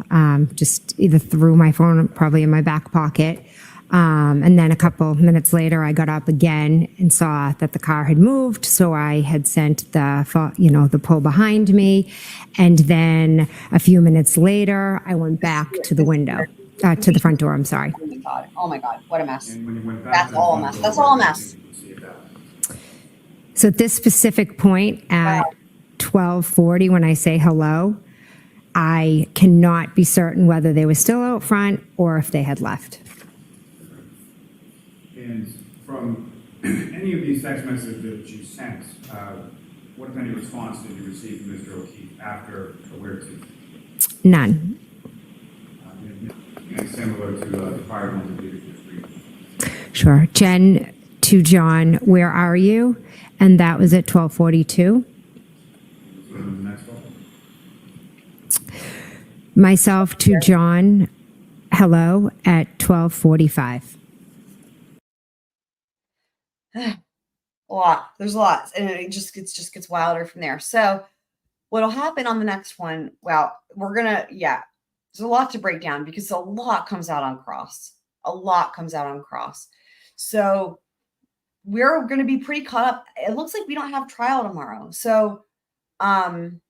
just either threw my phone probably in my back pocket. And then a couple minutes later, I got up again and saw that the car had moved. So I had sent the pull behind me. And then a few minutes later, I went back to the window, to the front door, I'm sorry. Oh my God. Oh my God. What a mess. And when you went back That's to the all a front mess. door, That's all a what mess. did you see at that? So at this specific point at 12:40, when I say hello, I cannot be certain whether they were still out front or if they had left. And from any of these text messages that you sent, what, if any, response did you receive from Mr. O'Keefe after where to? None. And similar to the prior ones that you just read. Sure. Jen to John, where are you? And that was at 12:42. So the next one. Myself to John, hello, at 12:45. A lot. There's lots, and it just gets wilder from there. So what'll happen on the next one? Well, there's a lot to break down because a lot comes out on cross. A lot comes out on cross. So we're going to be pretty caught up. It looks like we don't have trial tomorrow. So, I'm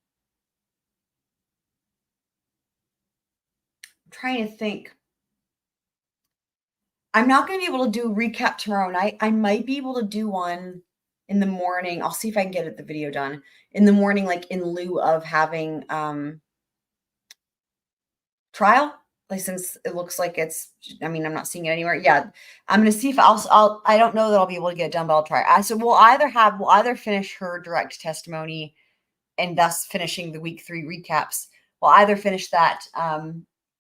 trying to think. I'm not going to be able to do a recap tomorrow night. I might be able to do one in the morning. I'll see if I can get the video done in the morning, like in lieu of having trial. Like, since it looks like I'm not seeing it anywhere. Yeah, I'm going to see if I don't know that I'll be able to get it done, but I'll try. So we'll either finish her direct testimony and thus finishing the week 3 recaps. We'll either finish that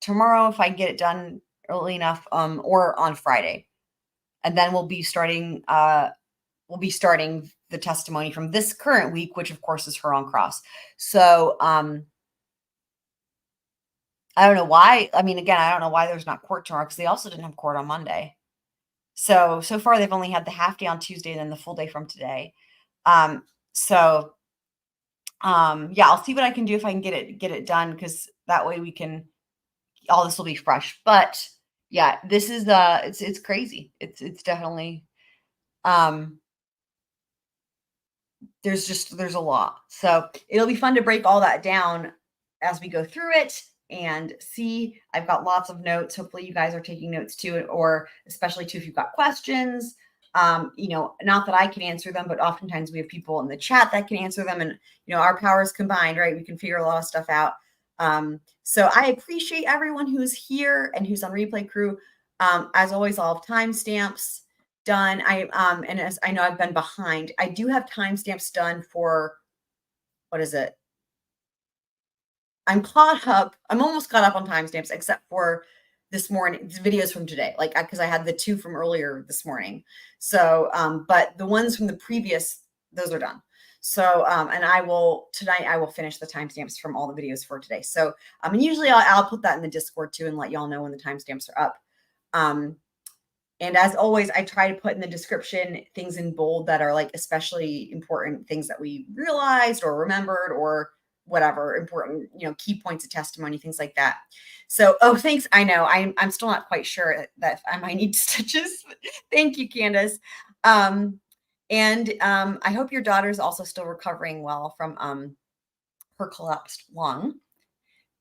tomorrow if I get it done early enough, or on Friday. And then we'll be starting the testimony from this current week, which of course is her on cross. So I don't know why. I don't know why there's not court tomorrow, because they also didn't have court on Monday. So far they've only had the half day on Tuesday and then the full day from today. I'll see what I can do if I can get it done, because that way all this will be fresh. But yeah, this is it's crazy. It's definitely there's a lot. So it'll be fun to break all that down as we go through it and see. I've got lots of notes. Hopefully you guys are taking notes too, or especially too if you've got questions. Not that I can answer them, but oftentimes we have people in the chat that can answer them, and our powers combined, right? We can figure a lot of stuff out. So I appreciate everyone who's here and who's on Replay Crew. As always, I'll have timestamps done. And as I know I've been behind, I do have timestamps done for, what is it? I'm caught up. I'm almost caught up on timestamps, except for this morning, videos from today, because I had the 2 from earlier this morning. So, but the ones from the previous, those are done. So, and tonight I will finish the timestamps from all the videos for today. So, and usually I'll put that in the Discord too and let y'all know when the timestamps are up. And as always, I try to put in the description things in bold that are especially important things that we realized or remembered or whatever important, key points of testimony, things like that. So, thanks. I know I'm still not quite sure that I might need stitches. Thank you, Candace. And I hope your daughter's also still recovering well from her collapsed lung.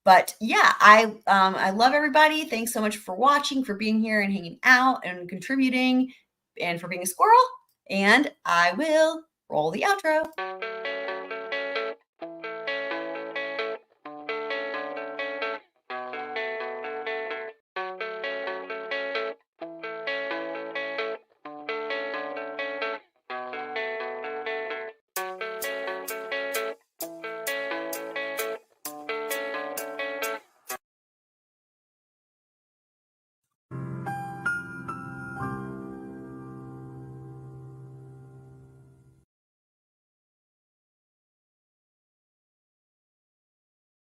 But yeah, I love everybody. Thanks so much for watching, for being here and hanging out and contributing, and for being a squirrel. And I will roll the outro.